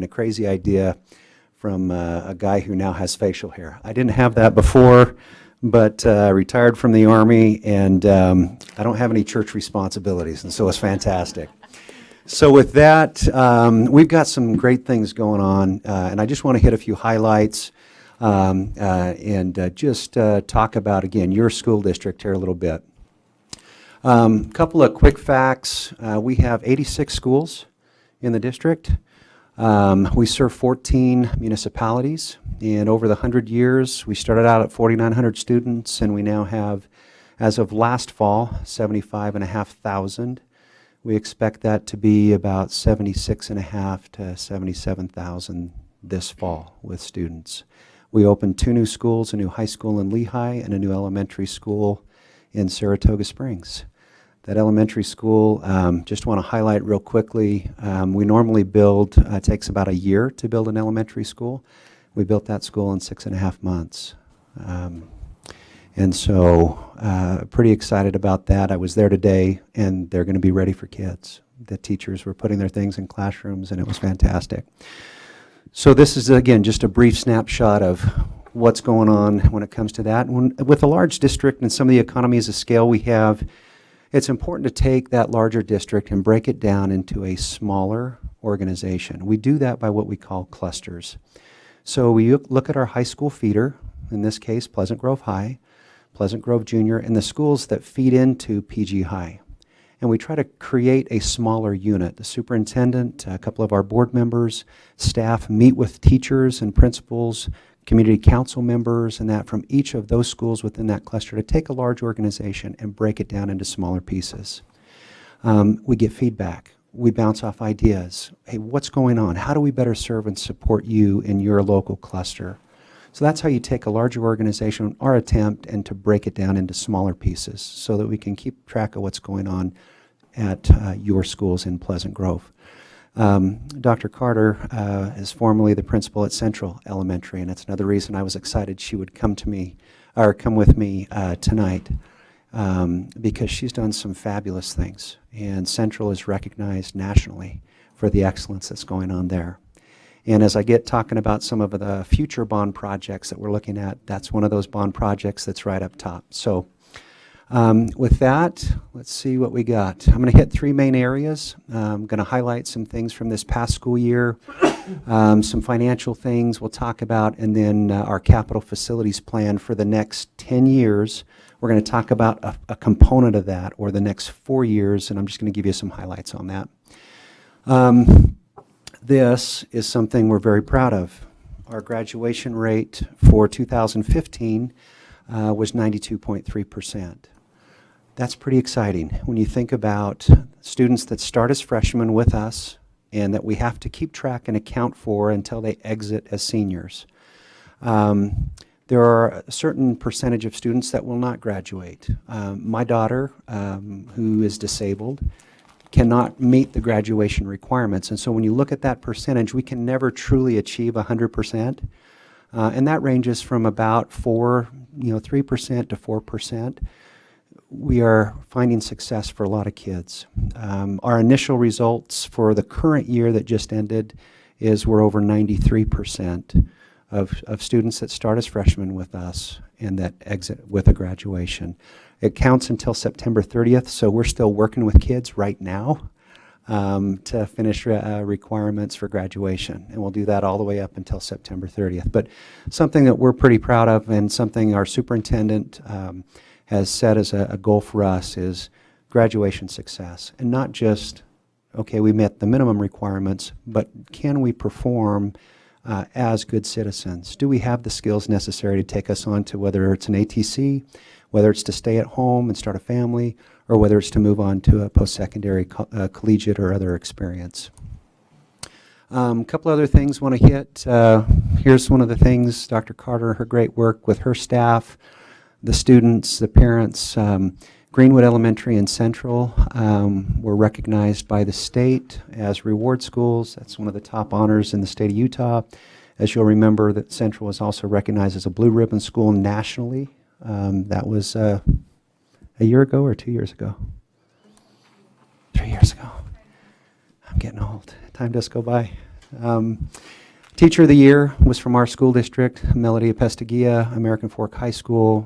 and a crazy idea from a guy who now has facial hair. I didn't have that before, but I retired from the Army, and I don't have any church responsibilities, and so it's fantastic. So with that, we've got some great things going on, and I just want to hit a few highlights and just talk about, again, your school district here a little bit. Couple of quick facts. We have 86 schools in the district. We serve 14 municipalities, and over the 100 years, we started out at 4,900 students, and we now have, as of last fall, 75,500. We expect that to be about 76,500 to 77,000 this fall with students. We opened 2 new schools, a new high school in Lehigh and a new elementary school in Saratoga Springs. That elementary school, just want to highlight real quickly, we normally build, takes about a year to build an elementary school. We built that school in 6.5 months. And so pretty excited about that. I was there today, and they're going to be ready for kids. The teachers were putting their things in classrooms, and it was fantastic. So this is, again, just a brief snapshot of what's going on when it comes to that. With a large district and some of the economies of scale we have, it's important to take that larger district and break it down into a smaller organization. We do that by what we call clusters. So we look at our high school feeder, in this case Pleasant Grove High, Pleasant Grove Junior, and the schools that feed into PG High. And we try to create a smaller unit. The superintendent, a couple of our board members, staff meet with teachers and principals, community council members, and that from each of those schools within that cluster to take a large organization and break it down into smaller pieces. We get feedback. We bounce off ideas. Hey, what's going on? How do we better serve and support you in your local cluster? So that's how you take a larger organization, our attempt, and to break it down into smaller pieces so that we can keep track of what's going on at your schools in Pleasant Grove. Dr. Carter is formerly the principal at Central Elementary, and that's another reason I was excited she would come with me tonight, because she's done some fabulous things, and Central is recognized nationally for the excellence that's going on there. And as I get talking about some of the future bond projects that we're looking at, that's one of those bond projects that's right up top. So with that, let's see what we got. I'm going to hit 3 main areas. I'm going to highlight some things from this past school year, some financial things we'll talk about, and then our capital facilities plan for the next 10 years. We're going to talk about a component of that, or the next 4 years, and I'm just going to give you some highlights on that. This is something we're very proud of. Our graduation rate for 2015 was 92.3%. That's pretty exciting when you think about students that start as freshmen with us and that we have to keep track and account for until they exit as seniors. There are a certain percentage of students that will not graduate. My daughter, who is disabled, cannot meet the graduation requirements. And so when you look at that percentage, we can never truly achieve 100%. And that ranges from about 3% to 4%. We are finding success for a lot of kids. Our initial results for the current year that just ended is we're over 93% of students that start as freshmen with us and that exit with a graduation. It counts until September 30th, so we're still working with kids right now to finish requirements for graduation, and we'll do that all the way up until September 30th. But something that we're pretty proud of, and something our superintendent has set as a goal for us, is graduation success, and not just, okay, we met the minimum requirements, but can we perform as good citizens? Do we have the skills necessary to take us on to whether it's an ATC, whether it's to stay at home and start a family, or whether it's to move on to a post-secondary collegiate or other experience. A couple other things I want to hit. Here's one of the things, Dr. Carter, her great work with her staff, the students, the parents. Greenwood Elementary and Central were recognized by the state as reward schools. That's one of the top honors in the state of Utah. As you'll remember, that Central was also recognized as a Blue Ribbon school nationally. That was a year ago or 2 years ago? 3 years ago. I'm getting old. Time does go by. Teacher of the Year was from our school district, Melody Pestagia, American Fork High School,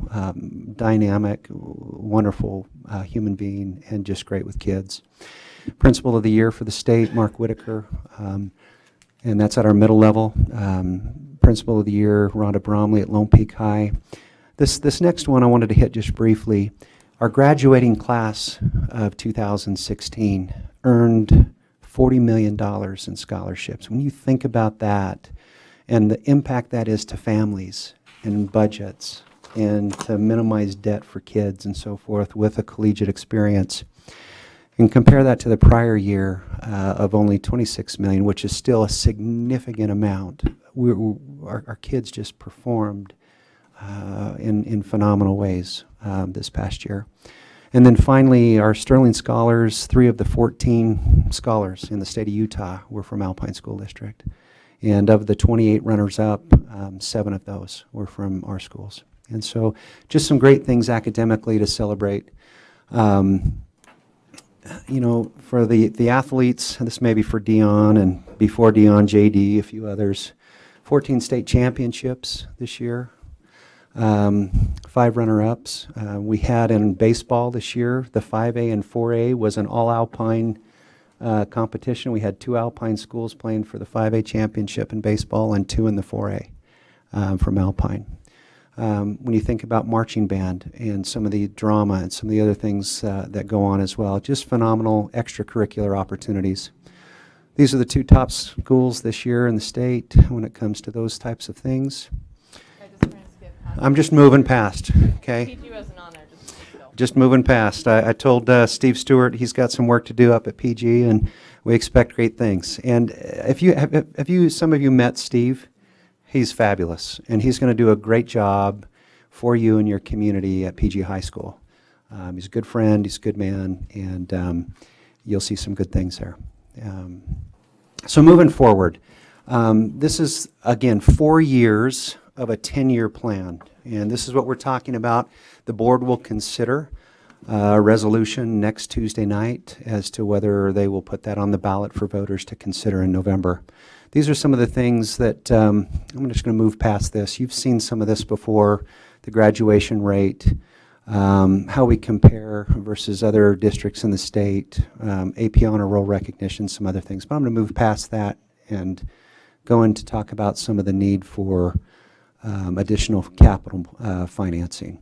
dynamic, wonderful human being, and just great with kids. Principal of the Year for the state, Mark Whitaker, and that's at our middle level. Principal of the Year, Rhonda Bromley at Lone Peak High. This next one I wanted to hit just briefly. Our graduating class of 2016 earned $40 million in scholarships. When you think about that and the impact that is to families and budgets and to minimize debt for kids and so forth with a collegiate experience, and compare that to the prior year of only $26 million, which is still a significant amount. Our kids just performed in phenomenal ways this past year. And then finally, our Sterling Scholars, 3 of the 14 scholars in the state of Utah were from Alpine School District. And of the 28 runners-up, 7 of those were from our schools. And so just some great things academically to celebrate. You know, for the athletes, this may be for Dion and before Dion, JD, a few others, 14 state championships this year. 5 runner-ups. We had in baseball this year, the 5A and 4A was an all-Alpine competition. We had 2 Alpine schools playing for the 5A championship in baseball and 2 in the 4A from Alpine. When you think about marching band and some of the drama and some of the other things that go on as well, just phenomenal extracurricular opportunities. These are the 2 top schools this year in the state when it comes to those types of things. I'm just moving past, okay? PG wasn't on there, just Just moving past. I told Steve Stewart he's got some work to do up at PG, and we expect great things. And some of you met Steve, he's fabulous, and he's going to do a great job for you and your community at PG High School. He's a good friend, he's a good man, and you'll see some good things there. So moving forward, this is, again, 4 years of a 10-year plan. And this is what we're talking about. The board will consider a resolution next Tuesday night as to whether they will put that on the ballot for voters to consider in November. These are some of the things that, I'm just going to move past this. You've seen some of this before, the graduation rate, how we compare versus other districts in the state, AP honor roll recognition, some other things. But I'm going to move past that and go in to talk about some of the need for additional capital financing.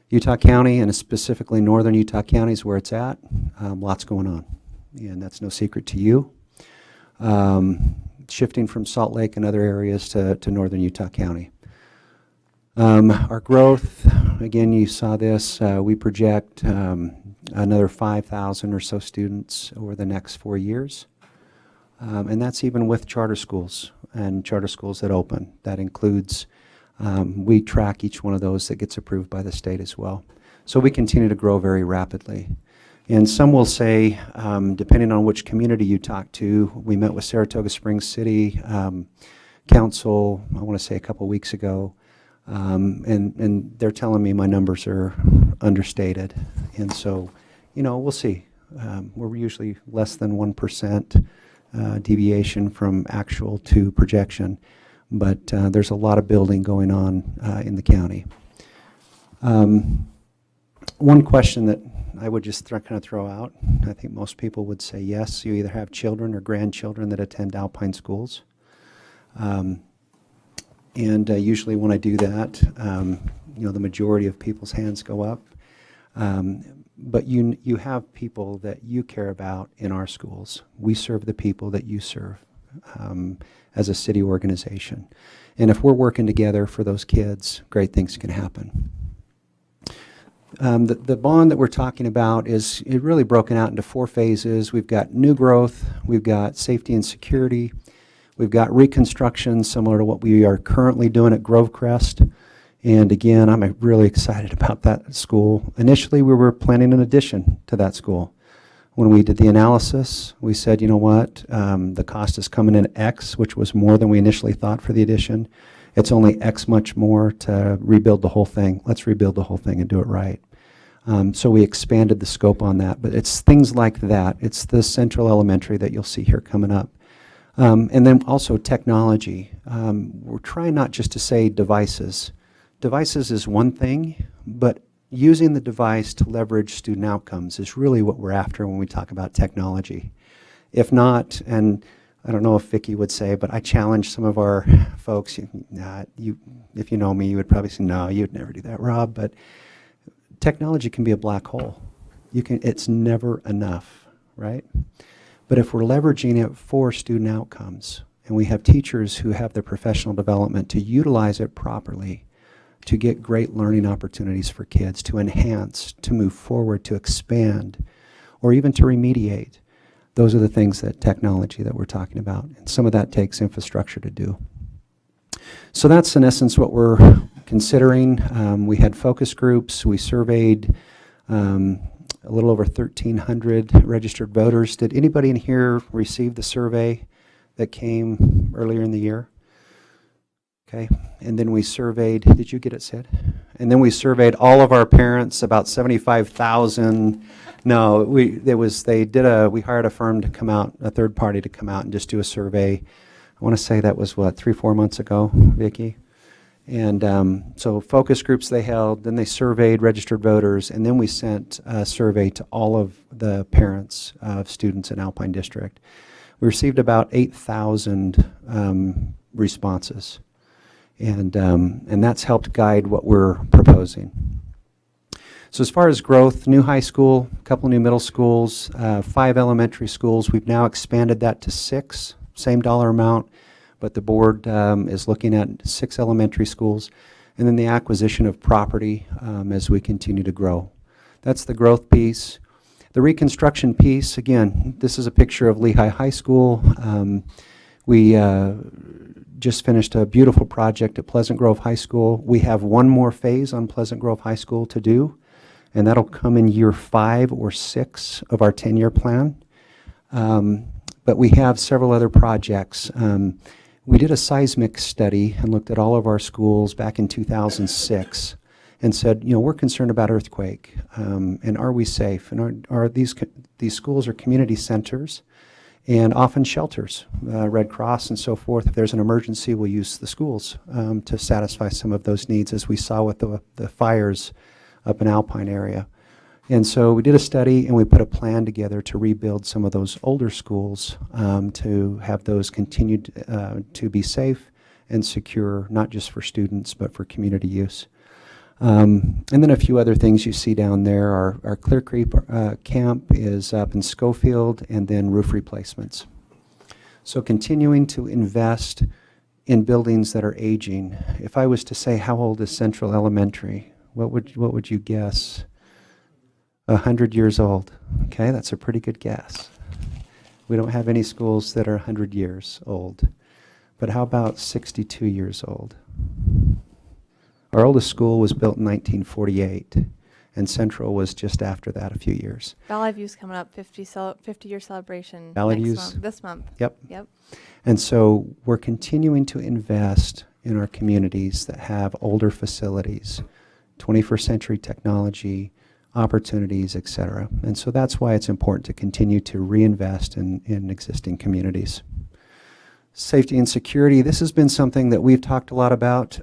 Utah County, and specifically northern Utah County, is where it's at. Lots going on, and that's no secret to you. Shifting from Salt Lake and other areas to northern Utah County. Our growth, again, you saw this, we project another 5,000 or so students over the next 4 years. And that's even with charter schools and charter schools that open. That includes we track each one of those that gets approved by the state as well. So we continue to grow very rapidly. And some will say, depending on which community you talk to, we met with Saratoga Springs City Council, I want to say a couple weeks ago, and they're telling me my numbers are understated. And so, you know, we'll see. We're usually less than 1% deviation from actual to projection. But there's a lot of building going on in the county. One question that I would just kind of throw out, I think most people would say yes, you either have children or grandchildren that attend Alpine schools. And usually when I do that, you know, the majority of people's hands go up. But you have people that you care about in our schools. We serve the people that you serve. As a city organization. And if we're working together for those kids, great things can happen. The bond that we're talking about is really broken out into 4 phases. We've got new growth, we've got safety and security, we've got reconstruction similar to what we are currently doing at Grovecrest. And again, I'm really excited about that school. Initially, we were planning an addition to that school. When we did the analysis, we said, you know what, the cost is coming in X, which was more than we initially thought for the addition. It's only X much more to rebuild the whole thing. Let's rebuild the whole thing and do it right. So we expanded the scope on that, but it's things like that. It's the Central Elementary that you'll see here coming up. And then also technology. We're trying not just to say devices. Devices is one thing, but using the device to leverage student outcomes is really what we're after when we talk about technology. If not, and I don't know if Vicki would say, but I challenge some of our folks, if you know me, you would probably say, no, you'd never do that, Rob, but technology can be a black hole. It's never enough, right? But if we're leveraging it for student outcomes, and we have teachers who have the professional development to utilize it properly, to get great learning opportunities for kids, to enhance, to move forward, to expand, or even to remediate, those are the things that technology that we're talking about. And some of that takes infrastructure to do. So that's in essence what we're considering. We had focus groups. We surveyed a little over 1,300 registered voters. Did anybody in here receive the survey that came earlier in the year? Okay, and then we surveyed, did you get it, Sid? And then we surveyed all of our parents, about 75,000. No, we hired a firm to come out, a third party to come out and just do a survey. I want to say that was, 3-4 months ago, Vicki? And so focus groups they held, then they surveyed registered voters, and then we sent a survey to all of the parents of students in Alpine District. We received about 8,000 responses. And that's helped guide what we're proposing. So as far as growth, new high school, a couple new middle schools, 5 elementary schools. We've now expanded that to 6, same dollar amount, but the board is looking at 6 elementary schools. And then the acquisition of property as we continue to grow. That's the growth piece. The reconstruction piece, again, this is a picture of Lehigh High School. We just finished a beautiful project at Pleasant Grove High School. We have one more phase on Pleasant Grove High School to do, and that'll come in year 5 or 6 of our 10-year plan. But we have several other projects. We did a seismic study and looked at all of our schools back in 2006 and said, we're concerned about earthquake, and are we safe? And are these schools are community centers, and often shelters, Red Cross and so forth. If there's an emergency, we'll use the schools to satisfy some of those needs, as we saw with the fires up in Alpine area. And so we did a study, and we put a plan together to rebuild some of those older schools to have those continued to be safe and secure, not just for students, but for community use. And then a few other things you see down there. Our Clear Creek camp is up in Schofield, and then roof replacements. So continuing to invest in buildings that are aging. If I was to say, how old is Central Elementary? What would you guess? 100 years old. Okay, that's a pretty good guess. We don't have any schools that are 100 years old. But how about 62 years old? Our oldest school was built in 1948, and Central was just after that, a few years. Valley View's coming up, 50-year celebration Valley next View's month, this month. Yep. Yep. And so we're continuing to invest in our communities that have older facilities, 21st century technology, opportunities, et cetera. And so that's why it's important to continue to reinvest in existing communities. Safety and security, this has been something that we've talked a lot about.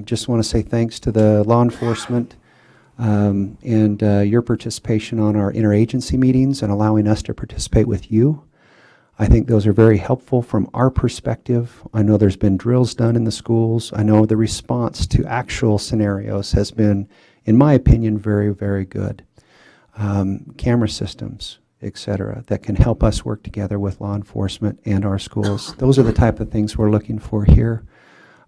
Just want to say thanks to the law enforcement and your participation on our interagency meetings and allowing us to participate with you. I think those are very helpful from our perspective. I know there's been drills done in the schools. I know the response to actual scenarios has been, in my opinion, very, very good. Camera systems, et cetera, that can help us work together with law enforcement and our schools. Those are the type of things we're looking for here.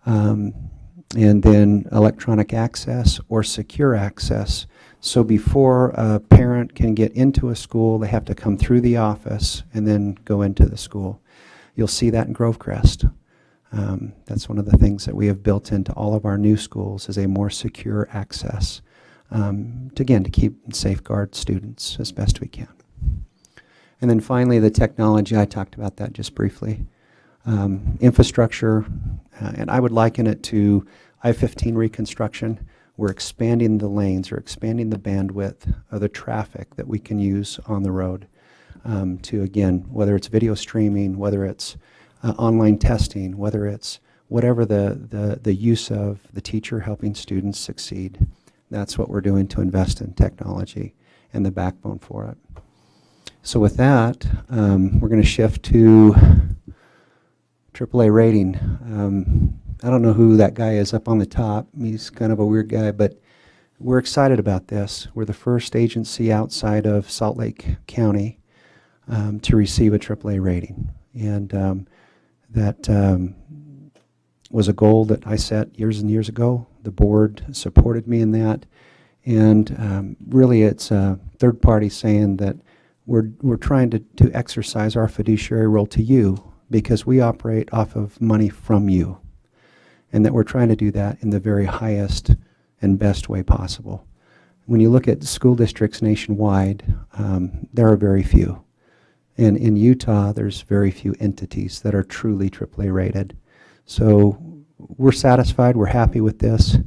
And then electronic access or secure access. So before a parent can get into a school, they have to come through the office and then go into the school. You'll see that in Grovecrest. That's one of the things that we have built into all of our new schools, is a more secure access, to keep and safeguard students as best we can. And then finally, the technology, I talked about that just briefly. Infrastructure, and I would liken it to I-15 reconstruction. We're expanding the lanes or expanding the bandwidth of the traffic that we can use on the road to, again, whether it's video streaming, whether it's online testing, whether it's whatever the use of the teacher helping students succeed. That's what we're doing to invest in technology and the backbone for it. So with that, we're going to shift to AAA rating. I don't know who that guy is up on the top. He's kind of a weird guy, but we're excited about this. We're the first agency outside of Salt Lake County to receive a AAA rating. And that was a goal that I set years and years ago. The board supported me in that. And really it's a third party saying that we're trying to exercise our fiduciary role to you because we operate off of money from you. And that we're trying to do that in the very highest and best way possible. When you look at school districts nationwide, there are very few. And in Utah, there's very few entities that are truly AAA rated. So we're satisfied, we're happy with this.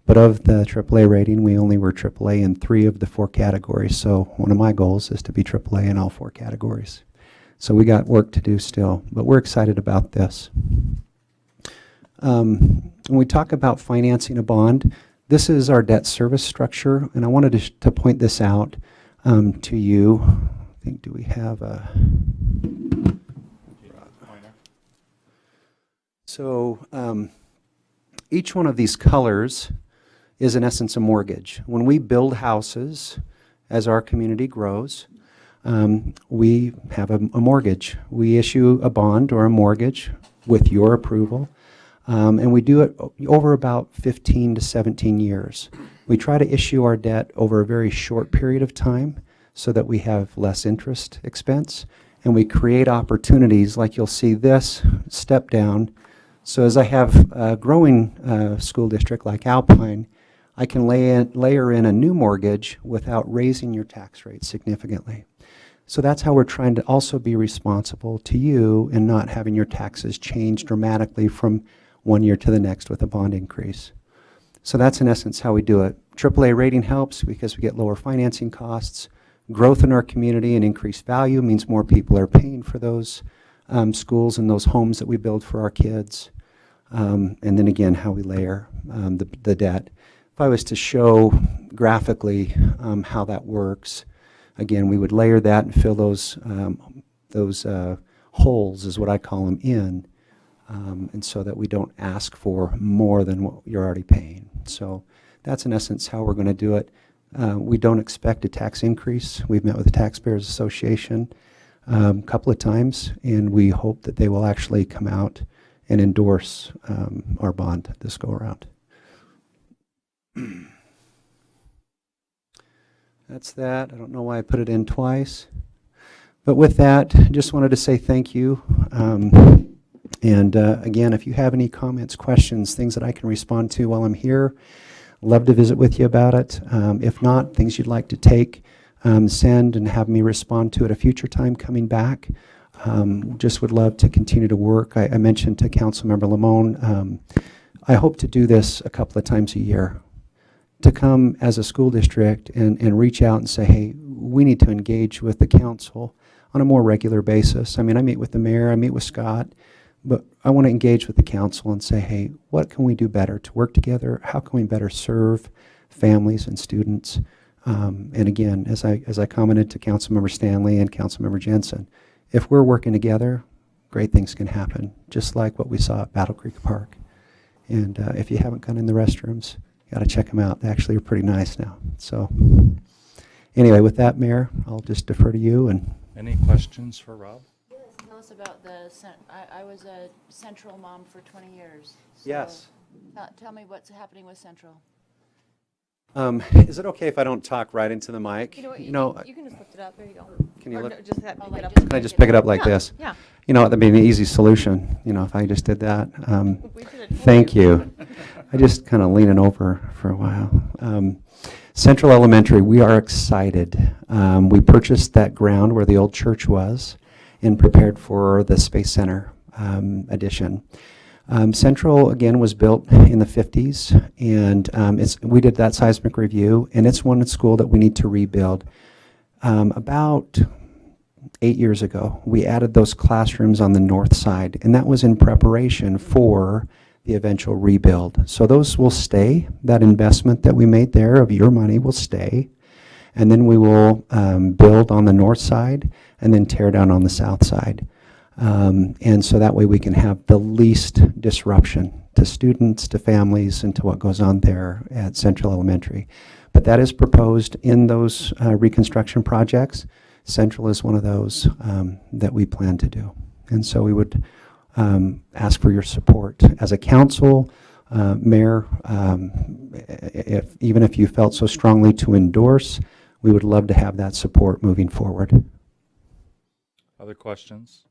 But of the AAA rating, we only were AAA in 3 of the 4 categories. So one of my goals is to be AAA in all 4 categories. So we got work to do still, but we're excited about this. When we talk about financing a bond, this is our debt service structure, and I wanted to point this out to you. I think, do we have a... So each one of these colors is in essence a mortgage. When we build houses, as our community grows, we have a mortgage. We issue a bond or a mortgage with your approval. And we do it over about 15 to 17 years. We try to issue our debt over a very short period of time so that we have less interest expense. And we create opportunities like you'll see this step down. So as I have a growing school district like Alpine, I can layer in a new mortgage without raising your tax rate significantly. So that's how we're trying to also be responsible to you and not having your taxes change dramatically from one year to the next with a bond increase. So that's in essence how we do it. AAA rating helps because we get lower financing costs. Growth in our community and increased value means more people are paying for those schools and those homes that we build for our kids. And then again, how we layer the debt. If I was to show graphically how that works, again, we would layer that and fill those holes, is what I call them, in. And so that we don't ask for more than what you're already paying. So that's in essence how we're going to do it. We don't expect a tax increase. We've met with the Taxpayers Association a couple of times, and we hope that they will actually come out and endorse our bond this go around. That's that. I don't know why I put it in twice. But with that, I just wanted to say thank you. And again, if you have any comments, questions, things that I can respond to while I'm here, love to visit with you about it. If not, things you'd like to take, send and have me respond to at a future time coming back. Just would love to continue to work. I mentioned to Councilmember Lamone, I hope to do this a couple of times a year, to come as a school district and reach out and say, hey, we need to engage with the council on a more regular basis. I mean, I meet with the mayor, I meet with Scott, but I want to engage with the council and say, hey, what can we do better to work together? How can we better serve families and students? And again, as I commented to Councilmember Stanley and Councilmember Jensen, if we're working together, great things can happen, just like what we saw at Battle Creek Park. And if you haven't gone in the restrooms, you got to check them out. They actually are pretty nice now. So anyway, with that, Mayor, I'll just defer to you. And any questions for Rob? Tell us about I was a Central mom for 20 years. So yes. Tell me what's happening with Central. Is it okay if I don't talk right into the mic? You know what? You can just lift it up. There you go. Can you Or look? no, just pick like it up. just Can I just pick it up like Yeah, this? Yeah. You know, that'd be an easy solution, you know, if I just did that. We did it. Thank you. I just kind of leaning over for a while. Central Elementary, we are excited. We purchased that ground where the old church was and prepared for the Space Center addition. Central, again, was built in the 50s, and we did that seismic review, and it's one school that we need to rebuild. About 8 years ago. We added those classrooms on the north side, and that was in preparation for the eventual rebuild. So those will stay. That investment that we made there of your money will stay. And then we will build on the north side and then tear down on the south side. And so that way we can have the least disruption to students, to families, and to what goes on there at Central Elementary. But that is proposed in those reconstruction projects. Central is one of those that we plan to do. And so we would ask for your support. As a council, Mayor, even if you felt so strongly to endorse, we would love to have that support moving forward. Other questions?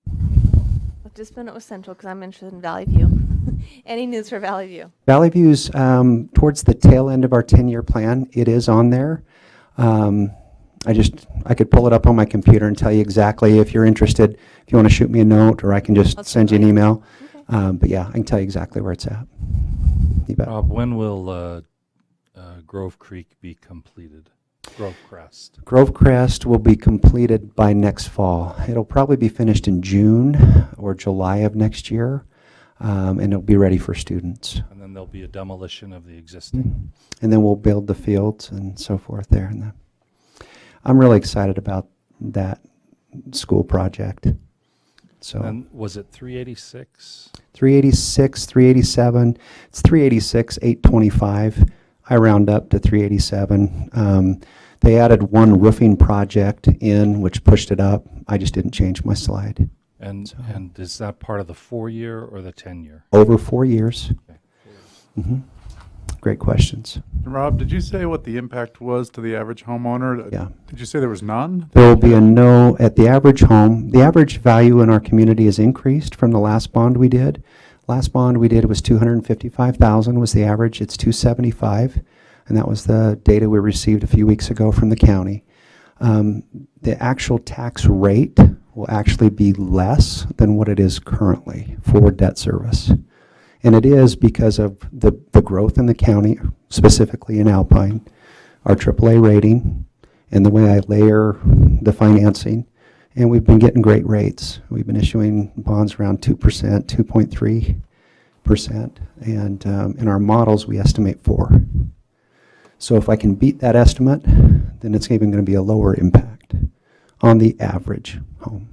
I'll just spin it with Central because I'm interested in Valley View. Any news for Valley View? Valley View's towards the tail end of our 10-year plan. It is on there. I could pull it up on my computer and tell you exactly if you're interested. If you want to shoot me a note, or I can just Let's send you an try it. email. Okay. But yeah, I can tell you exactly where it's at. You bet. Rob, when will Grove Creek be completed? Grove Crest. Grove Crest will be completed by next fall. It'll probably be finished in June or July of next year, and it'll be ready for students. And then there'll be a demolition of the existing. And then we'll build the fields and so forth there. And I'm really excited about that school project. So And was it 386? 386, 387, it's 386, 825. I round up to 387. They added one roofing project in, which pushed it up. I just didn't change my slide. And So- and is that part of the 4-year or the 10-year? Over 4 years. Okay. Mhm. Great questions. Rob, did you say what the impact was to the average homeowner? Yeah. Did you say there was none? There will be a no at the average home. The average value in our community has increased from the last bond we did. Last bond we did was 255,000 was the average. It's 275, and that was the data we received a few weeks ago from the county. The actual tax rate will actually be less than what it is currently for debt service. And it is because of the growth in the county, specifically in Alpine, our AAA rating, and the way I layer the financing. And we've been getting great rates. We've been issuing bonds around 2%, 2.3%. And in our models, we estimate 4. So if I can beat that estimate, then it's even going to be a lower impact on the average home.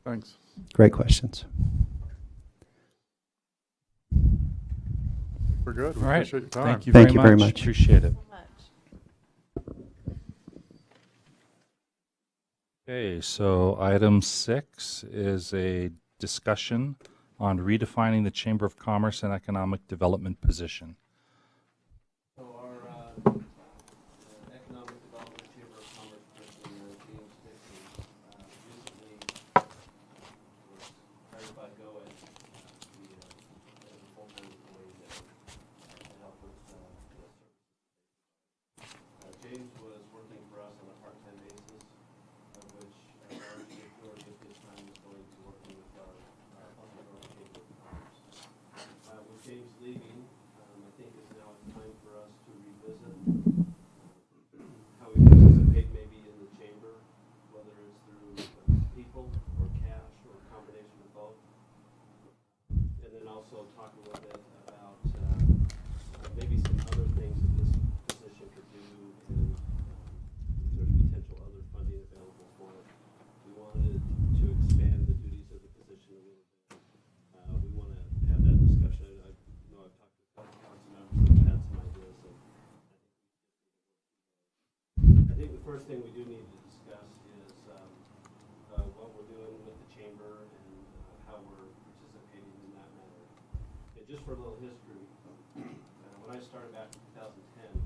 Thanks. Great questions. We're good. We All right. appreciate your time. Thank you Thank very you much. very much. Appreciate it. Much. Okay, so item 6 is a discussion on redefining the Chamber of Commerce and Economic Development position. So our Economic Development Chamber of Commerce person, James Dixon, recently was hired by GOED as a full-time employee there to help with the services. James was working for us on a part-time basis, of which a large majority of his time was going to working with our Pleasant Grove Chamber of Commerce. With James leaving, I think it's now time for us to revisit how we participate maybe in the chamber, whether it's through people or cash or a combination of both. And then also talk a little bit about maybe some other things that this position could do and if there's potential other funding available for it. We wanted to expand the duties of the position a little bit. We want to have that discussion. I know I've talked to a couple council members that have had some ideas. I think the first thing we do need to discuss is what we're doing with the chamber and how we're participating in that matter. And just for a little history, when I started back in 2010,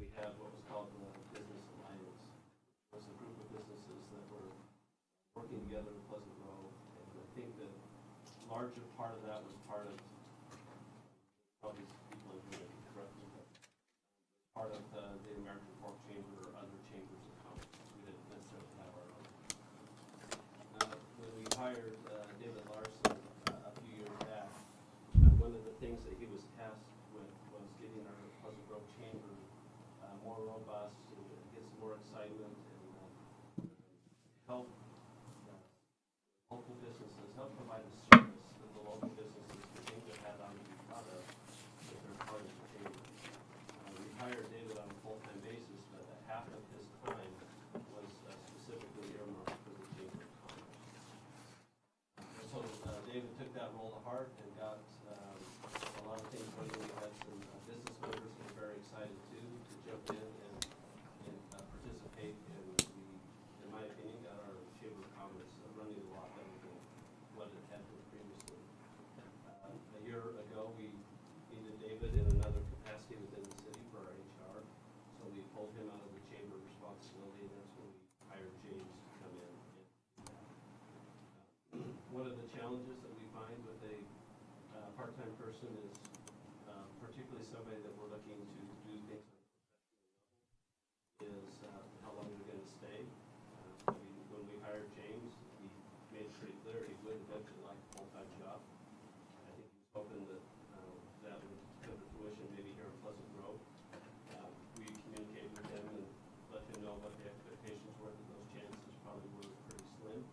we had what was called the Business Alliance. It was a group of businesses that were working together in Pleasant Grove. And I think the larger part of that was part of, probably people in here that can correct me, but part of the American Fork Chamber or other chambers of commerce. We didn't necessarily have our own. When we hired David Larson a few years back, one of the things that he was tasked with was getting our Pleasant Grove Chamber more robust and get some more excitement David took that role to heart and got a lot of things running. We had some business members who were very excited too to jump in and participate. And we, in my opinion, got our Chamber of Commerce running a lot better than what it had been previously. A year ago, we needed David in another capacity within the city for our HR, so we pulled him out of the chamber responsibility, and that's when we hired James to come in and do that. One of the challenges that we find with a part-time person is particularly somebody that we're looking to do things on a professional level is how long they're going to stay. When we hired James, he made it pretty clear he would eventually like a full-time job. I think he was hoping that that would come to fruition maybe here in Pleasant Grove. We communicated with him and let him know what the expectations were, that those chances probably were pretty slim.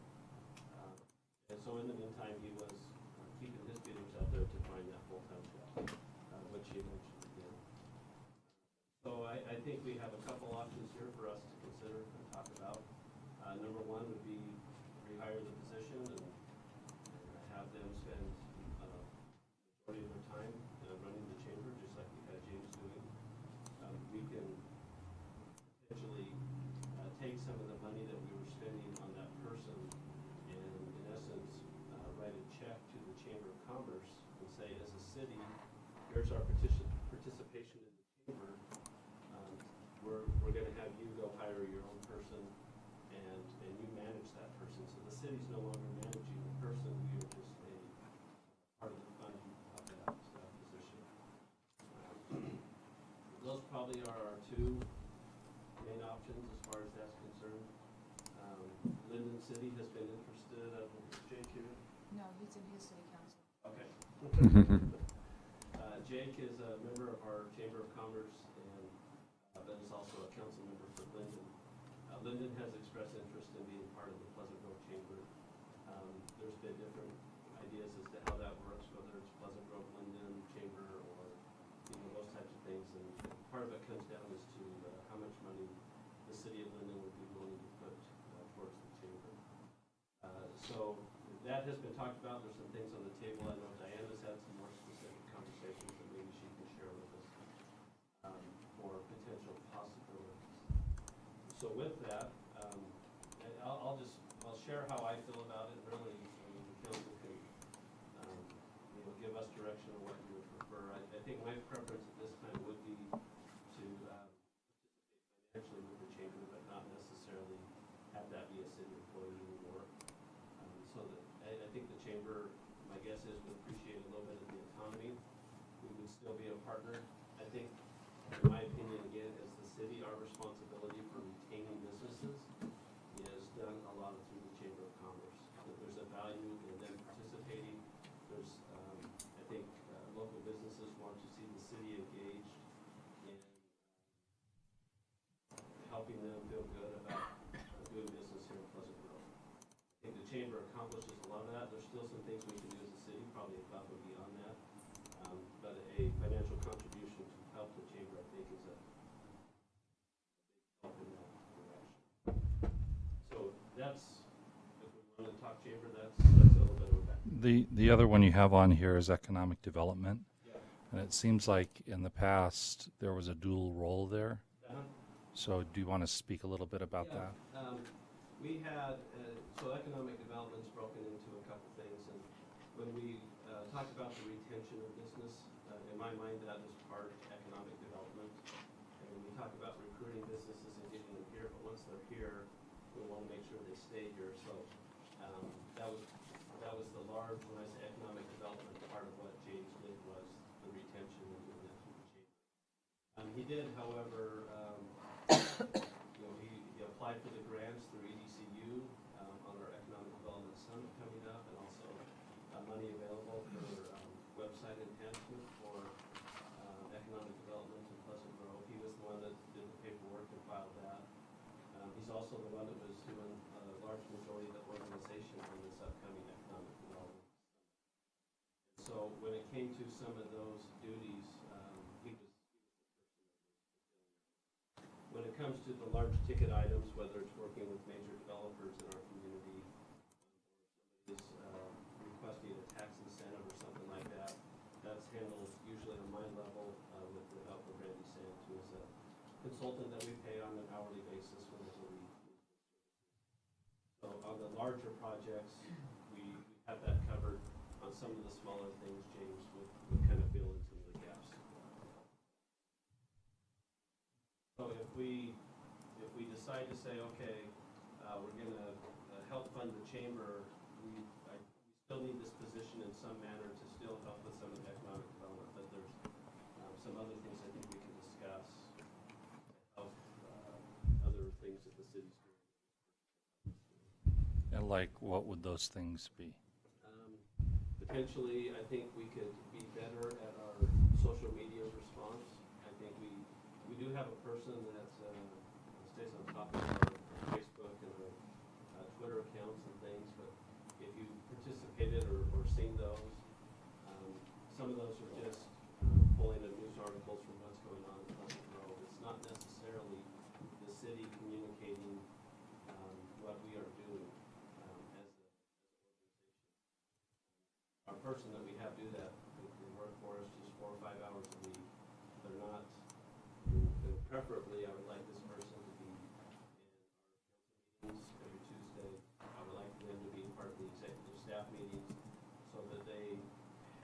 And so in the meantime, he was keeping his feelers out there to find that full-time job, which he eventually did. So I think we have a couple options here for us to consider and talk about. Number one would be rehire the position and have them spend majority of their time running the chamber, just like we had James doing. We can potentially take some of the money that we were spending on that person and, in essence, write a check to the Chamber of Commerce and say, as a city, here's our participation in the chamber. We're going to have you go hire your own person and you manage that person. So the city's no longer managing the person. We are just a part of the funding of that position. Those probably are our two main options as far as that's concerned. Linden City has been interested. Jake here? No, he's in his city council. Okay. Jake is a member of our Chamber of Commerce and but is also a council member for Linden. Linden has expressed interest in being part of the Pleasant Grove Chamber. There's been different ideas as to how that works, whether it's Pleasant Grove, Linden Chamber, or those types of things. And part of it comes down as to how much money the city of Linden would be willing to put towards the chamber. So that has been talked about. There's some things on the table. I know Diana's had some more specific conversations that maybe she can share with us for potential possibilities. So with that, I'll share how I feel about it. Really, the council can give us direction on what you would prefer. I think my preference at this time would be to participate financially with the chamber, but not necessarily have that be a city employee anymore. So that I think the chamber, my guess is, would appreciate a little bit of the autonomy. We would still be a partner. I think, in my opinion, again, as the city, our responsibility for retaining businesses is done a lot through the Chamber of Commerce. That there's a value in them participating. There's, I think, local businesses want to see the city engaged in helping them feel good about doing business here in Pleasant Grove. I think the chamber accomplishes a lot of that. There's still some things we can do as a city, probably above and beyond that. But a financial contribution to help the chamber, I think, is a big help in that direction. So that's, if we want to talk chamber, that's a little bit of a background. The other one you have on here is economic development. Yeah. And it seems like in the past, there was a dual role there. So do you want to speak a little bit about that? We had, so economic development's broken into a couple things, and when we talk about the retention of business, in my mind, that is part of economic development. And when we talk about recruiting businesses and getting them here, but once they're here, we want to make sure they stay here. So that was the large, when I say economic development, part of what James did was the retention and doing that through the chamber. He did, however, he applied for the grants through EDCU on our Economic Development Summit coming up, and also money available for website enhancement for economic development in Pleasant Grove. He was the one that did the paperwork and filed that. He's also the one that was doing a large majority of the organization on this upcoming economic development. So when it came to some of those duties, he was the person that was fulfilling. When it comes to the large ticket items, whether it's working with major developers in our community, or somebody is requesting a tax that's handled usually on my level with the help of Randy Sant, who is a consultant that we pay on an hourly basis whenever we. So on the larger projects, we have that covered. On some of the smaller things, James would kind of fill in some of the gaps. So if we decide to say, okay, we're going to help fund the chamber, we still need this position in some manner to still help with some of the economic development, but there's some other things I think we can discuss to help other things that the city's doing. And like, what would those things be? Potentially, I think we could be better at our social media response. I think we do have a person that stays on top of our Facebook and our Twitter accounts and things, but if you participated or seen those, some of those are just pulling in news articles from what's going on in Pleasant Grove. It's not necessarily the city communicating what we are doing as an organization. Our person that we have do that, they work for us just 4 or 5 hours a week. They're not, preferably, I would like this person to be in our council meetings every Tuesday. I would like them to be part of the executive staff meetings so that they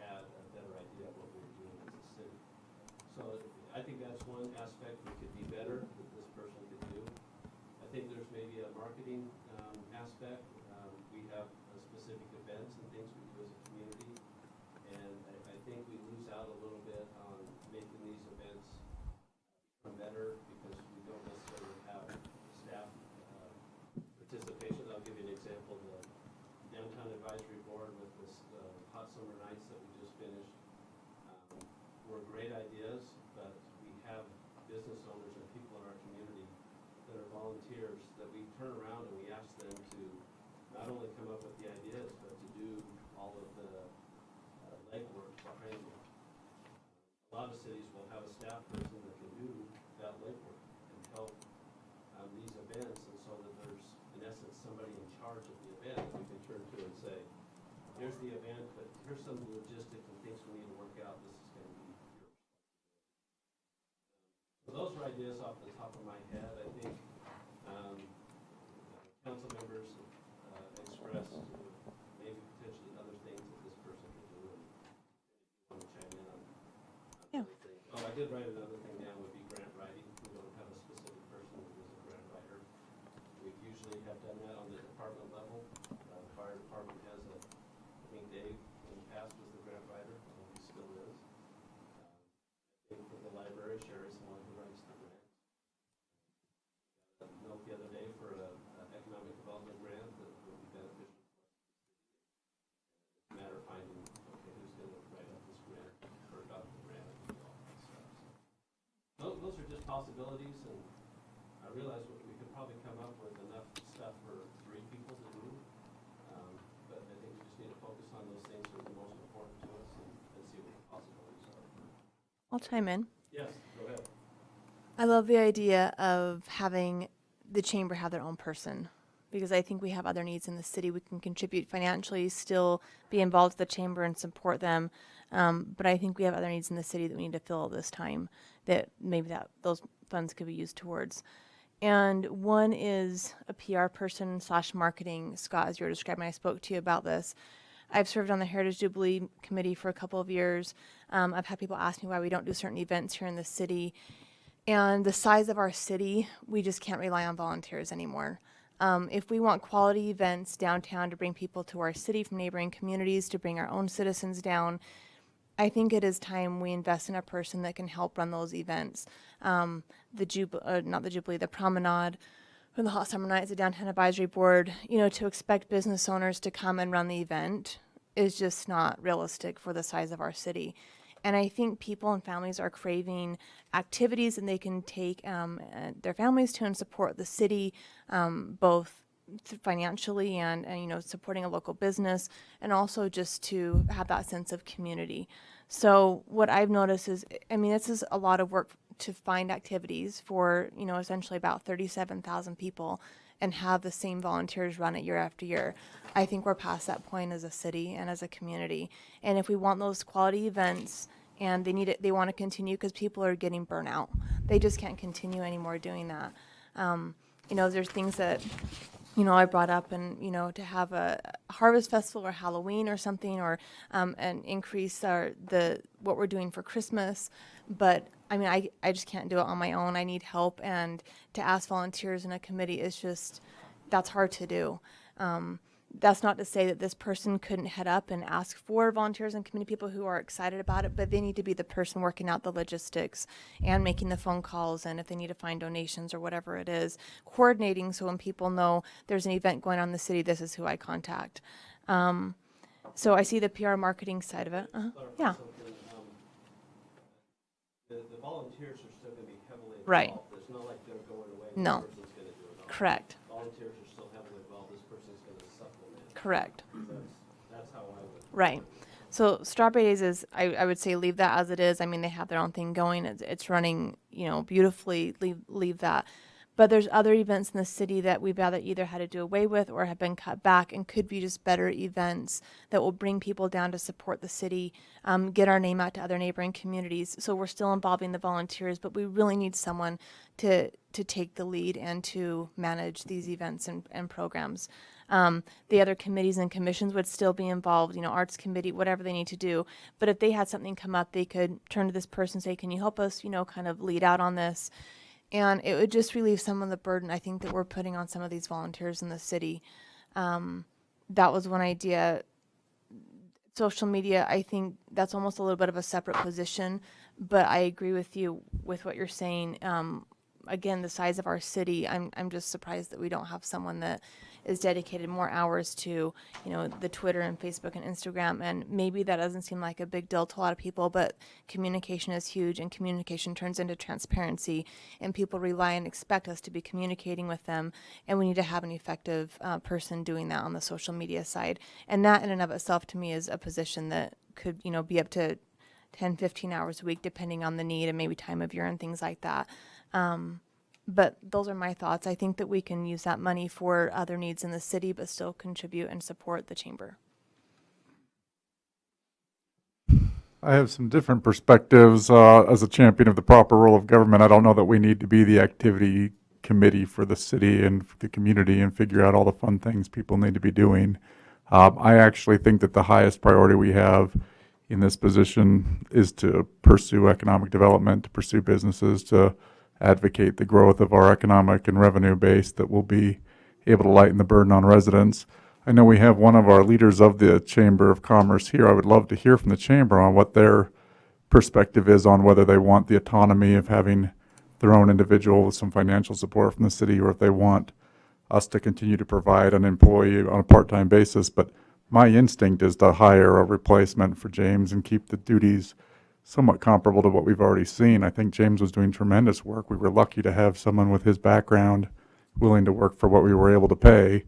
had a better idea of what we were doing as a city. So I think that's one aspect we could be better that this person could do. I think there's maybe a marketing aspect. We have specific events and things we do as a community, and I think we lose out a little bit on making these events become better because we don't necessarily have staff participation. I'll give you an example. The Downtown Advisory Board with this hot summer nights that we just finished were great ideas, but we have business owners and people in our community that are volunteers that we turn around and we ask them to not only come up with the ideas, but to do all of the legwork behind it. A lot of cities will have a staff person that can do that legwork and help these events, and so that there's, in essence, somebody in charge of the event that we can turn to and say, here's the event, but here's some logistics and things we need to work out. This is going to be your responsibility. So those are ideas off the top of my head. I think council members expressed maybe potentially other things that this person could do. And if you want to chime in on Yeah. other things. Oh, I did write another thing down, would be grant writing. We don't have a specific person that is a grant writer. We usually have done that on the department level. The fire department has I think Dave in the past was the grant writer, and he still is. I think for the library, Sherry's the one who writes the grants. Got a note the other day for an economic development grant that would be beneficial to us. It's a matter of finding, okay, who's going to write up this grant or adopt the grant and all that stuff. So those are just possibilities, and I realize we could probably come up with enough stuff for 3 people to do. But I think we just need to focus on those things that are the most important to us and see what the possibilities are. I'll chime in. Yes, go ahead. I love the idea of having the chamber have their own person, because I think we have other needs in the city. We can contribute financially, still be involved with the chamber and support them. But I think we have other needs in the city that we need to fill at this time that maybe those funds could be used towards. And one is a PR person / marketing. Scott, as you were describing, I spoke to you about this. I've served on the Heritage Jubilee Committee for a couple of years. I've had people ask me why we don't do certain events here in the city. And the size of our city, we just can't rely on volunteers anymore. If we want quality events downtown to bring people to our city from neighboring communities, to bring our own citizens down, I think it is time we invest in a person that can help run those events. The Promenade, from the Hot Summer Nights, the Downtown Advisory Board, to expect business owners to come and run the event is just not realistic for the size of our city. And I think people and families are craving activities and they can take their families to and support the city, both financially and supporting a local business, and also just to have that sense of community. So what I've noticed is, this is a lot of work to find activities for, essentially about 37,000 people. and have the same volunteers run it year after year. I think we're past that point as a city and as a community. And if we want those quality events and they need it, they want to continue because people are getting burnout. They just can't continue anymore doing that. There's things that, I brought up and, to have a harvest festival or Halloween or something, or and increase what we're doing for Christmas. But I just can't do it on my own. I need help, and to ask volunteers in a committee is just, that's hard to do. That's not to say that this person couldn't head up and ask for volunteers and committee people who are excited about it, but they need to be the person working out the logistics and making the phone calls, and if they need to find donations or whatever it is, coordinating so when people know there's an event going on in the city, this is who I contact. So I see the PR marketing side of it. Yeah. Something, the volunteers are still going to be heavily involved. Right. It's not like they're going away. No. This person's going to do it all. Correct. Volunteers are still heavily involved. This person's going to supplement. Correct. That's how I would. Right. So Strawberry Days is, I would say leave that as it is. I mean, they have their own thing going. It's running, beautifully. Leave that. But there's other events in the city that we've either had to do away with or have been cut back, and could be just better events that will bring people down to support the city, get our name out to other neighboring communities. So we're still involving the volunteers, but we really need someone to take the lead and to manage these events and programs. The other committees and commissions would still be involved, arts committee, whatever they need to do. But if they had something come up, they could turn to this person and say, can you help us, kind of lead out on this? And it would just relieve some of the burden, I think, that we're putting on some of these volunteers in the city. That was one idea. Social media, I think that's almost a little bit of a separate position, but I agree with you with what you're saying. Again, the size of our city, I'm just surprised that we don't have someone that is dedicated more hours to, the Twitter and Facebook and Instagram. And maybe that doesn't seem like a big deal to a lot of people, but communication is huge, and communication turns into transparency, and people rely and expect us to be communicating with them. And we need to have an effective person doing that on the social media side. And that in and of itself, to me, is a position that could, be up to 10, 15 hours a week, depending on the need and maybe time of year and things like that. But those are my thoughts. I think that we can use that money for other needs in the city, but still contribute and support the chamber. I have some different perspectives as a champion of the proper role of government. I don't know that we need to be the activity committee for the city and for the community and figure out all the fun things people need to be doing. I actually think that the highest priority we have in this position is to pursue economic development, to pursue businesses, to advocate the growth of our economic and revenue base that will be able to lighten the burden on residents. I know we have one of our leaders of the Chamber of Commerce here. I would love to hear from the Chamber on what their perspective is on whether they want the autonomy of having their own individual with some financial support from the city, or if they want us to continue to provide an employee on a part-time basis. But my instinct is to hire a replacement for James and keep the duties somewhat comparable to what we've already seen. I think James was doing tremendous work. We were lucky to have someone with his background willing to work for what we were able to pay.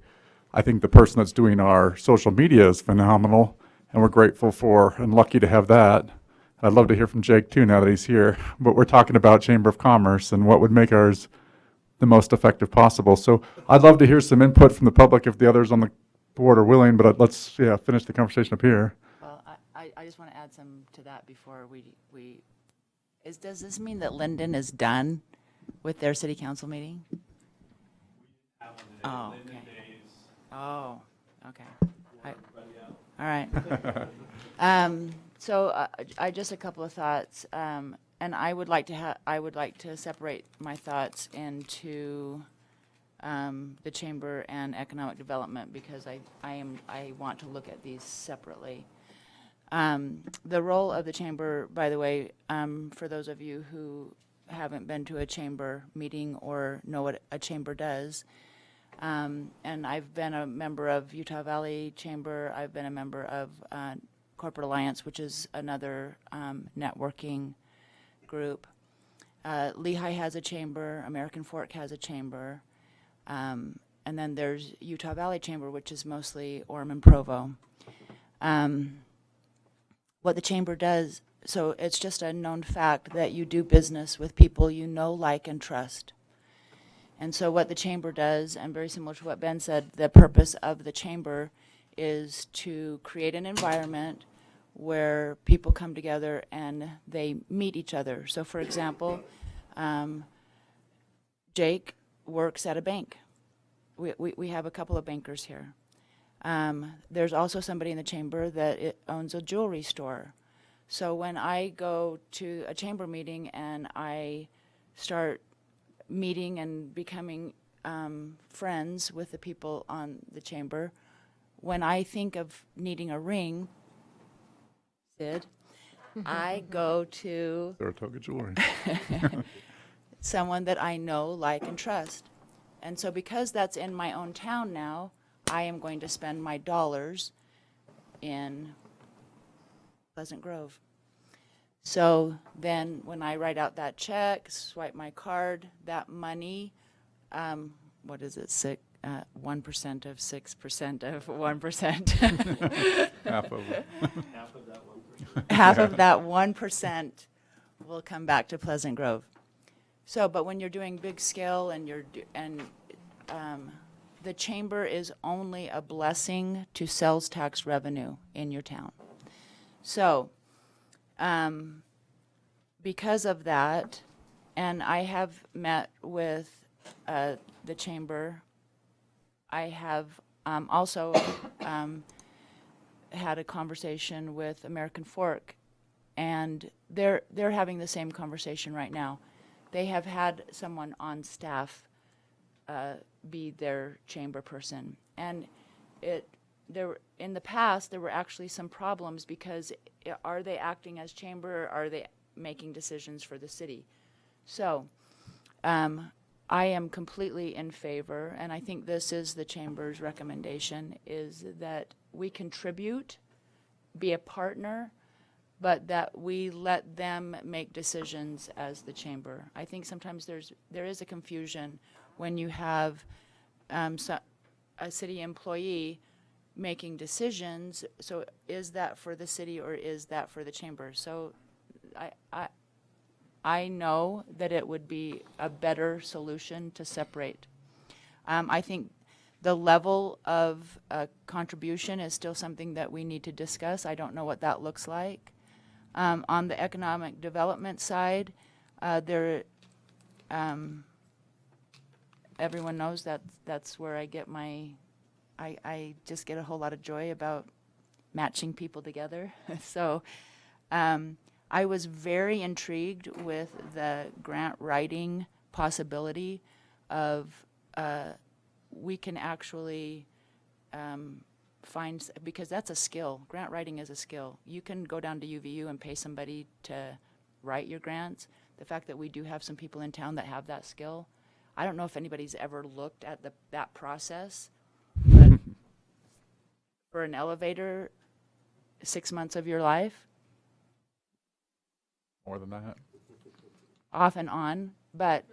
I think the person that's doing our social media is phenomenal, and we're grateful for and lucky to have that. I'd love to hear from Jake too now that he's here. But we're talking about Chamber of Commerce and what would make ours the most effective possible. So I'd love to hear some input from the public if the others on the board are willing, but let's finish the conversation up here. Well, I just want to add some to that before does this mean that Linden is done with their city council meeting? Oh, okay. Oh, okay. All right. So I just a couple of thoughts, and I would like to separate my thoughts into the chamber and economic development, because I want to look at these separately. The role of the chamber, by the way, for those of you who haven't been to a chamber meeting or know what a chamber does, and I've been a member of Utah Valley Chamber. I've been a member of Corporate Alliance, which is another networking group. Lehigh has a chamber. American Fork has a chamber. And then there's Utah Valley Chamber, which is mostly Orem and Provo. What the chamber does, so it's just a known fact that you do business with people you know, like, and trust. And so what the chamber does, and very similar to what Ben said, the purpose of the chamber is to create an environment where people come together and they meet each other. So for example, Jake works at a bank. We have a couple of bankers here. There's also somebody in the chamber that owns a jewelry store. So when I go to a chamber meeting and I start meeting and becoming friends with the people on the chamber, when I think of needing a ring, Sid, I go to Saratoga Jewelry. someone that I know, like, and trust. And so because that's in my own town now, I am going to spend my dollars in Pleasant Grove. So then when I write out that check, swipe my card, that money, what is it, 1% of 6% of 1%. Half of it. Half of that 1%. Half of that 1% will come back to Pleasant Grove. So, but when you're doing big scale and the chamber is only a blessing to sales tax revenue in your town. So, because of that, and I have met with the chamber, I have also had a conversation with American Fork, and they're having the same conversation right now. They have had someone on staff be their chamber person, and in the past there were actually some problems because are they acting as chamber, or are they making decisions for the city? So I am completely in favor, and I think this is the chamber's recommendation, is that we contribute, be a partner, but that we let them make decisions as the chamber. I think sometimes there is a confusion when you have a city employee making decisions. So is that for the city or is that for the chamber? So I know that it would be a better solution to separate. I think the level of contribution is still something that we need to discuss. I don't know what that looks like. On the economic development side, everyone knows that that's where I get I just get a whole lot of joy about matching people together. So I was very intrigued with the grant writing possibility of we can actually because that's a skill. Grant writing is a skill. You can go down to UVU and pay somebody to write your grants. The fact that we do have some people in town that have that skill, I don't know if anybody's ever looked at that process, but for an elevator, 6 months of your life, More than that. off and on, but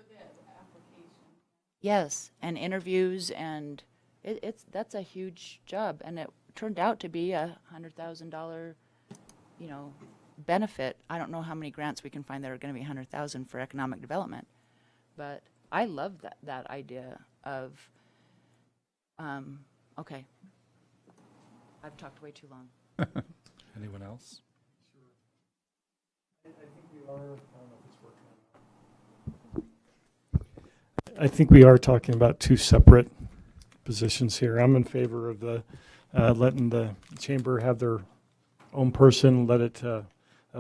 yes, and interviews, and that's a huge job, and it turned out to be $100,000, benefit. I don't know how many grants we can find that are going to be $100,000 for economic development, but I love that idea of. Okay, I've talked way too long. Anyone else? I think we are talking about two separate positions here. I'm in favor of the letting the chamber have their own person, let it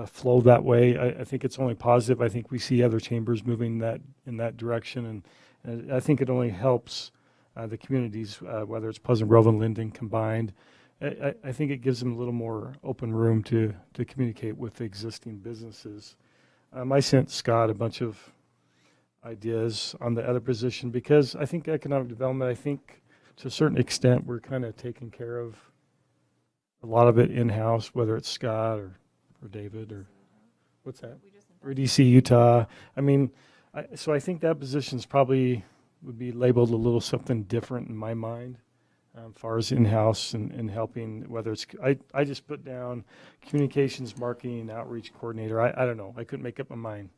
flow that way. I think it's only positive. I think we see other chambers moving in that direction, and I think it only helps the communities, whether it's Pleasant Grove and Linden combined. I think it gives them a little more open room to communicate with the existing businesses. I sent Scott a bunch of ideas on the other position because I think economic development, I think to a certain extent, we're kind of taking care of a lot of it in-house, whether it's Scott or David or what's that? Or DC Utah. I mean, so I think that position's probably would be labeled a little something different in my mind. As far as in-house and helping, whether it's, I just put down communications, marketing, outreach coordinator. I don't know. I couldn't make up my mind.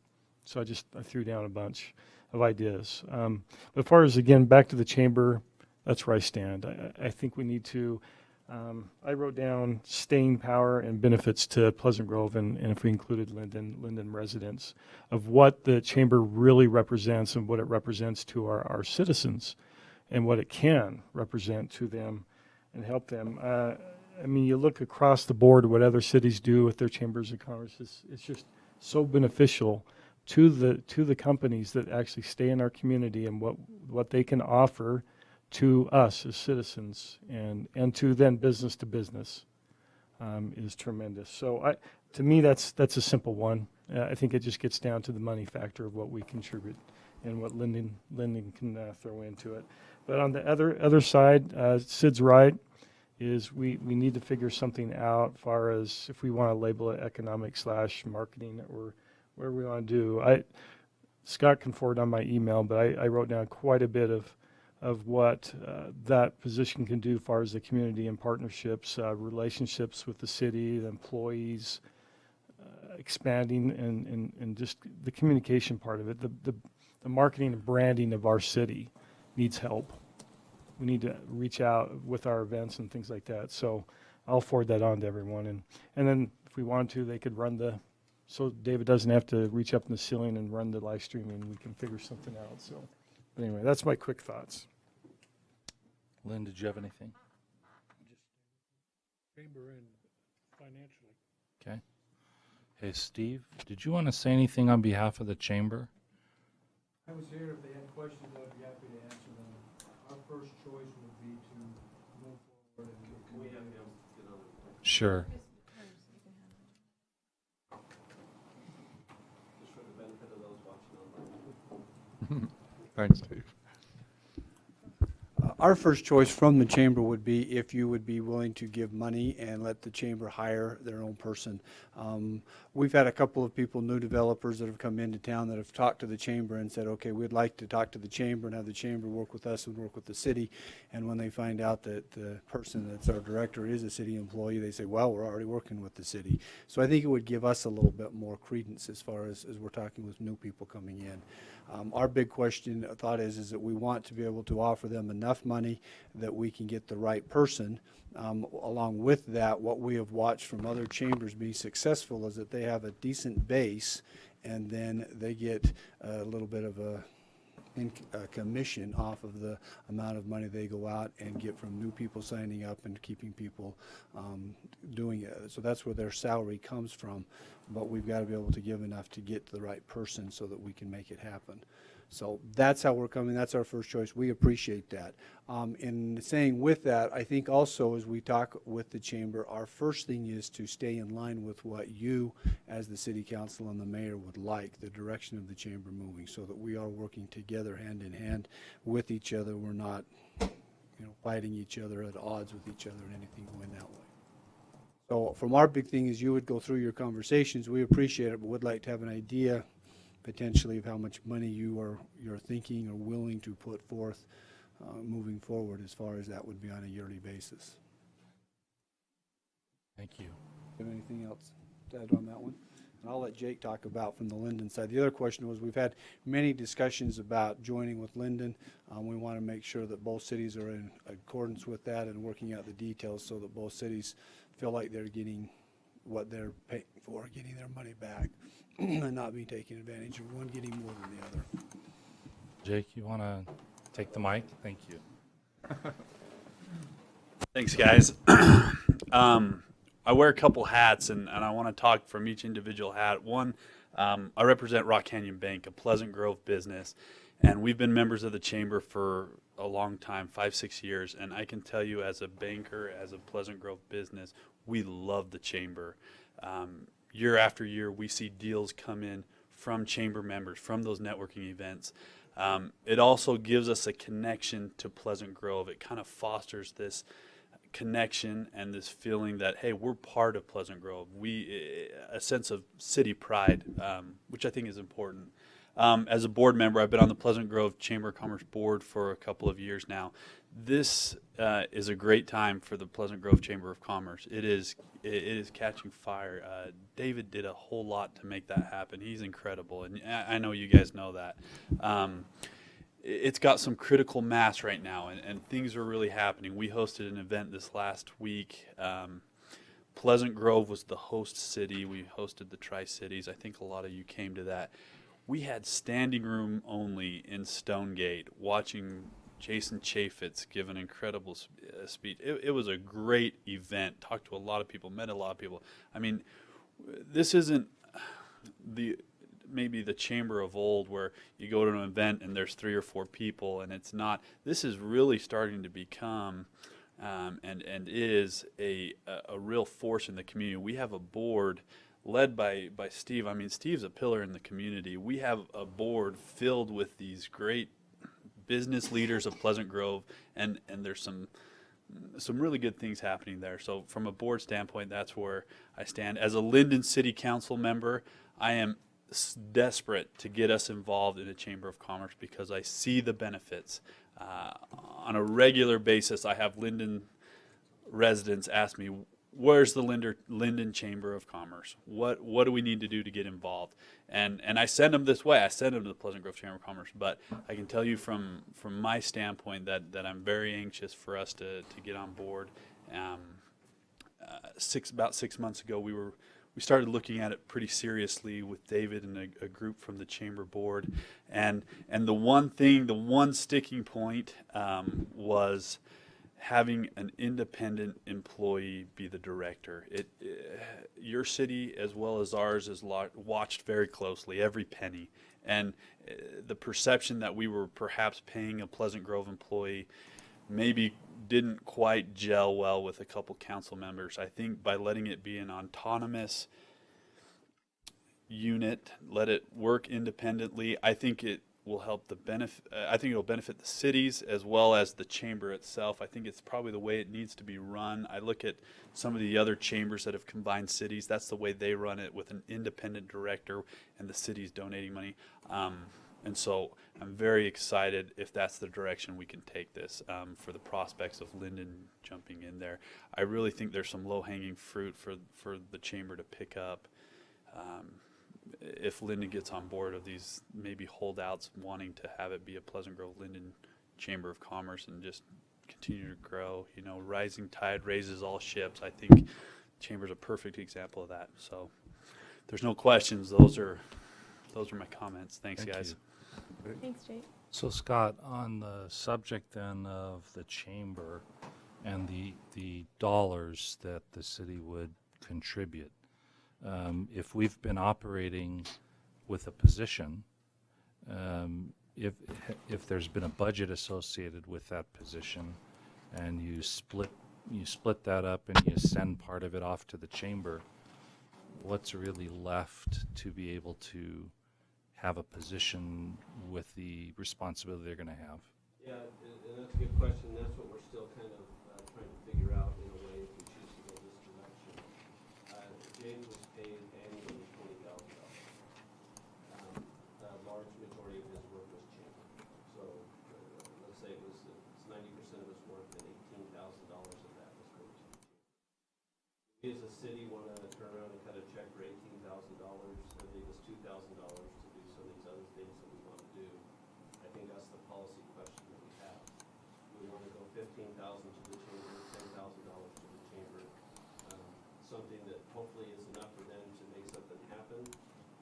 So I threw down a bunch. of ideas. But as far as, again, back to the chamber, that's where I stand. I think we need to, I wrote down staying power and benefits to Pleasant Grove, and if we included Linden residents, of what the chamber really represents and what it represents to our citizens and what it can represent to them and help them. I mean, you look across the board, what other cities do with their chambers of commerce, it's just so beneficial to the companies that actually stay in our community and what they can offer to us as citizens and to then business to business is tremendous. So to me, that's a simple one. I think it just gets down to the money factor of what we contribute and what Linden can throw into it. But on the other side, Sid's right, is we need to figure something out as far as if we want to label it economic/marketing or whatever we want to do. Scott can forward on my email, but I wrote down quite a bit of what that position can do as far as the community and partnerships, relationships with the city, the employees, expanding and just the communication part of it. The marketing and branding of our city needs help. We need to reach out with our events and things like that. So I'll forward that on to everyone. And then if we want to, they could run so David doesn't have to reach up in the ceiling and run the live streaming. We can figure something out. So, but anyway, that's my quick thoughts. Lynn, did you have anything? Chamber and financially. Okay. Hey, Steve, did you want to say anything on behalf of the chamber? I was here. If they had questions, I'd be happy to answer them. Our first choice would be to move forward and get. We have him get on the, Sure. just for the benefit of those watching online. Thanks, Dave. Our first choice from the chamber would be if you would be willing to give money and let the chamber hire their own person. We've had a couple of people, new developers that have come into town that have talked to the chamber and said, okay, we'd like to talk to the chamber and have the chamber work with us and work with the city. And when they find out that the person that's our director is a city employee, they say, well, we're already working with the city. So I think it would give us a little bit more credence as far as we're talking with new people coming in. Our big thought is that we want to be able to offer them enough money that we can get the right person. Along with that, what we have watched from other chambers be successful is that they have a decent base and then they get a little bit of a commission off of the amount of money they go out and get from new people signing up and keeping people doing it. So that's where their salary comes from, but we've got to be able to give enough to get to the right person so that we can make it happen. So that's how we're coming. That's our first choice. We appreciate that. In saying with that, I think also as we talk with the chamber, our first thing is to stay in line with what you as the city council and the mayor would like, the direction of the chamber moving, so that we are working together hand in hand with each other. We're not, fighting each other, at odds with each other, and anything going that way. So from our big thing is you would go through your conversations. We appreciate it, but would like to have an idea potentially of how much money you're thinking or willing to put forth moving forward, as far as that would be on a yearly basis. Thank you. Do you have anything else to add on that one? And I'll let Jake talk about from the Linden side. The other question was, we've had many discussions about joining with Linden. We want to make sure that both cities are in accordance with that and working out the details so that both cities feel like they're getting what they're paying for, getting their money back, and not be taken advantage of one getting more than the other. Jake, you want to take the mic? Thank you. Thanks, guys. I wear a couple hats, and I want to talk from each individual hat. One, I represent Rock Canyon Bank, a Pleasant Grove business, and we've been members of the chamber for a long time, 5-6 years, and I can tell you as a banker, as a Pleasant Grove business, we love the chamber. Year after year, we see deals come in from chamber members, from those networking events. It also gives us a connection to Pleasant Grove. It kind of fosters this connection and this feeling that, hey, we're part of Pleasant Grove. A sense of city pride, which I think is important. As a board member, I've been on the Pleasant Grove Chamber of Commerce board for a couple of years now. This is a great time for the Pleasant Grove Chamber of Commerce. It is catching fire. David did a whole lot to make that happen. He's incredible, and I know you guys know that. It's got some critical mass right now, and things are really happening. We hosted an event this last week. Pleasant Grove was the host city. We hosted the Tri-Cities. I think a lot of you came to that. We had standing room only in Stonegate watching Jason Chaffetz give an incredible speech. It was a great event. Talked to a lot of people, met a lot of people. I mean, this isn't maybe the chamber of old where you go to an event and there's 3 or 4 people, and it's not. This is really starting to become and is a real force in the community. We have a board led by Steve. I mean, Steve's a pillar in the community. We have a board filled with these great business leaders of Pleasant Grove, and there's some really good things happening there. So from a board standpoint, that's where I stand. As a Linden City Council member, I am desperate to get us involved in a Chamber of Commerce because I see the benefits. On a regular basis, I have Linden residents ask me, where's the Linden Chamber of Commerce? What do we need to do to get involved? And I send them this way. I send them to the Pleasant Grove Chamber of Commerce. But I can tell you from my standpoint that I'm very anxious for us to get on board. About 6 months ago, we started looking at it pretty seriously with David and a group from the chamber board. And the one sticking point was having an independent employee be the director. Your city as well as ours is watched very closely, every penny. And the perception that we were perhaps paying a Pleasant Grove employee maybe didn't quite gel well with a couple council members. I think by letting it be an autonomous unit, let it work independently, I think it will help I think it'll benefit the cities as well as the chamber itself. I think it's probably the way it needs to be run. I look at some of the other chambers that have combined cities. That's the way they run it, with an independent director and the cities donating money. And so I'm very excited if that's the direction we can take this for the prospects of Linden jumping in there. I really think there's some low-hanging fruit for the chamber to pick up if Linden gets on board of these maybe holdouts wanting to have it be a Pleasant Grove Linden Chamber of Commerce and just continue to grow. You know, rising tide raises all ships. I think chamber's a perfect example of that. So if there's no questions, those are my comments. Thanks, Thank guys. you. Thanks, Jake. So Scott, on the subject then of the chamber and the dollars that the city would contribute, if we've been operating with a position, if there's been a budget associated with that position, and you split that up and you send part of it off to the chamber, what's really left to be able to have a position with the responsibility they're going to have? Yeah, and that's a good question. That's what we're still kind of trying to figure out in a way if we choose to go this direction. James was paid annually $20,000. The large majority of his work was chamber. So let's say it's 90% of his work, and $18,000 of that was going to the chamber. We as a city want to turn around and cut a check for $18,000. I think it's $2,000 to do some of these other things that we want to do. I think that's the policy question that we have. We want to go $15,000 to the chamber, $10,000 to the chamber. Something that hopefully is enough for them to make something happen,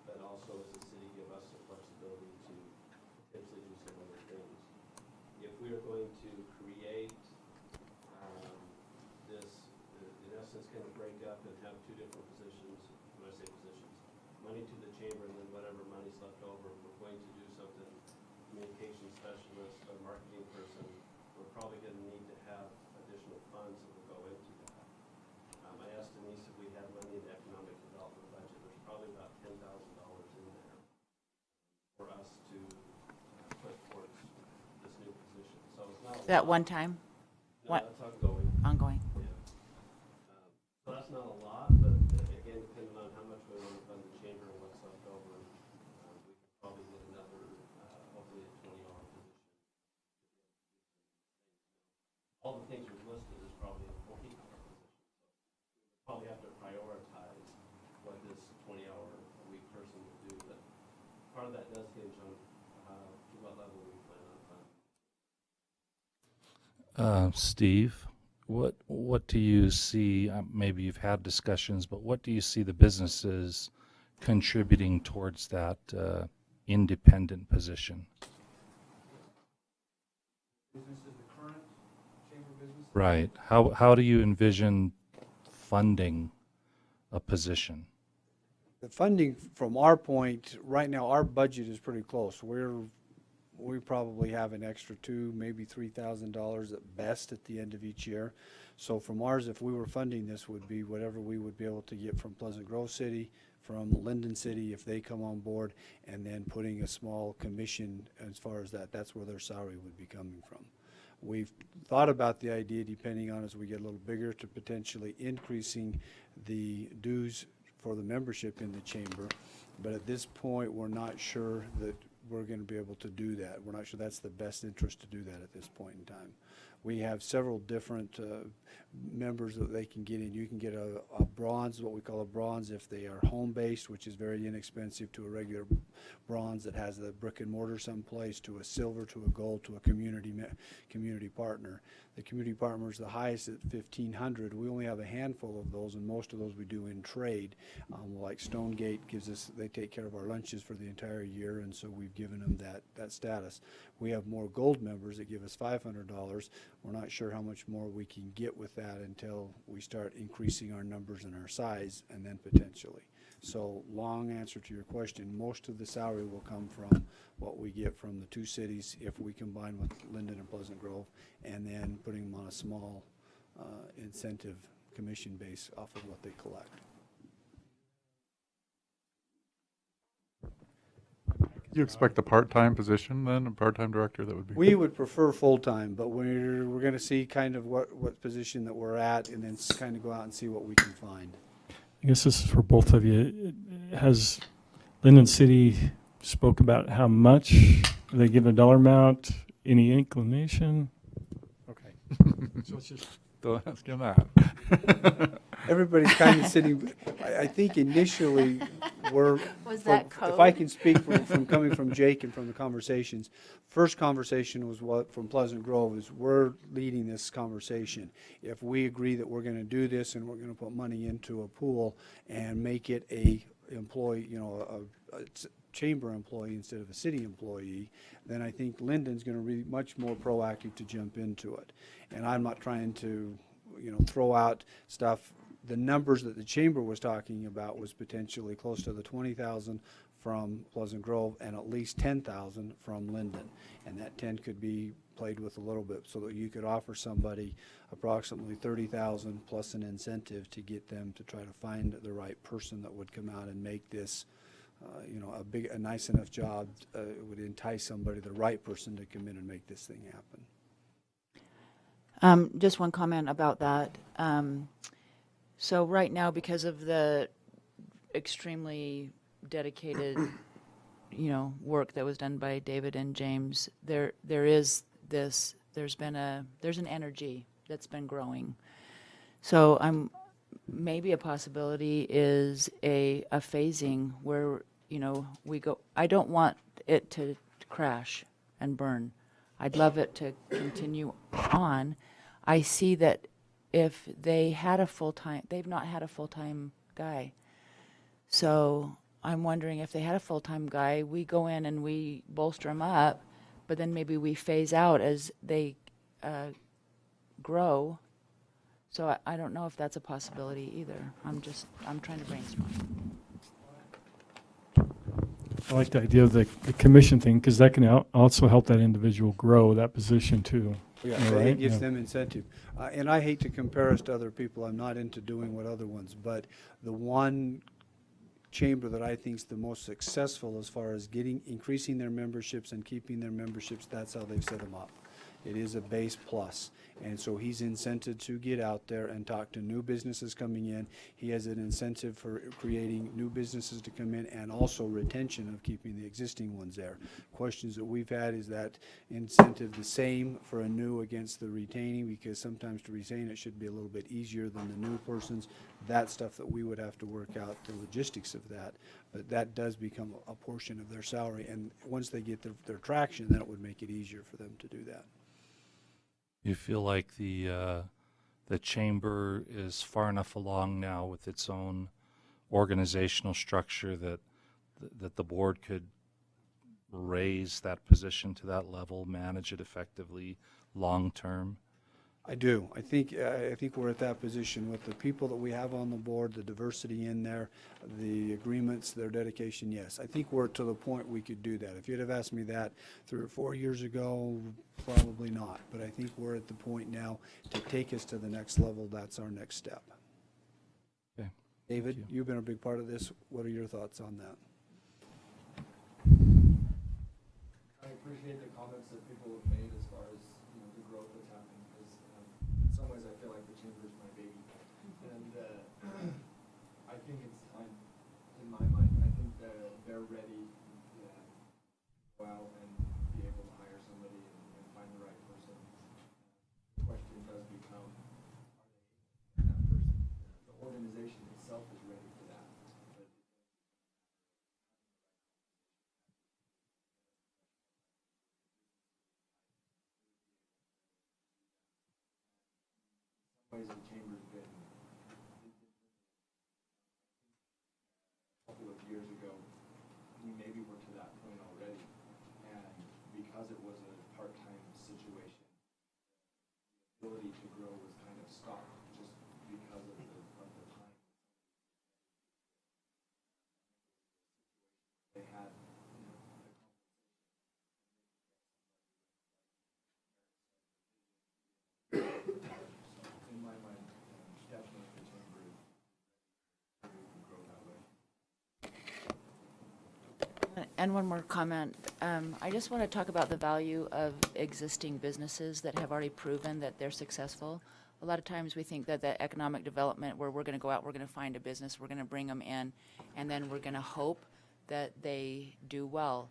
but also as a city give us some flexibility to potentially do some other things. If we are going to create this, in essence, kind of break up and have 2 different positions, when I say positions, money to the chamber and then whatever money's left over, if we're going to do something, communication specialist or marketing person, we're probably going to need to have additional funds that will go into that. I asked Denise if we had money in the economic development budget. There's probably about $10,000 in there for us to put towards this new position. So it's not a Is that lot. one time, No, what- that's ongoing. ongoing? Yeah. So that's not a lot, but again, depending on how much we want to fund the chamber and what's left over, we could probably get enough 20-hour-a-week person would do, but part of that does hinge on to what level we plan on funding. Steve, what do you see? Maybe you've had discussions, but what do you see the businesses contributing towards that independent position? Businesses, the current chamber business? Right. How do you envision funding a position? The funding from our point, right now, our budget is pretty close. We probably have an extra $2,000, maybe $3,000 at best at the end of each year. So from ours, if we were funding this, would be whatever we would be able to get from Pleasant Grove City, from Linden City, if they come on board, and then putting a small commission as far as that. That's where their salary would be coming from. We've thought about the idea, depending on as we get a little bigger, to potentially increasing the dues for the membership in the chamber. But at this point, we're not sure that we're going to be able to do that. We're not sure that's the best interest to do that at this point in time. We have several different members that they can get in. You can get a bronze, what we call a bronze, if they are home-based, which is very inexpensive, to a regular bronze that has the brick and mortar someplace, to a silver, to a gold, to a community partner. The community partner is the highest at $1,500. We only have a handful of those, and most of those we do in trade. Like Stonegate gives us, they take care of our lunches for the entire year, and so we've given them that status. We have more gold members that give us $500. We're not sure how much more we can get with that until we start increasing our numbers and our size, and then potentially. So, long answer to your question, most of the salary will come from what we get from the two cities if we combine with Linden and Pleasant Grove, and then putting them on a small incentive commission base off of what they collect. You expect a part-time position then, a part-time director that would be? We would prefer full-time, but we're going to see kind of what position that we're at, and then kind of go out and see what we can find. I guess this is for both of you. Has Linden City spoke about how much? Do they give a dollar amount? Any inclination? Okay. So it's just Don't ask him that. Everybody's kind of sitting, I think initially we're. Was that If I code? can speak from coming from Jake and from the conversations, first conversation was from Pleasant Grove, is we're leading this conversation. If we agree that we're gonna do this and we're gonna put money into a pool and make it a employee, a chamber employee instead of a city employee, then I think Linden's gonna be much more proactive to jump into it. And I'm not trying to, throw out stuff. The numbers that the chamber was talking about was potentially close to the 20,000 from Pleasant Grove and at least 10,000 from Linden. And that 10 could be played with a little bit so that you could offer somebody approximately 30,000 plus an incentive to get them to try to find the right person that would come out and make this a nice enough job. It would entice somebody, the right person, to come in and make this thing happen. Just one comment about that. So right now, because of the extremely dedicated, work that was done by David and James, there's an energy that's been growing. So maybe a possibility is a phasing where, we go, I don't want it to crash and burn. I'd love it to continue on. I see that if they had they've not had a full-time guy. So I'm wondering if they had a full-time guy, we go in and we bolster them up, but then maybe we phase out as they grow. So I don't know if that's a possibility either. I'm trying to brainstorm. I like the idea of the commission thing, because that can also help that individual grow that position too. Yeah, Yeah, it right, gives yeah. them incentive. And I hate to compare us to other people. I'm not into doing what other ones, but the one chamber that I think is the most successful as far as increasing their memberships and keeping their memberships, that's how they've set them up. It is a base plus. And so he's incented to get out there and talk to new businesses coming in. He has an incentive for creating new businesses to come in and also retention of keeping the existing ones there. Questions that we've had, is that incentive the same for a new against the retaining? Because sometimes to retain it should be a little bit easier than the new persons. That's stuff that we would have to work out, the logistics of that. But that does become a portion of their salary. And once they get their traction, then it would make it easier for them to do that. You feel like the chamber is far enough along now with its own organizational structure that the board could raise that position to that level, manage it effectively long term? I do. I think we're at that position with the people that we have on the board, the diversity in there, the agreements, their dedication. Yes, I think we're to the point we could do that. If you'd have asked me that 3 or 4 years ago, probably not. But I think we're at the point now to take us to the next level. That's our next step. Okay. David, you've been a big part of this. What are your thoughts on that? I appreciate the comments that people have made as far as, the growth that's happening, because in some ways I feel like the chamber is my baby. And I think it's time, in my mind, I think they're ready to go out and be able to hire somebody and find the right person. The question does become, are they that person? The organization itself is ready for that. But ways the chamber's been a couple of years ago, we maybe were to that point already, and because it was a part-time situation, the ability to grow was kind of stopped just because of the time they had. In my mind, definitely the chamber is ready to grow that way. And one more comment. I just want to talk about the value of existing businesses that have already proven that they're successful. A lot of times we think that the economic development, where we're going to go out, we're going to find a business, we're going to bring them in, and then we're going to hope that they do well.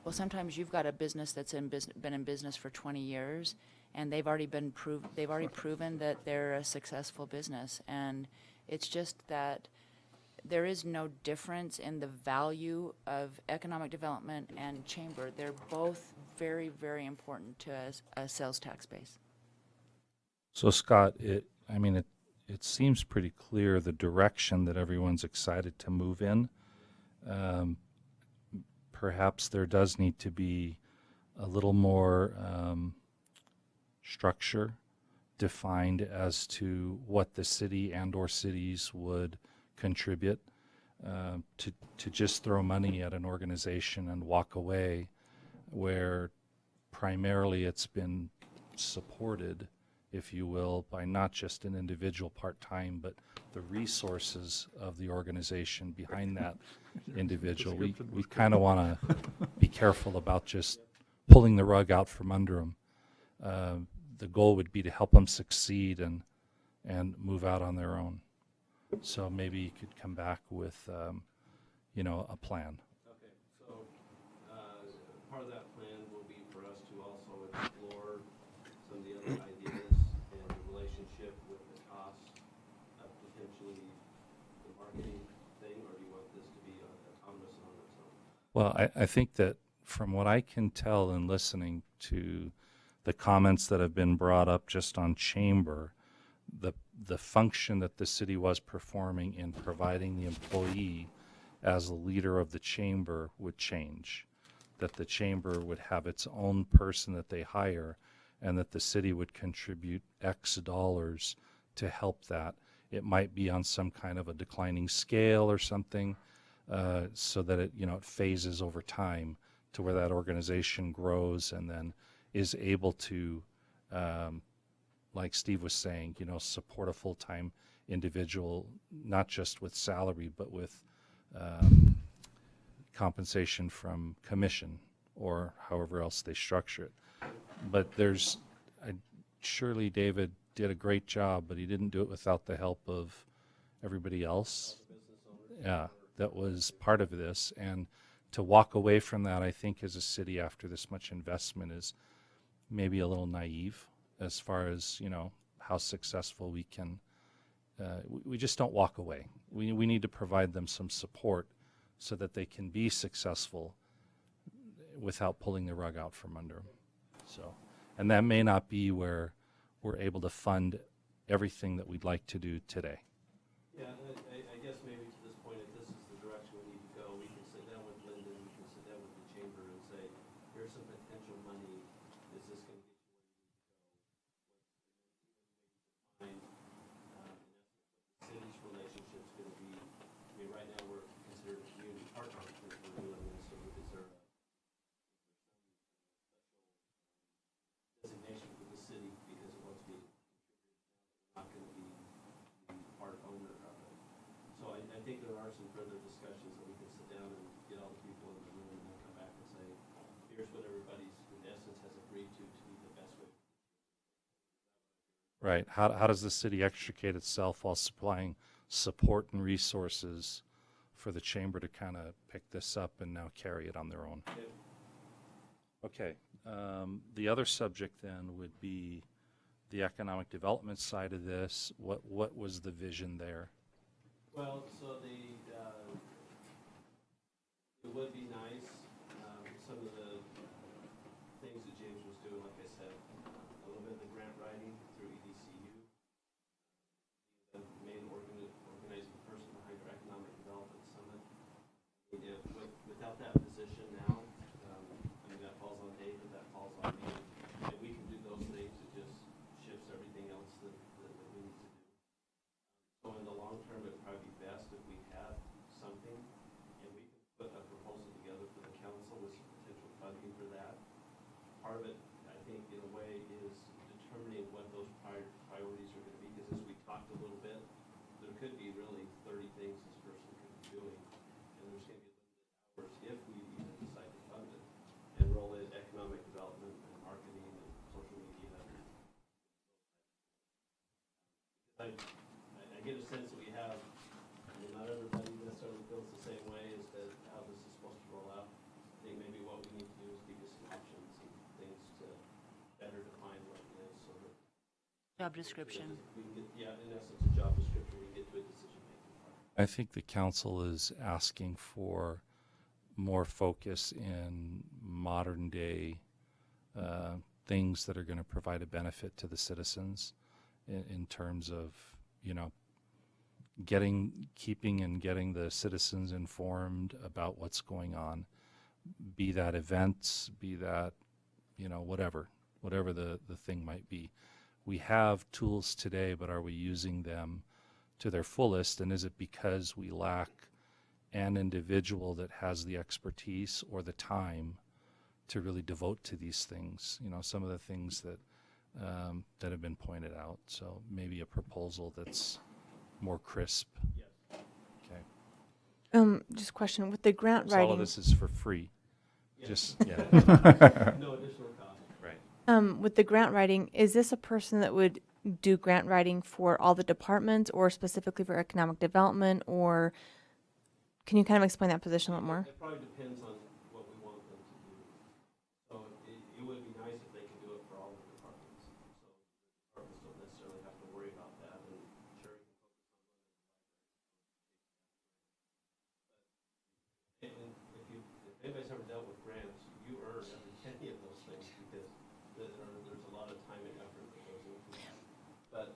Well, sometimes you've got a business that's been in business for 20 years, and they've already proven that they're a successful business. And it's just that there is no difference in the value of economic development and chamber. They're both very, very important to a sales tax base. So Scott, it seems pretty clear the direction that everyone's excited to move in. Perhaps there does need to be a little more structure defined as to what the city and or cities would contribute. To just throw money at an organization and walk away, where primarily it's been supported, if you will, by not just an individual part-time, but the resources of the organization behind that individual. We kind of want to be careful about just pulling the rug out from under them. The goal would be to help them succeed and move out on their own. So maybe you could come back with, a plan. Okay, so part of that plan will be for us to also explore some of the other ideas and the relationship with the cost of potentially the marketing thing, or do you want this to be autonomous on its own? Well, I think that from what I can tell in listening to the comments that have been brought up just on chamber, the function that the city was performing in providing the employee as a leader of the chamber would change, that the chamber would have its own person that they hire, and that the city would contribute X dollars to help that. It might be on some kind of a declining scale or something, so that it phases over time to where that organization grows and then is able to, like Steve was saying, support a full-time individual, not just with salary, but with compensation from commission or however else they structure it. But there's surely David did a great job, but he didn't do it without the help of everybody else. Yeah, that was part of this. And to walk away from that, I think, as a city after this much investment is maybe a little naive as far as, you know, how successful we can. We just don't walk away. We need to provide them some support so that they can be successful without pulling the rug out from under them. So, and that may not be where we're able to fund everything that we'd like to do today. Yeah, I guess maybe to this point, if this is the direction we need to go, we can sit down with Lyndon, we can sit down with the chamber and say, here's some potential money. Is this going to get you where you need to go? Find, in essence, what the city's relationship's going to be. I mean, right now, we're considered a community partner for doing this, so is there a designation for the city because it wants to be not going to be the part owner of it. So I think there are some further discussions that we can sit down and get all the people in the room and then come back and say, here's what everybody's, in essence, has agreed to be the best way. Right. How does the city extricate itself while supplying support and resources for the chamber to kind of pick this up and now carry it on their own? Okay. The other subject then would be the economic development side of this. What was the vision there? Well, so it would be nice, some of the things that James was doing, like I said, a little bit of the grant writing through EDCU, the main organizing person behind our Economic Development Summit. Without that position now, I mean, that falls on David, that falls on me, and we can do those things, it just shifts everything else that we need to do. So in the long term, it'd probably be best if we had something, and we could put a proposal together for the council with some potential funding for that. Part of it, I think, in a way, is determining what those priorities are going to be, because as we talked a little bit, there could be really 30 things this person could be doing, and there's going to be limited hours if we even decide to fund it, and roll in economic development and marketing and social media. I get a sense that we have, I mean, not everybody necessarily feels the same way as to how this is supposed to roll out. I think maybe what we need to do is give you some options and things to better define what it is, so that Job description. we can get, yeah, in essence, a job description, we can get to a decision-making part. I think the council is asking for more focus in modern day things that are going to provide a benefit to the citizens in terms of, you know, keeping and getting the citizens informed about what's going on, be that events, be that, you know, whatever the thing might be. We have tools today, but are we using them to their fullest? And is it because we lack an individual that has the expertise or the time to really devote to these things? You know, some of the things that that have been pointed out. So maybe a proposal that's more crisp. Yes. Okay. Just question with the grant So all of writing. this is for free. Yeah. Just yeah. No additional cost. Right. With the grant writing, is this a person that would do grant writing for all the departments or specifically for economic development, or can you kind of explain that position a little more? It probably depends on what we want them to do. So it would be nice if they could do it for all the departments. So the departments don't necessarily have to worry about that, and sure, you can focus on and if anybody's ever dealt with grants, you earn every penny of those things because there's a lot of time and effort that goes into that. But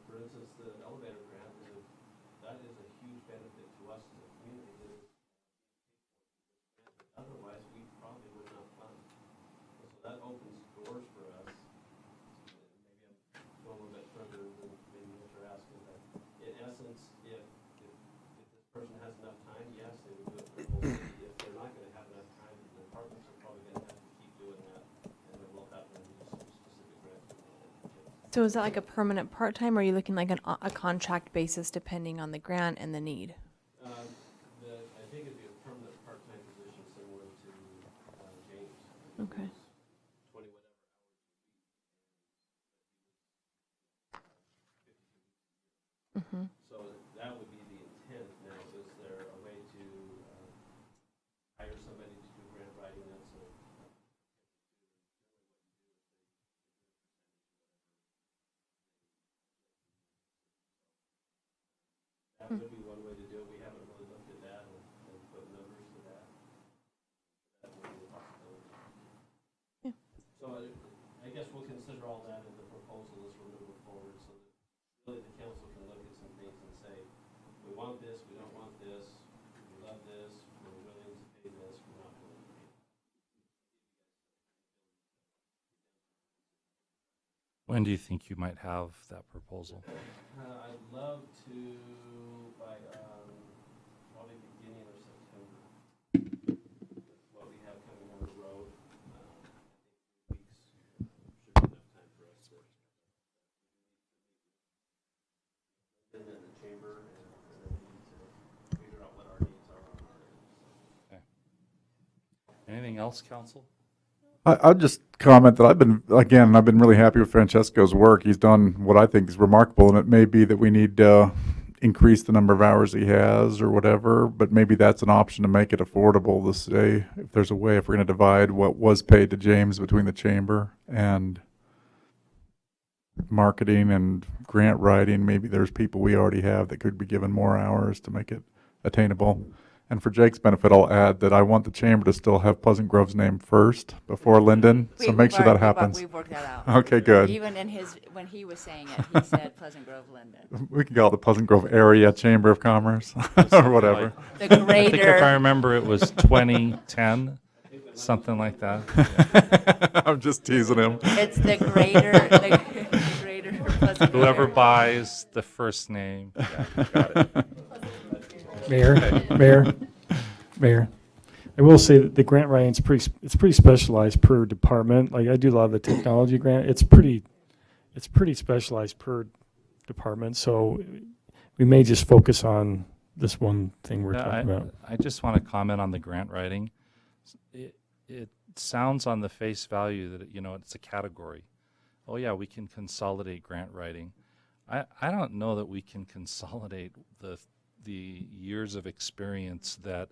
for instance, the elevator grant that is a huge benefit to us as a community. Otherwise, we probably would not fund. So that opens doors for us. Maybe I'm going a little bit further than maybe what you're asking, but in essence, if this person has enough time, yes, they would do it for the whole city. If they're not going to have enough time, the departments are probably going to have to keep doing that, and then we'll have them do some specific grants. So is that like a permanent part-time, or are you looking like a contract basis depending on the grant and the need? I think it'd be a permanent part-time position similar to James. Okay. 20 whatever hours a week. So that would be the intent. Now, is there a way to hire somebody to do grant writing? That would be one way to do it. We haven't really looked at that and put numbers to that. That would be a possibility. Yeah. So I guess we'll consider all that in the proposal as we're moving forward, so that really the council can look at some things and say, we want this, we don't want this, we love this, we're willing to pay this, we're not willing to pay this. When do you think you might have that proposal? I'd love to by probably beginning of September. What we have coming down the road. I think 3 weeks should be enough time for us to and then the chamber and then we need to figure out what our needs are on our end. Anything else, council? I'll just comment that I've been really happy with Francesco's work. He's done what I think is remarkable, and it may be that we need to increase the number of hours he has or whatever, but maybe that's an option to make it affordable to say, if there's a way, if we're going to divide what was paid to James between the chamber and marketing and grant writing, maybe there's people we already have that could be given more hours to make it attainable. And for Jake's benefit, I'll add that I want the chamber to still have Pleasant Grove's name first before Linden, so make sure that happens. We've worked that out. Okay, good. Even in when he was saying it, he said Pleasant Grove, Linden. We can call it the Pleasant Grove Area Chamber of Commerce or whatever. The I think if I greater, remember, it was 2010, something like that. I'm just teasing him. it's the greater Pleasant Grove. Whoever buys the first name. Yeah, got it. Mayor, I will say that the grant writing's it's pretty specialized per department. Like I do a lot of the technology grant. It's pretty specialized per department. So we may just focus on this one thing we're Yeah, talking about. I just want to comment on the grant writing. It sounds on the face value that, it's a category. Oh yeah, we can consolidate grant writing. I don't know that we can consolidate the years of experience that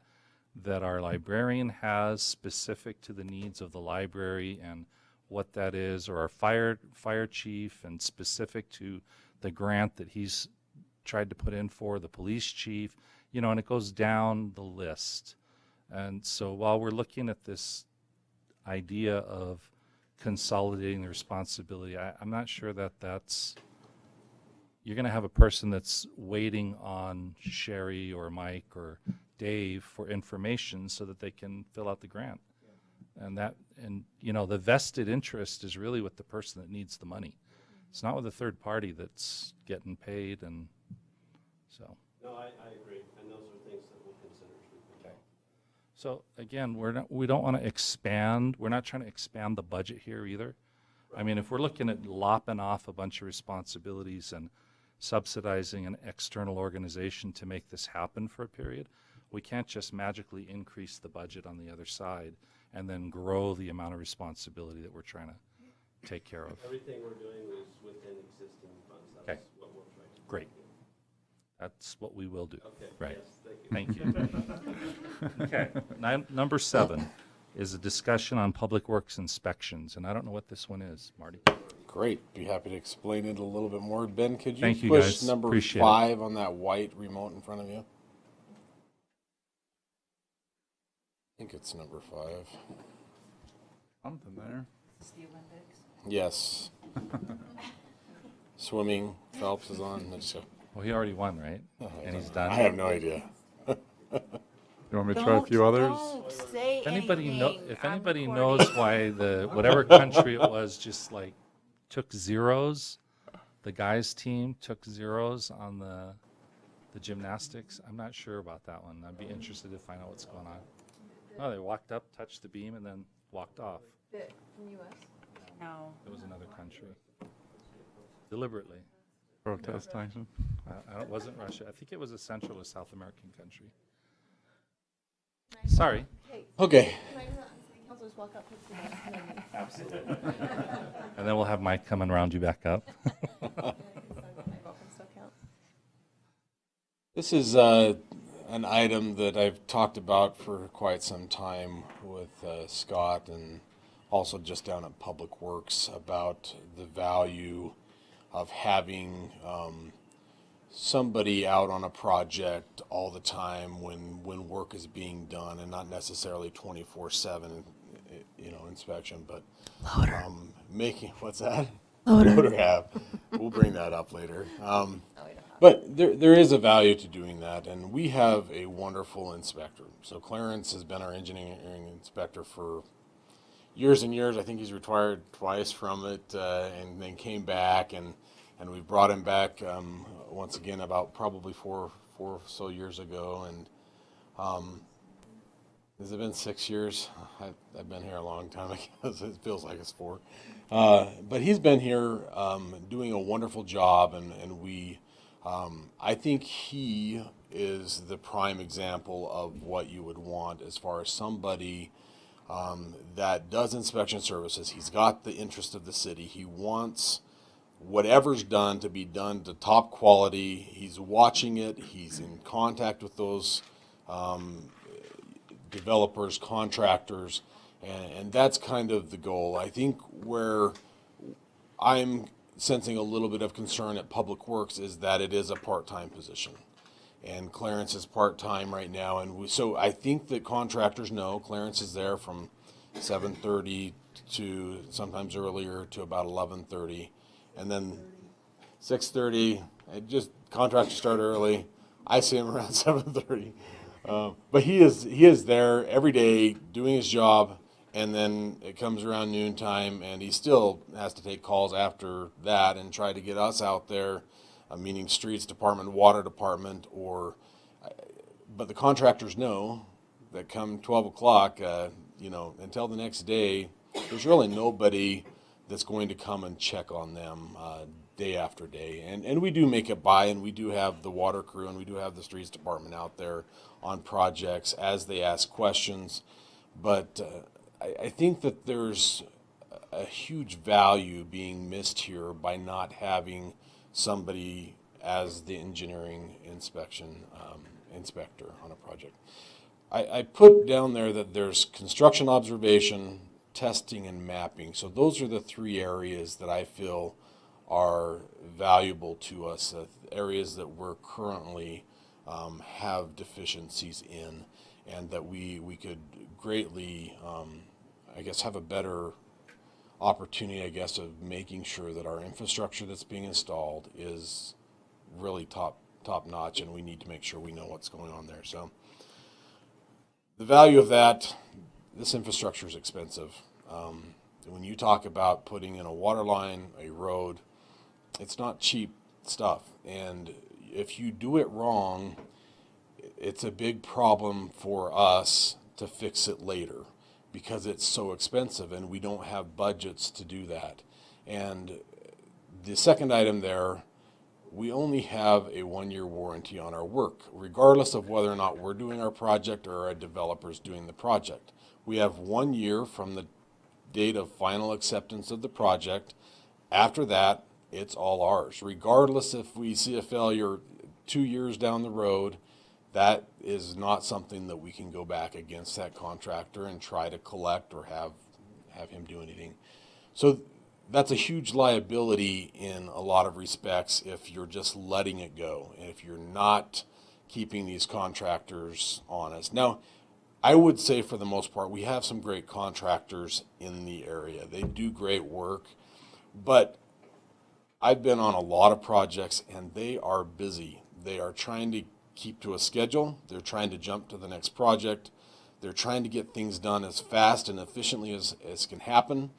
our librarian has specific to the needs of the library and what that is, or our fire chief and specific to the grant that he's tried to put in for the police chief, and it goes down the list. And so while we're looking at this idea of consolidating the responsibility, I'm not sure that's you're going to have a person that's waiting on Sherry or Mike or Dave for information so that they can fill out the grant. And the vested interest is really with the person that needs the money. It's not with a third party that's getting paid, and so. No, I agree, and those are things that we'll consider. Okay. So again, we don't want to expand. We're not trying to expand the budget here either. I mean, if we're looking at lopping off a bunch of responsibilities and subsidizing an external organization to make this happen for a period, we can't just magically increase the budget on the other side and then grow the amount of responsibility that we're trying to take care of. Everything we're doing is within existing funds. Okay. That's what we're trying to do. Great. That's what we will do. Okay. Right. Yes, thank you. Thank you. Okay. Number 7 is a discussion on public works inspections, and I don't know what this one is, Marty. Great. Be happy to explain it a little bit more. Ben, could you Thank you, push guys. number Appreciate it. 5 on that white remote in front of you? I think it's number 5. Something there. Yes. Swimming. Phelps is on. Let's go. Well, he already won, right? And he's done. I have no idea. You want me to try a few others? Don't say If anybody anything. if I'm anybody recording. knows why the whatever country it was just like took zeros, the guys team took zeros on the gymnastics. I'm not sure about that one. I'd be interested to find out what's going on. Oh, they walked up, touched the beam, and then walked off. From U.S. No. It was another country. Deliberately. Protest action. It wasn't Russia. I think it was a Central or South American country. Sorry. Okay. Can I do that on city council? Just walk up to the desk and then Absolutely. And then we'll have Mike come and round you back up. my vote can still count. This is an item that I've talked about for quite some time with Scott and also just down at Public Works about the value of having somebody out on a project all the time when work is being done and not necessarily 24/7, inspection, but making, what's that? Loader have. We'll bring that up later. But there is a value to doing that, and we have a wonderful inspector. So Clarence has been our engineering inspector for years and years. I think he's retired twice from it, and then came back, and we brought him back once again about probably four or so years ago. And has it been 6 years? I've been here a long time. I guess it feels like it's 4. But he's been here doing a wonderful job, and we. I think he is the prime example of what you would want as far as somebody that does inspection services. He's got the interest of the city. He wants whatever's done to be done to top quality. He's watching it. He's in contact with those developers, contractors, and that's kind of the goal. I think where I'm sensing a little bit of concern at Public Works is that it is a part-time position. And Clarence is part-time right now, and so I think that contractors know Clarence is there from 7:30 to sometimes earlier to about 11:30, and then 6:30. Contractors start early. I see him around 7:30, but he is there every day doing his job. And then it comes around noontime, and he still has to take calls after that and try to get us out there, meaning streets department, water department, but the contractors know that come 12 o'clock, until the next day, there's really nobody that's going to come and check on them day after day. And we do make it by, and we do have the water crew, and we do have the streets department out there on projects as they ask questions. But I think that there's a huge value being missed here by not having somebody as the engineering inspection inspector on a project. I put down there that there's construction observation, testing, and mapping. So those are the 3 areas that I feel are valuable to us, areas that we're currently have deficiencies in, and that we could greatly, have a better opportunity, of making sure that our infrastructure that's being installed is really top notch, and we need to make sure we know what's going on there. So the value of that, this infrastructure is expensive. When you talk about putting in a water line, a road, it's not cheap stuff. And if you do it wrong, it's a big problem for us to fix it later because it's so expensive and we don't have budgets to do that. And the second item there, we only have a 1-year warranty on our work, regardless of whether or not we're doing our project or our developer's doing the project. We have 1 year from the date of final acceptance of the project. After that, it's all ours. Regardless if we see a failure 2 years down the road, that is not something that we can go back against that contractor and try to collect or have him do anything. So that's a huge liability in a lot of respects if you're just letting it go and if you're not keeping these contractors honest. Now, I would say for the most part, we have some great contractors in the area. They do great work, but I've been on a lot of projects and they are busy. They are trying to keep to a schedule. They're trying to jump to the next project. They're trying to get things done as fast and efficiently as can happen.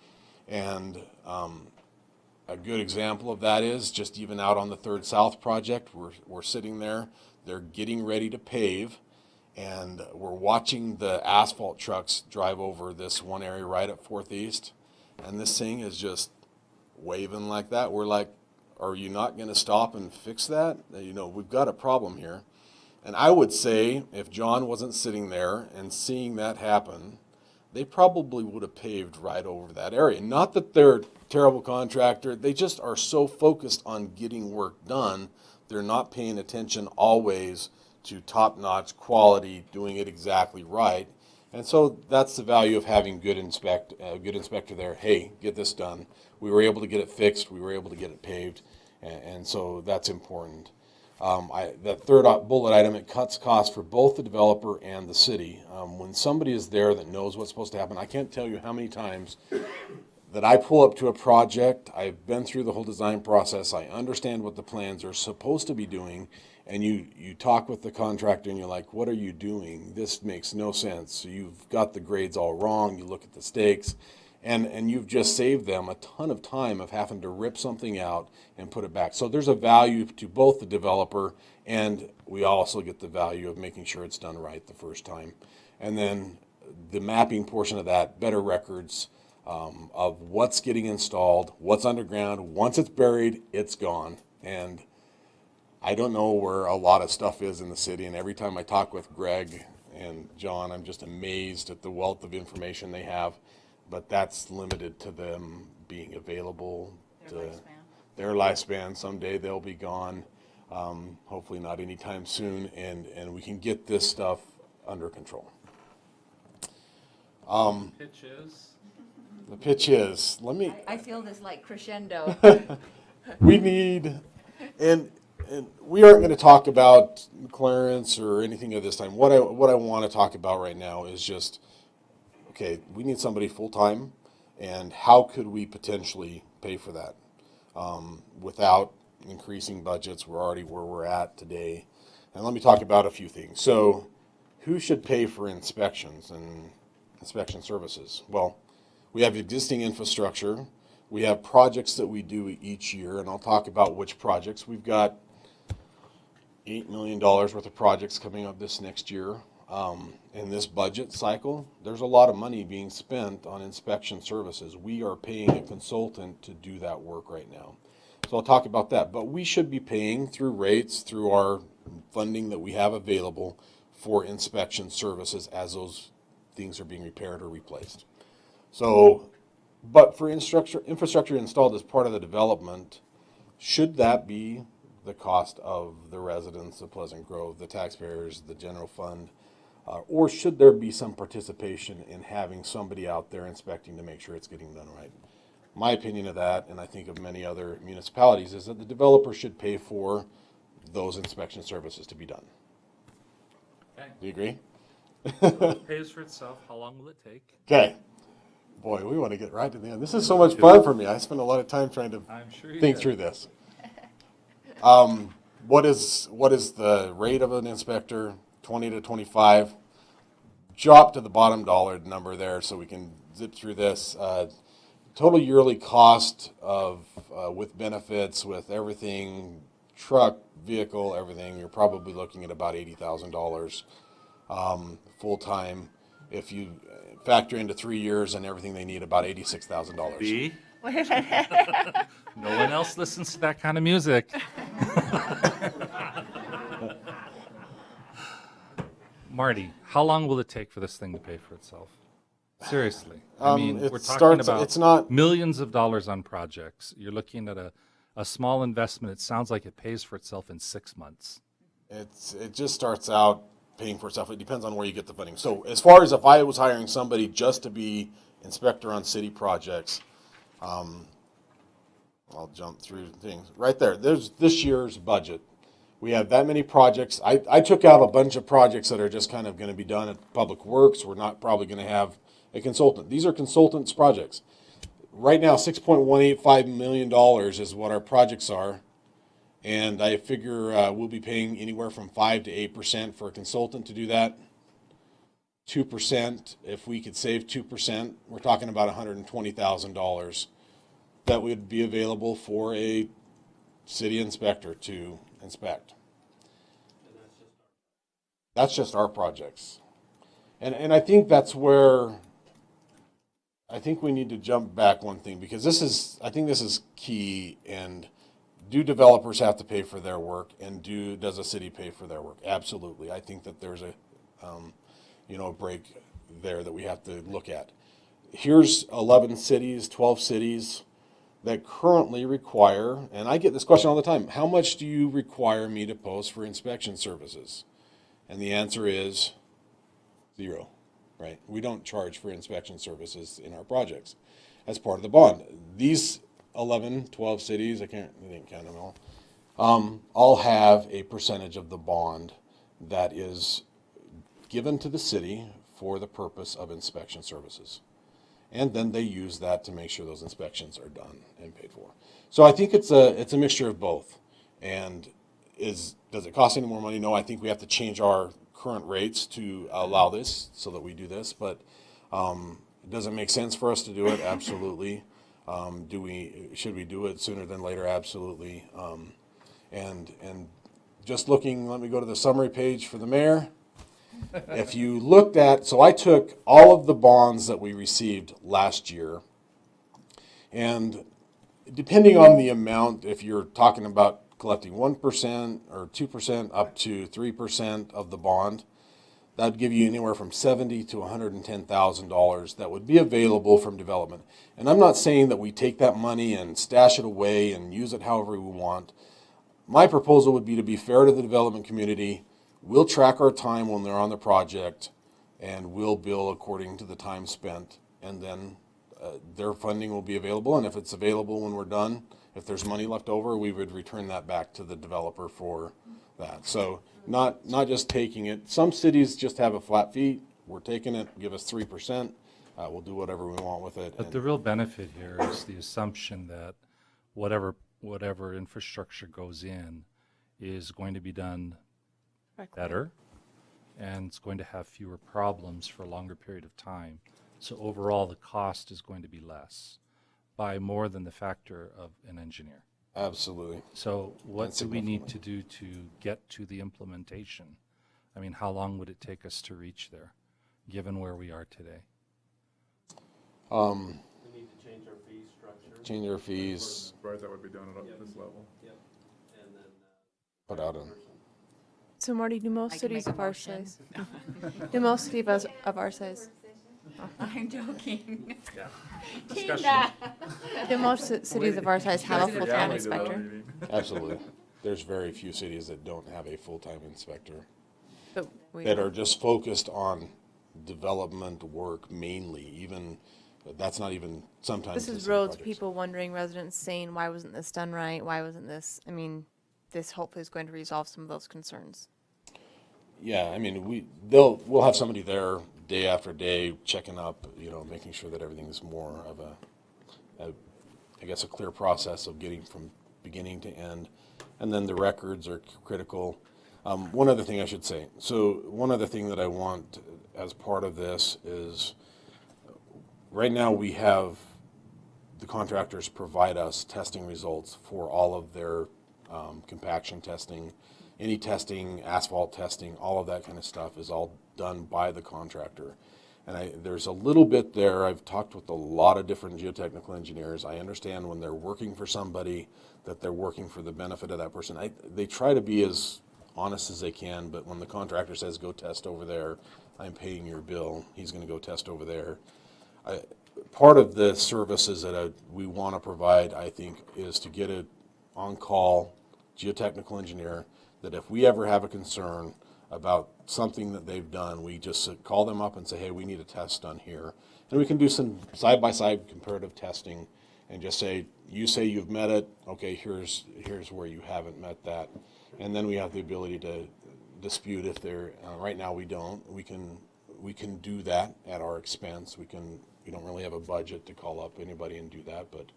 And a good example of that is just even out on the 3rd South project, we're sitting there, they're getting ready to pave, and we're watching the asphalt trucks drive over this one area right at 4th East, and this thing is just waving like that. We're like, are you not going to stop and fix that? We've got a problem here. And I would say if John wasn't sitting there and seeing that happen, they probably would have paved right over that area. Not that they're a terrible contractor, they just are so focused on getting work done They're not paying attention always to top-notch quality, doing it exactly right. And so that's the value of having good inspector there. Hey, get this done. We were able to get it fixed. We were able to get it paved. And so that's important. The third bullet item, it cuts costs for both the developer and the city. When somebody is there that knows what's supposed to happen, I can't tell you how many times that I pull up to a project, I've been through the whole design process, I understand what the plans are supposed to be doing, and you talk with the contractor and you're like, what are you doing? This makes no sense. So you've got the grades all wrong, you look at the stakes, and you've just saved them a ton of time of having to rip something out and put it back. So there's a value to both the developer, and we also get the value of making sure it's done right the first time. And then the mapping portion of that, better records, of what's getting installed, what's underground. Once it's buried, it's gone. And I don't know where a lot of stuff is in the city, and every time I talk with Greg and John, I'm just amazed at the wealth of information they have, but that's limited to them being available. Their lifespan. Someday they'll be gone, hopefully not anytime soon, and we can get this stuff under control. Pitch is? The pitch is, I feel this like crescendo. we need, and we aren't going to talk about clearance or anything at this time. What I want to talk about right now is just, okay, we need somebody full-time, and how could we potentially pay for that without increasing budgets? We're already where we're at today. And let me talk about a few things. So who should pay for inspections and inspection services? Well, we have existing infrastructure. We have projects that we do each year, and I'll talk about which projects. We've got $8 million worth of projects coming up this next year. In this budget cycle, there's a lot of money being spent on inspection services. We are paying a consultant to do that work right now. So I'll talk about that. But we should be paying through rates, through our funding that we have available for inspection services as those things are being repaired or replaced. So, but for infrastructure installed as part of the development, should that be the cost of the residents of Pleasant Grove, the taxpayers, the general fund? Or should there be some participation in having somebody out there inspecting to make sure it's getting done right? My opinion of that, and I think of many other municipalities, is that the developer should pay for those inspection services to be done. Okay. Do you agree? Pays for itself. How long will it take? Okay. Boy, we want to get right to the end. This is so much fun for me. I spend a lot of time trying to I'm sure you think do. through this. What is the rate of an inspector? 20 to 25. Drop to the bottom dollar number there so we can zip through this. Total yearly cost of with benefits, with everything, truck, vehicle, everything, you're probably looking at about $80,000 full time. If you factor into 3 years and everything, they need about $86,000. B? No one else listens to that kind of music. Marty, how long will it take for this thing to pay for itself? Seriously. I mean, it we're talking starts- about it's not- millions of dollars on projects. You're looking at a small investment. It sounds like it pays for itself in 6 months. It just starts out paying for itself. It depends on where you get the funding. So as far as if I was hiring somebody just to be inspector on city projects, I'll jump through things. Right there, there's this year's budget. We have that many projects. I took out a bunch of projects that are just kind of going to be done at Public Works. We're not probably going to have a consultant. These are consultants' projects. Right now, $6.185 million is what our projects are. And I figure we'll be paying anywhere from 5 to 8% for a consultant to do that. 2%, if we could save 2%, we're talking about $120,000 that would be available for a city inspector to inspect. That's just our projects. And I think that's where I think we need to jump back one thing, because I think this is key. And do developers have to pay for their work, and does a city pay for their work? Absolutely. I think that there's a break there that we have to look at. Here's 11 cities, 12 cities that currently require, and I get this question all the time, how much do you require me to post for inspection services? And the answer is 0, right? We don't charge for inspection services in our projects as part of the bond. These 11, 12 cities, I didn't count them all have a percentage of the bond that is given to the city for the purpose of inspection services. And then they use that to make sure those inspections are done and paid for. So I think it's a mixture of both. And does it cost any more money? No, I think we have to change our current rates to allow this so that we do this. But does it make sense for us to do it? Absolutely. Should we do it sooner than later? Absolutely. And just looking, let me go to the summary page for the mayor. If you looked at, so I took all of the bonds that we received last year, and depending on the amount, if you're talking about collecting 1% or 2% up to 3% of the bond, that'd give you anywhere from $70,000 to $110,000 that would be available from development. And I'm not saying that we take that money and stash it away and use it however we want. My proposal would be to be fair to the development community. We'll track our time when they're on the project, and we'll bill according to the time spent, and then their funding will be available. And if it's available when we're done, if there's money left over, we would return that back to the developer for that. So not just taking it. Some cities just have a flat fee. We're taking it, give us 3%. We'll do whatever we want with it. But the real benefit here is the assumption that whatever infrastructure goes in is going to be done better, and it's going to have fewer problems for a longer period of time. So overall, the cost is going to be less by more than the factor of an engineer. Absolutely. So what do we need to do to get to the implementation? I mean, how long would it take us to reach there, given where we are today? We need to change our fee structure. Change our fees, Right, that would be done at this level. Yep. And then, put out a, So Marty, do most I can cities make a of our motion. size? Do most cities of our size? I'm joking. Discussion. Do most cities of our size have a full-time inspector? absolutely. There's very few cities that don't have a full-time inspector, But we that are just focused on development work mainly. Even, that's not even sometimes. This the is city roads, projects. people wondering, residents saying, why wasn't this done right? Why wasn't this, I mean, this hopefully is going to resolve some of those concerns. Yeah, I mean, we'll have somebody there day after day checking up, making sure that everything's more of I guess, a clear process of getting from beginning to end. And then the records are critical. One other thing I should say. So one other thing that I want as part of this is, right now we have the contractors provide us testing results for all of their compaction testing. Any testing, asphalt testing, all of that kind of stuff is all done by the contractor. And there's a little bit there. I've talked with a lot of different geotechnical engineers. I understand when they're working for somebody that they're working for the benefit of that person. They try to be as honest as they can, but when the contractor says, go test over there, I'm paying your bill, he's going to go test over there. Part of the services that we want to provide, I think, is to get an on-call geotechnical engineer that if we ever have a concern about something that they've done, we just call them up and say, hey, we need a test done here. And we can do some side-by-side comparative testing and just say, you say you've met it, okay, here's where you haven't met that. And then we have the ability to dispute if they're, right now we don't. We can do that at our expense. We don't really have a budget to call up anybody and do that, but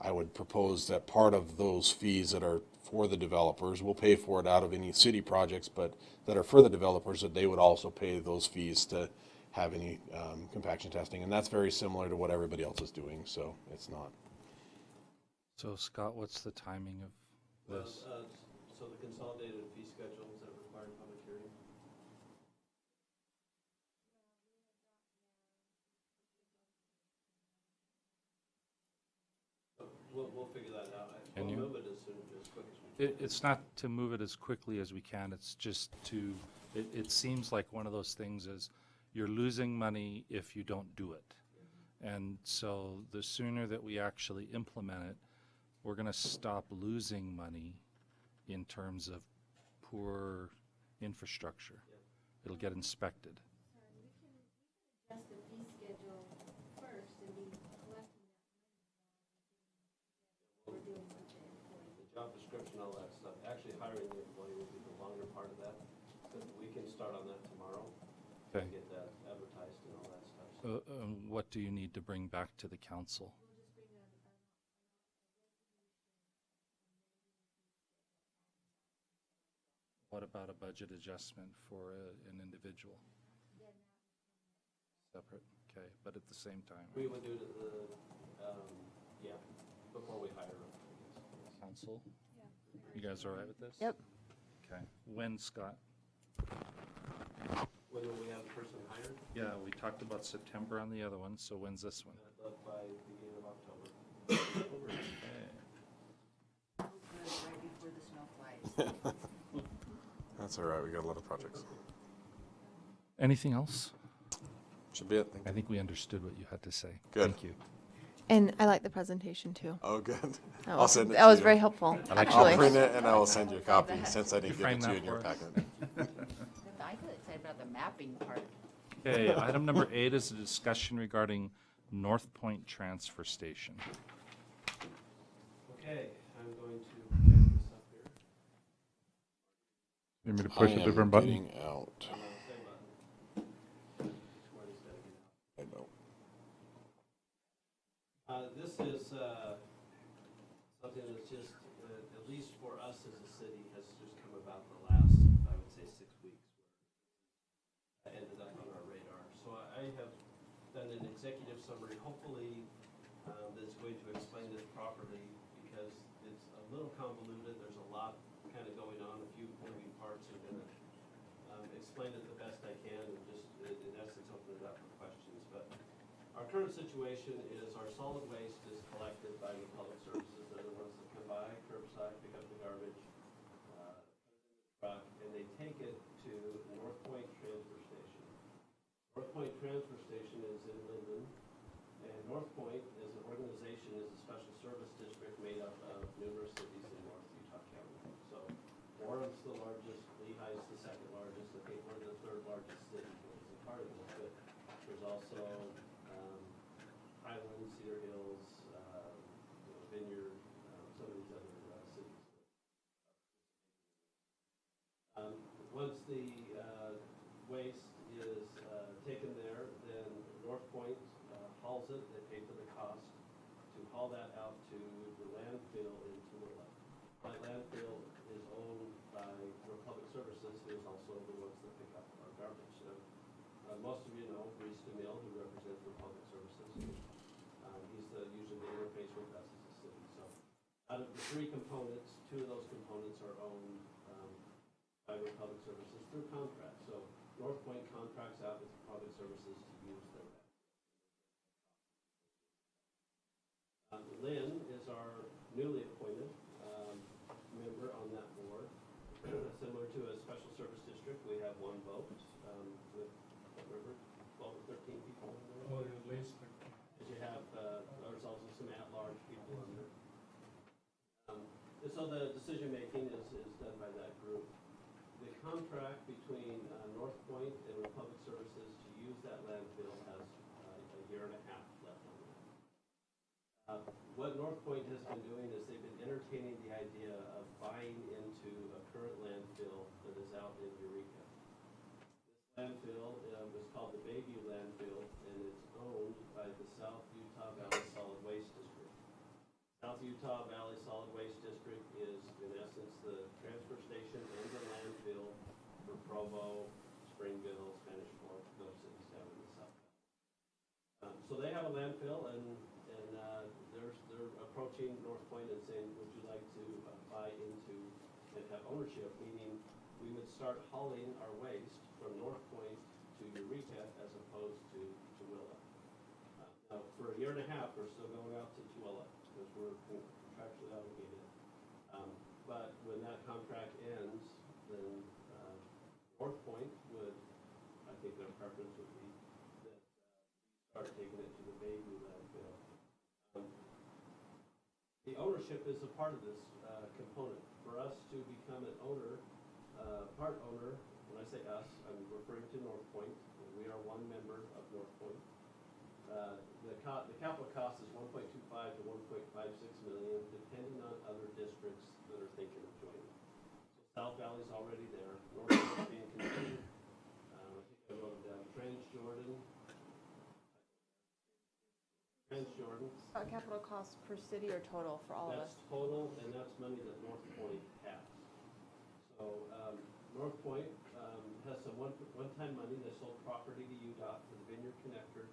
I would propose that part of those fees that are for the developers, we'll pay for it out of any city projects, but that are for the developers, that they would also pay those fees to have any compaction testing. And that's very similar to what everybody else is doing, so it's not. So Scott, what's the timing of this? so the consolidated fee schedule, is that required public hearing? We'll figure that out. Can We'll you? move it as quick as we can. It's not to move it as quickly as we can, it's just it seems like one of those things is you're losing money if you don't do it. And so the sooner that we actually implement it, we're going to stop losing money in terms of poor infrastructure. It'll get inspected. Adjust the fee schedule first and be collecting that money while we're doing with the employee. The job description, all that stuff, actually hiring the employee will be the longer part of that. But we can start on that tomorrow. Okay. And get that advertised and all that stuff. What do you need to bring back to the council? What about a budget adjustment for an individual? Separate, okay, but at the same time. We would do the, yeah, before we hire them. Council? You guys all right with this? Yep. Okay. When, Scott? When will we have the person hired? Yeah, we talked about September on the other one, so when's this one? By the beginning of October. Okay. Right before the snow flies. That's all right. We got a lot of projects. Anything else? Should be it. Thank I you. think we understood what you had to say. Good. Thank you. And I like the presentation too. Oh, good. That I'll was, send it that to was you. very helpful, I like actually. I'll print it and I will send you a copy since I didn't give frame it to you that in your for us? packet. I feel excited about the mapping part. Okay, item number 8 is a discussion regarding North Point Transfer Station. Okay, I'm going to bring this up here. You need me to push a different button? Getting out. Same button. Where it's gotta get out. I know. This is something that's just, at least for us as a city, has just come about the last, I would say, 6 weeks. Where it ended up on our radar. So I have done an executive summary, hopefully that's going to explain this properly, because it's a little convoluted. There's a lot kind of going on, a few moving parts. I'm going to explain it the best I can and just, in essence, open it up for questions. But our current situation is our solid waste is collected by the public services. They're the ones that come by, curbside, pick up the garbage, truck, and they take it to North Point Transfer Station. North Point Transfer Station is in Linden, and North Point as an organization is a special service district made up of numerous cities in North Utah County. So Orem's the largest, Lehi's the second largest, I think we're the third largest city as a part of this, but there's also Highlands, Cedar Hills, Vineyard, some of these other cities. Once the waste is taken there, then North Point hauls it. They pay for the cost to haul that out to the landfill in Tooele. That landfill is owned by Republic Services, who is also the ones that pick up our garbage. So, most of you know Reese DeMille, who represents Republic Services. He's usually the interface with us as a city. So, out of the 3 components, 2 of those components are owned by Republic Services through contract. So North Point contracts out with Republic Services to use their Lynn is our newly appointed member on that board. Similar to a special service district, we have 1 vote with, remember, 12 or 13 people in there. Well, at least. Because you have, there's also some at-large people on there. And so the decision-making is done by that group. The contract between North Point and Republic Services to use that landfill has a year and a half left on that. What North Point has been doing is they've been entertaining the idea of buying into a current landfill that is out in Eureka. This landfill was called the Bayview Landfill, and it's owned by the South Utah Valley Solid Waste District. South Utah Valley Solid Waste District is, in essence, the transfer station and the landfill for Provo, Springville, Spanish Fork, those cities down in the south. So they have a landfill, and they're approaching North Point and saying, would you like to buy into and have ownership, meaning we would start hauling our waste from North Point to Eureka as opposed to Tooele. Now, for a year and a half, we're still going out to Tooele because we're contractually obligated. But when that contract ends, then North Point would, I think their preference would be that start taking it to the Bayview landfill. The ownership is a part of this component. For us to become an owner, part owner, when I say us, I'm referring to North Point. We are one member of North Point. The capital cost is 1.25 to 1.56 million, depending on other districts that are thinking of joining. So South Valley's already there. North Point's being considered. I think I wrote it down. Transjordan. Capital cost per city or total for all of us? That's total, and that's money that North Point has. So North Point has some one-time money. They sold property to UDOT for the Vineyard Connector,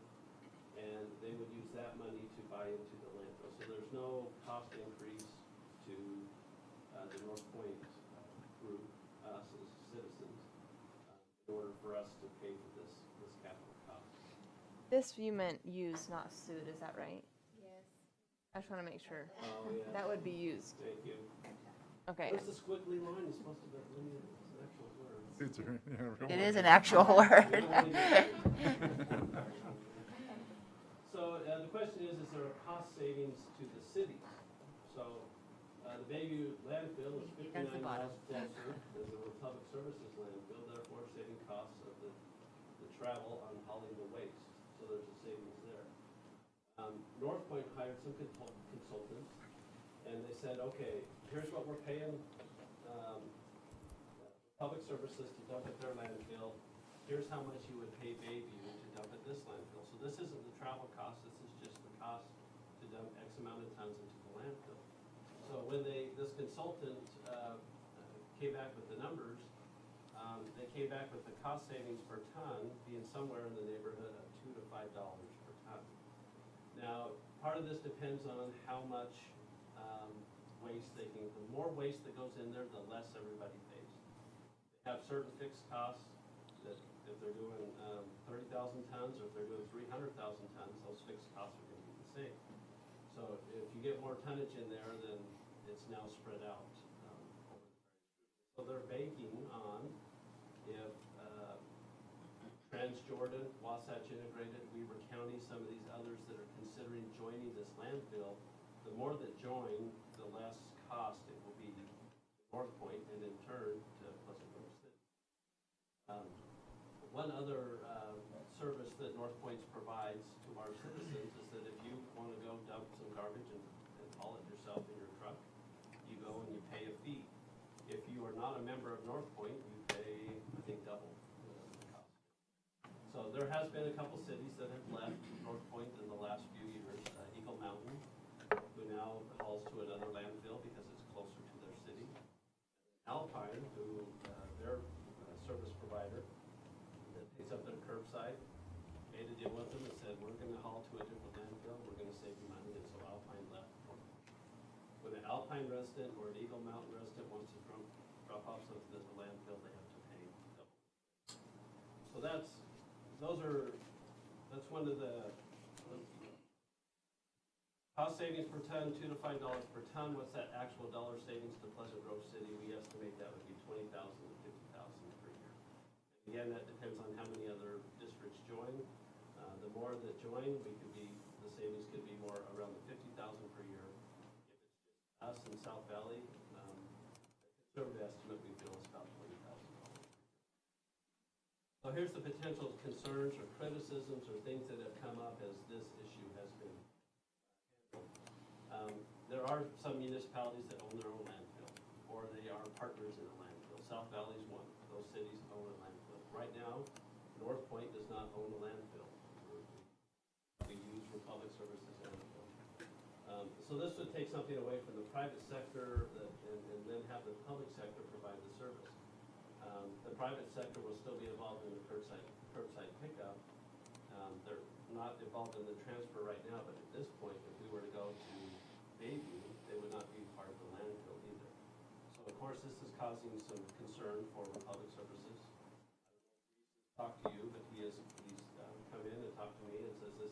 and they would use that money to buy into the landfill. So there's no cost increase to the North Point group, us as citizens, in order for us to pay for this capital cost. This you meant used, not sued, is that right? Yes. I just want to make sure. Oh, yeah. That would be used. Thank you. Okay. Where's the squiggly line? It's supposed to be an actual word. It's a- yeah, real It work. is an actual word. So the question is there a cost savings to the cities? So the Bayview landfill is 59 miles closer than the Republic Services landfill, therefore saving costs of the travel on hauling the waste. So there's a savings there. North Point hired some consultants, and they said, okay, here's what we're paying Public Services to dump at their landfill. Here's how much you would pay Bayview to dump at this landfill. So this isn't the travel cost, this is just the cost to dump X amount of tons into the landfill. So when this consultant came back with the numbers, they came back with the cost savings per ton being somewhere in the neighborhood of $2 to $5 per ton. Now, part of this depends on how much waste they can, the more waste that goes in there, the less everybody pays. They have certain fixed costs that if they're doing 30,000 tons or if they're doing 300,000 tons, those fixed costs are going to be the same. So if you get more tonnage in there, then it's now spread out. So they're banking on if Transjordan, Wasatch Integrated, Weaver County, some of these others that are considering joining this landfill, the more that join, the less cost it will be to North Point and in turn to Pleasant Grove City. One other service that North Point provides to our citizens is that if you want to go dump some garbage and haul it yourself in your truck, you go and you pay a fee. If you are not a member of North Point, you pay, I think, double the cost. So there has been a couple cities that have left North Point in the last few years. Eagle Mountain, who now hauls to another landfill because it's closer to their city. Alpine, who their service provider that picks up their curbside, made a deal with them and said, we're going to haul to a different landfill, we're going to save you money, and so Alpine left. When an Alpine resident or an Eagle Mountain resident wants to drop off something at the landfill, they have to pay double. So that's one of the cost savings per ton, $2 to $5 per ton. What's that actual dollar savings to Pleasant Grove City? We estimate that would be $20,000 to $50,000 per year. Again, that depends on how many other districts join. The more that join, the savings could be more around the $50,000 per year. If it's just us in South Valley, the conservative estimate we feel is about $20,000. So here's the potential concerns or criticisms or things that have come up as this issue has been handled. There are some municipalities that own their own landfill, or they are partners in a landfill. South Valley is one. Those cities own a landfill. Right now, North Point does not own a landfill. We use Republic Services landfill. So this would take something away from the private sector and then have the public sector provide the service. The private sector will still be involved in the curbside pickup. They're not involved in the transfer right now, but at this point, if we were to go to Bayview, they would not be part of the landfill either. So of course, this is causing some concern for Republic Services. I don't know if Reese has talked to you, but he's come in and talked to me and says this,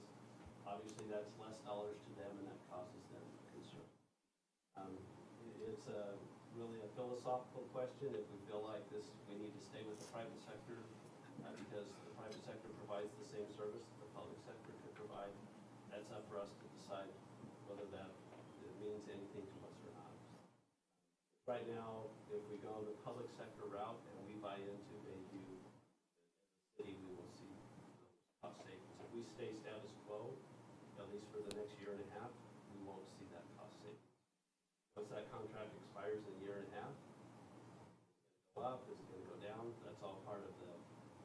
obviously that's less dollars to them and that causes them concern. It's really a philosophical question. If we feel like we need to stay with the private sector because the private sector provides the same service that the public sector could provide. certified, that's up for us to decide whether that it means anything to us or not. Right now, if we go the public sector route and we buy into Bayview, as a city, we will see those cost savings. If we stay status quo, at least for the next year and a half, we won't see that cost savings. Once that contract expires in a year and a half, it's going to go up, it's going to go down. That's all part of the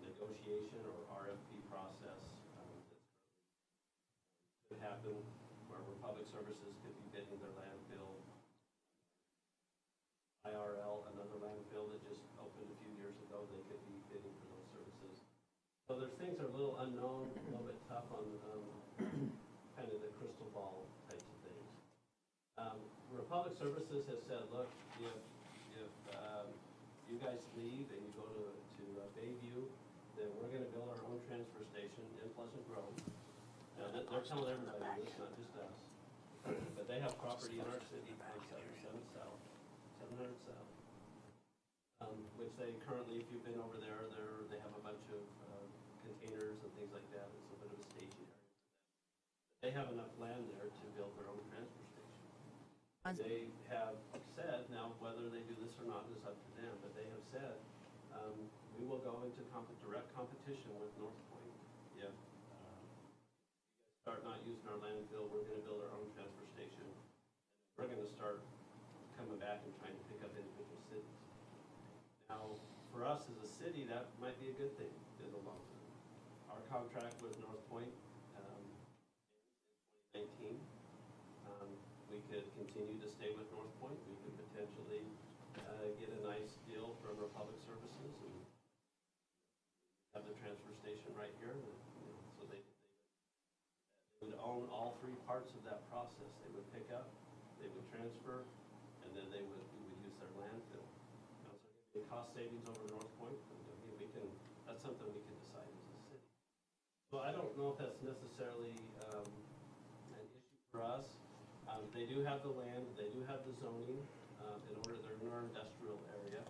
negotiation or RFP process that could happen, where Republic Services could be bidding their landfill. IRL, another landfill that just opened a few years ago, they could be bidding for those services. So there's things that are a little unknown, a little bit tough on kind of the crystal ball types of things. Republic Services has said, look, if you guys leave and you go to Bayview, then we're going to build our own transfer station in Pleasant Grove. Now, they're telling everybody this, not just us. But they have property in our city on 700 South, which they currently, if you've been over there, they have a bunch of containers and things like that. It's a bit of a staging area. They have enough land there to build their own transfer station. They have said, now whether they do this or not is up to them, but they have said, we will go into direct competition with North Point. If you guys start not using our landfill, we're going to build our own transfer station. We're going to start coming back and trying to pick up individual cities. Now, for us as a city, that might be a good thing in the long term. Our contract with North Point ends in 2019. We could continue to stay with North Point. We could potentially get a nice deal from Republic Services and have the transfer station right here. So they would own all three parts of that process. They would pick up, they would transfer, and then we would use their landfill. Now, is there going to be cost savings over North Point? I mean, that's something we can decide as a city. So I don't know if that's necessarily an issue for us. They do have the land, they do have the zoning. They're in our industrial area.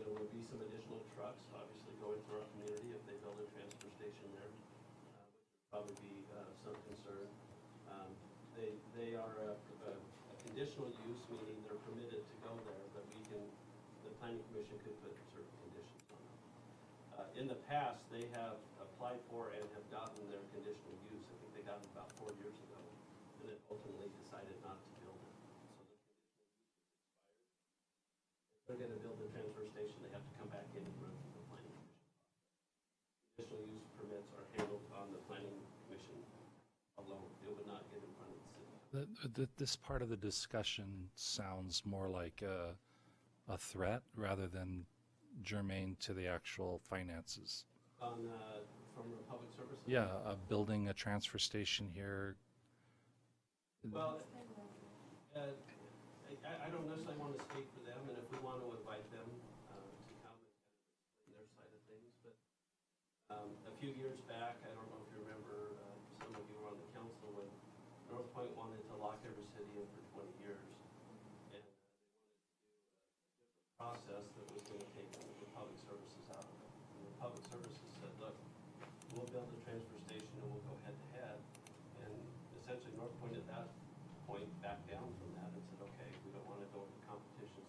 There will be some additional trucks, obviously, going through our community if they build a transfer station there, which would probably be some concern. They are a conditional use, meaning they're permitted to go there, but the planning commission could put certain conditions on them. In the past, they have applied for and have gotten their conditional use. I think they got it about 4 years ago, and then ultimately decided not to build it. So the conditional use was expired. If they're going to build the transfer station, they have to come back in and run through the planning commission process. Conditional use permits are handled on the planning commission alone. It would not get in front of the city. This part of the discussion sounds more like a threat rather than germane to the actual finances. From Republic Services? Yeah, building a transfer station here. Well, I don't necessarily want to speak for them, and if we want to invite them to come and explain their side of things, but a few years back, I don't know if you remember, some of you were on the council when North Point wanted to lock every city in for 20 years, and they wanted to do a different process that was going to take the public services out of it. And the public services said, look, we'll build a transfer station and we'll go head to head, and essentially North Point at that point backed down from that and said, okay, we don't want to go into competition,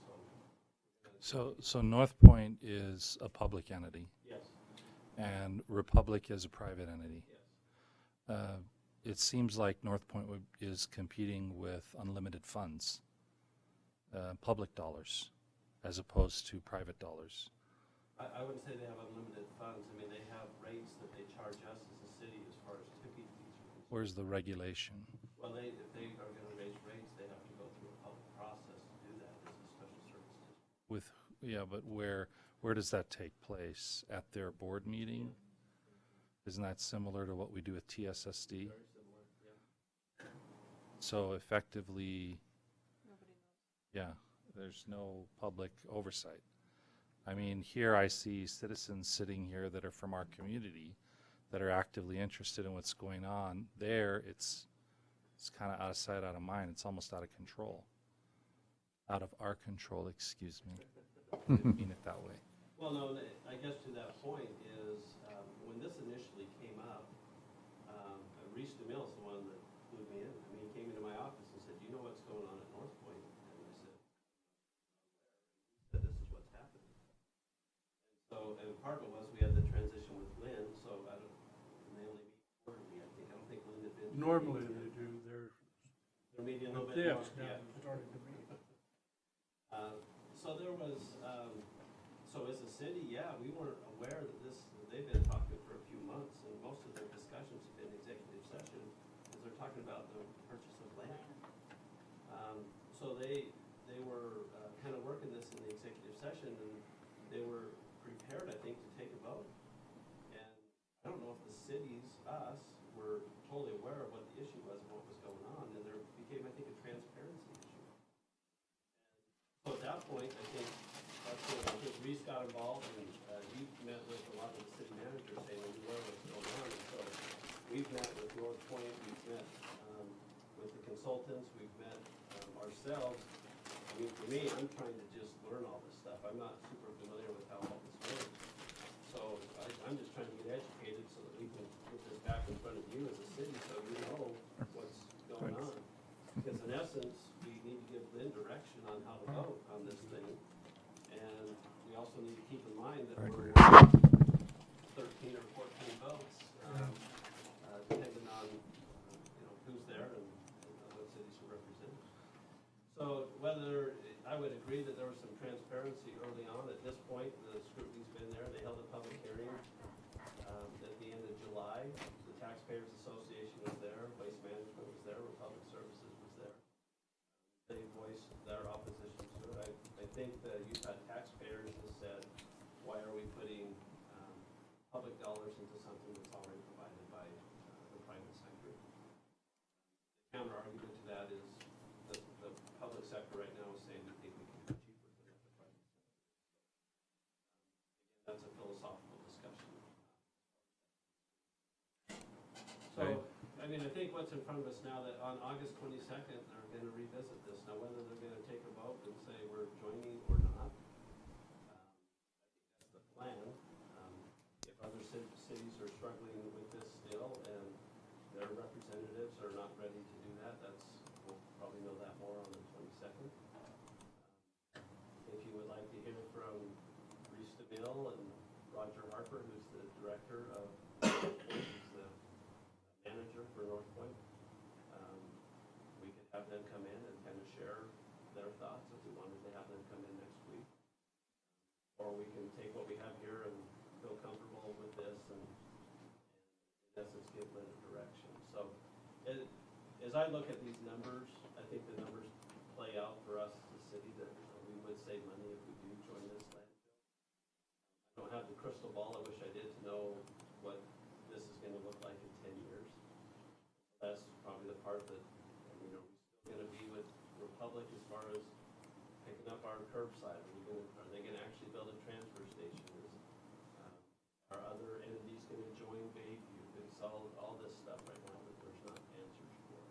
So North Point is a public entity. yes, And Republic is a private entity. yes. It seems like North Point is competing with unlimited funds, public dollars, as opposed to private dollars. I wouldn't say they have unlimited funds. I mean, they have rates that they charge us as a city as far as tipping fees are concerned. Where's the regulation? Well, if they are going to raise rates, they have to go through a public process to do that as a special service district. But where does that take place? At their board meeting? Isn't that similar to what we do with TSSD? Very similar, yeah. So effectively, Nobody knows. yeah, there's no public oversight. I mean, here I see citizens sitting here that are from our community that are actively interested in what's going on. There, it's kind of out of sight, out of mind. It's almost out of control. Out of our control, excuse me. I didn't mean it that way. Well, no, I guess to that point is when this initially came up, part of it was we had the transition with Lynn, so I don't, and they only meet quarterly, I think. I don't think Lynn had been. Normally they do, They're meeting a little bit they're more. now starting to meet. So there was, so as a city, yeah, we weren't aware that they've been talking for a few months, and most of their discussions have been executive session, because they're talking about the purchase of land. So they were kind of working this in the executive session, and they were prepared, I think, to take a vote. And I don't know if the cities, us, were totally aware of what the issue was and what was going on, and there became, I think, a transparency issue. So at that point, I think that's when I think Reese got involved, and you met with a lot of the city managers saying, we know what's going on. And so we've met with North Point, we've met with the consultants, we've met ourselves. I mean, for me, I'm trying to just learn all this stuff. I'm not super familiar with how all this works. So I'm just trying to get educated so that we can put this back in front of you as a city so you know what's going on. Because in essence, we need to give Lynn direction on how to vote on this thing. And we also need to keep in mind that we're 13 or 14 votes, depending on who's there and what cities are represented. So whether, I would agree that there was some transparency early on. At this point, the scrutiny's been there. They held a public hearing at the end of July. The Taxpayers Association was there, Waste Management was there, Republic Services was there. They voiced their opposition to it. I think the Utah taxpayers has said, why are we putting public dollars into something that's already provided by the private sector? The counter argument to that is the public sector right now is saying they think we can do cheaper than what the private sector is. Again, that's a philosophical discussion. So, I mean, I think what's in front of us now, that on August 22nd, they're going to revisit this. Now, whether they're going to take a vote and say we're joining or not, I think that's the plan. If other cities are struggling with this still and their representatives are not ready to do that, we'll probably know that more on the 22nd. If you would like to hear from Reese DeMille and Roger Harper, who's the director of he's the manager for North Point, we could have them come in and kind of share their thoughts if we wanted to have them come in next week. Or we can take what we have here and feel comfortable with this and in essence give Lynn a direction. So as I look at these numbers, I think the numbers play out for us as a city that we would save money if we do join this landfill. I don't have the crystal ball. I wish I did to know what this is going to look like in 10 years. That's probably the part that, we're still going to be with Republic as far as picking up our curbside. Are they going to actually build a transfer station? Are other entities going to join Bayview? It's all this stuff right now that there's not answers for.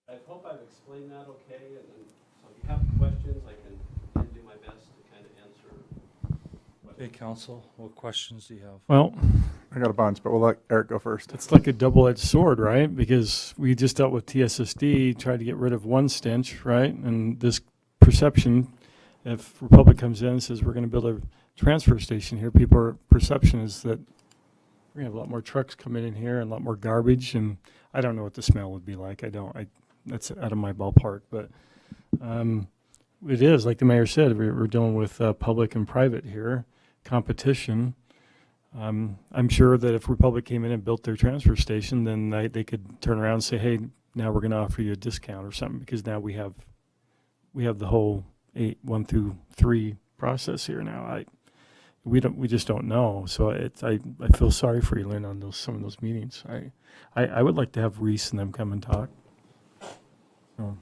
So I hope I've explained that okay. And so if you have questions, I can do my best to kind of answer. Hey, council, what questions do you have? Well, I got a bunch, but we'll let Eric go first. it's like a double-edged sword, right? Because we just dealt with TSSD, tried to get rid of one stench, right? And this perception, if Republic comes in and says we're going to build a transfer station here, people's perception is that we're going to have a lot more trucks coming in here and a lot more garbage, and I don't know what the smell would be like. That's out of my ballpark, but it is, like the mayor said, we're dealing with public and private here, competition. I'm sure that if Republic came in and built their transfer station, then they could turn around and say, hey, now we're going to offer you a discount or something, because now we have the whole 1 through 3 process here now. We just don't know. So I feel sorry for you, Lynn, on some of those meetings. I would like to have Reese and them come and talk. So.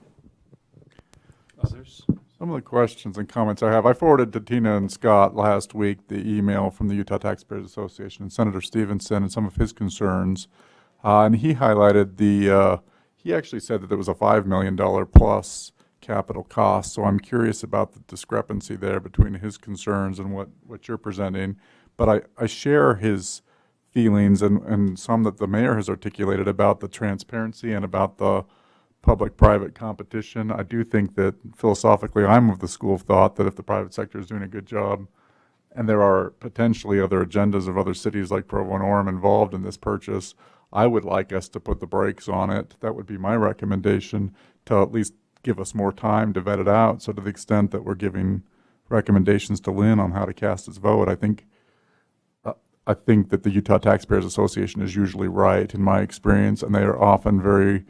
Others? Some of the questions and comments I have, I forwarded to Tina and Scott last week the email from the Utah Taxpayers Association and Senator Stevenson and some of his concerns. And he highlighted he actually said that there was a $5 million plus capital cost. So I'm curious about the discrepancy there between his concerns and what you're presenting. But I share his feelings and some that the mayor has articulated about the transparency and about the public-private competition. I do think that philosophically I'm of the school of thought that if the private sector is doing a good job, and there are potentially other agendas of other cities like Provo and Orem involved in this purchase, I would like us to put the brakes on it. That would be my recommendation, to at least give us more time to vet it out. So to the extent that we're giving recommendations to Lynn on how to cast its vote, I think that the Utah Taxpayers Association is usually right in my experience, and they are often very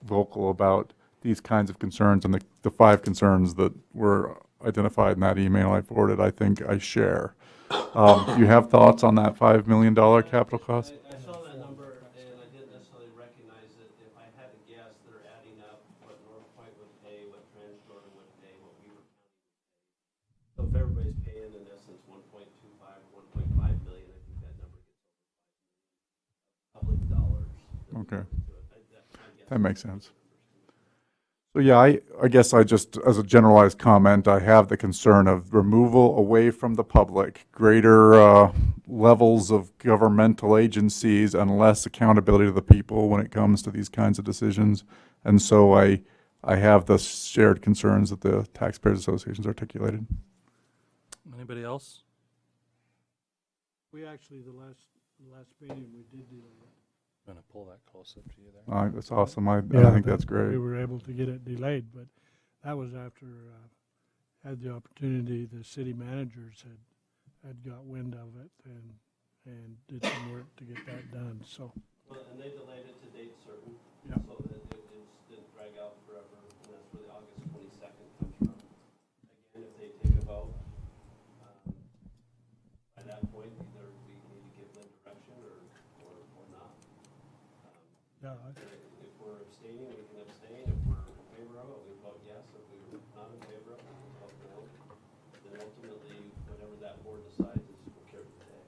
vocal about these kinds of concerns. And the 5 concerns that were identified in that email I forwarded, I think I share. Do you have thoughts on that $5 million capital cost? I saw that number and I didn't necessarily recognize it. If I had to guess, they're adding up what North Point would pay, what Transjordan would pay, what Weaver County would pay. So if everybody's paying in essence 1.25 or 1.5 million, I think that number gets over public dollars. Okay. I guess That makes sense. So yeah, I guess I just, as a generalized comment, I have the concern of removal away from the public, greater levels of governmental agencies and less accountability to the people when it comes to these kinds of decisions. And so I have the shared concerns that the Taxpayers Association's articulated. Anybody else? We actually, the last meeting, we did do that. I'm gonna pull that close up to you there. That's awesome. I Yeah, think that's We great. were able to get it delayed, but that was after, had the opportunity, the city managers had got wind of it and did some work to get that done, so. Well, and they delayed it to date certain, Yeah. so that it didn't drag out forever, and that's where the August 22nd comes from. Again, if they take a vote, by that point, either we need to give them direction or not. Yeah, If we're abstaining, we can abstain. If we're in favor of it, we vote yes. If we're not in favor of it, we vote no. Then ultimately, whatever that board decides is what carries the day.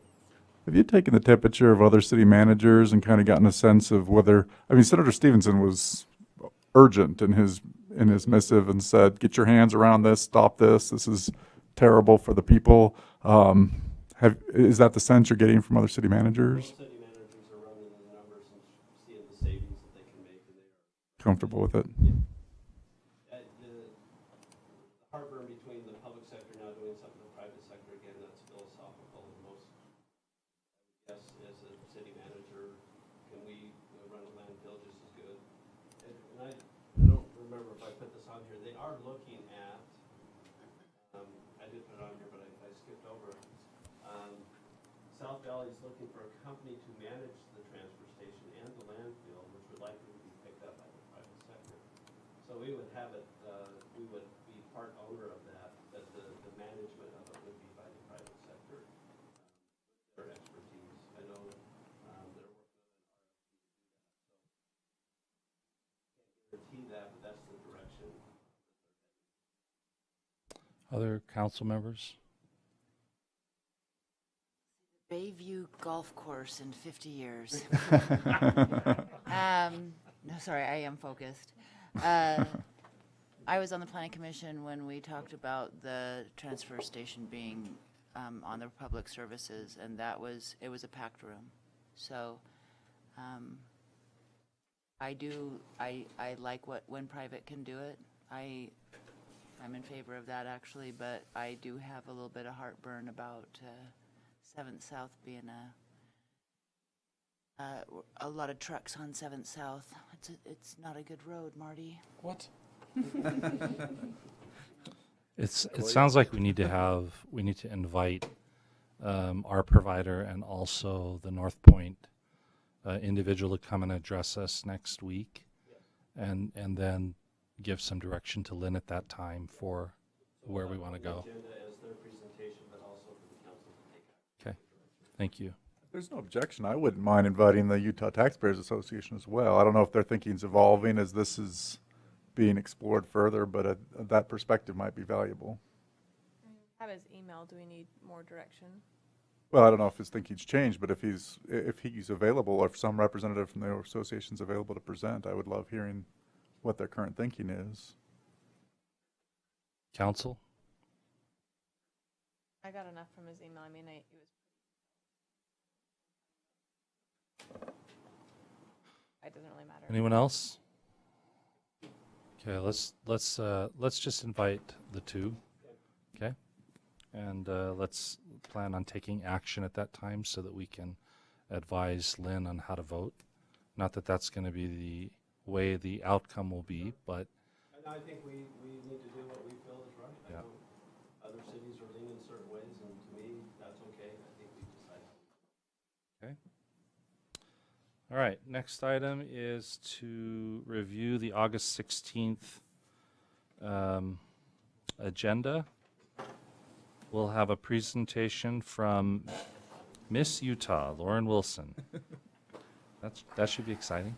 Have you taken the temperature of other city managers and kind of gotten a sense of whether, I mean, Senator Stevenson was urgent in his missive and said, get your hands around this, stop this, this is terrible for the people. Is that the sense you're getting from other city managers? Most city managers are running the numbers and seeing the savings that they can make, and they are. Comfortable with it? The heartburn between the public sector now doing something in the private sector, again, that's philosophical. And most, yes, as a city manager, can we run a landfill just as good? And I don't remember if I put this on here. They are looking at, I did put it on here, but I skipped over it. South Valley is looking for a company to manage the transfer station and the landfill, which would likely be picked up by the private sector. So we would have it, we would be part owner of that, but the management of it would be by the private sector. Their expertise. I know they're working on an RFP to do that. So can't guarantee that, but that's the direction. Other council members? Bayview Golf Course in 50 years. No, sorry, I am focused. I was on the planning commission when we talked about the transfer station being on the public services, and it was a packed room. So I like when private can do it. I'm in favor of that actually, but I do have a little bit of heartburn about 7th South being a lot of trucks on 7th South. It's not a good road, Marty. What? It sounds like we need to invite our provider and also the North Point individual to come and address us next week, and then give some direction to Lynn at that time for where we want to go. Agenda as their presentation, but also for the council to take action. Okay, thank you. There's no objection. I wouldn't mind inviting the Utah Taxpayers Association as well. I don't know if their thinking's evolving as this is being explored further, but that perspective might be valuable. Have his email. Do we need more direction? Well, I don't know if his thinking's changed, but if he's available, or if some representative from the association's available to present, I would love hearing what their current thinking is. Council? I got enough from his email. I mean, it was. It doesn't really matter. Anyone else? Okay, let's just invite the two. Okay. And let's plan on taking action at that time so that we can advise Lynn on how to vote. Not that that's going to be the way the outcome will be, but And I think we need to do what we feel is right. I Yeah. know other cities are leaning certain ways, and to me, that's okay. I think we decide. okay. All right, next item is to review the August 16th agenda. We'll have a presentation from Miss Utah, Lauren Wilson. That should be exciting.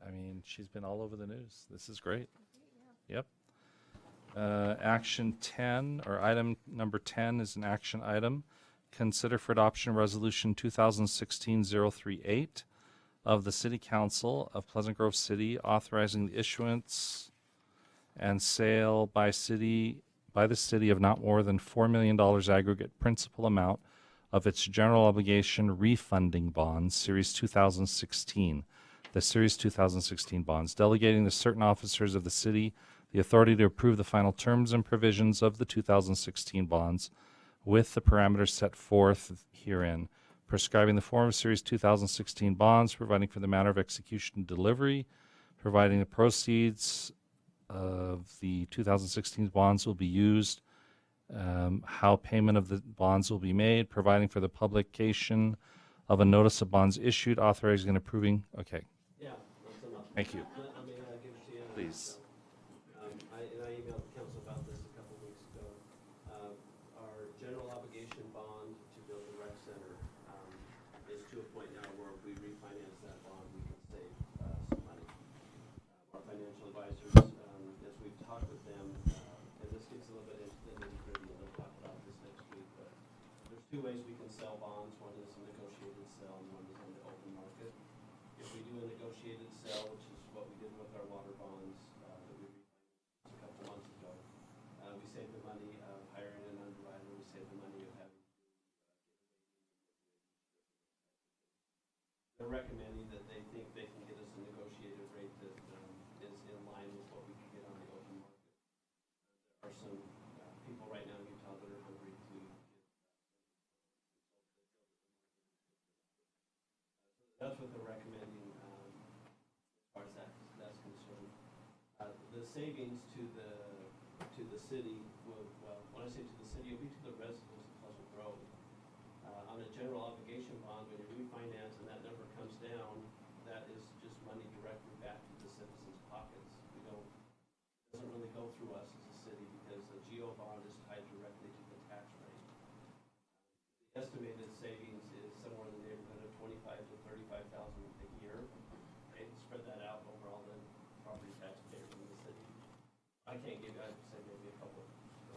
I mean, she's been all over the news. This is great. Yep. Action 10, or item number 10 is an action item. Consider for adoption Resolution 2016-038 of the City Council of Pleasant Grove City authorizing the issuance and sale by the city of not more than $4 million aggregate principal amount of its general obligation refunding bonds, Series 2016. The Series 2016 bonds, delegating to certain officers of the city the authority to approve the final terms and provisions of the 2016 bonds with the parameters set forth herein, prescribing the form of Series 2016 bonds, providing for the manner of execution and delivery, providing the proceeds of the 2016 bonds will be used, how payment of the bonds will be made, providing for the publication of a notice of bonds issued, authorizing and approving. Okay, Yeah, that's enough. thank you. I mean, I give it to you. Please. I emailed the council about this a couple weeks ago. Our general obligation bond to build the rec center is to a point now where if we refinance that bond, we can save some money. Our financial advisors, as we've talked with them, and this gets a little bit into the nitty-gritty, and they'll talk about this next week, but there's two ways we can sell bonds. One is a negotiated sale, and one is on the open market. If we do a negotiated sale, which is what we did with our water bonds that we refinanced a couple months ago, we save the money of hiring an underwriter. We save the money of having they're recommending that they think they can get us a negotiated rate that is in line with what we can get on the open market. There are some people right now in Utah that are hungry to get that's what they're recommending as far as that's concerned. The savings to the city will, well, when I say to the city, it'll be to the residents of Pleasant Grove. On a general obligation bond, when you refinance and that number comes down, that is just money directly back to the citizens' pockets. It doesn't really go through us as a city because the GO bond is tied directly to the tax rate. The estimated savings is somewhere in the neighborhood of $25,000 to $35,000 a year. Okay, spread that out over all the property taxpayers in the city. I can't give you, I'd say maybe a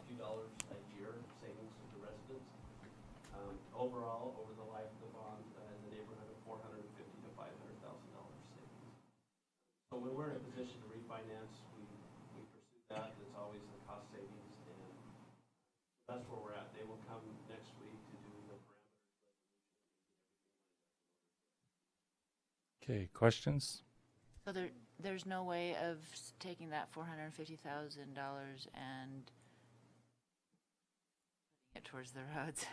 few dollars a year savings to the residents. Overall, over the life of the bond, in the neighborhood of $450,000 to $500,000 savings. So when we're in a position to refinance, we pursue that. It's always the cost savings, and that's where we're at. They will come next week to do the parameters. Okay, questions? So there's no way of taking that $450,000 and it towards the roads.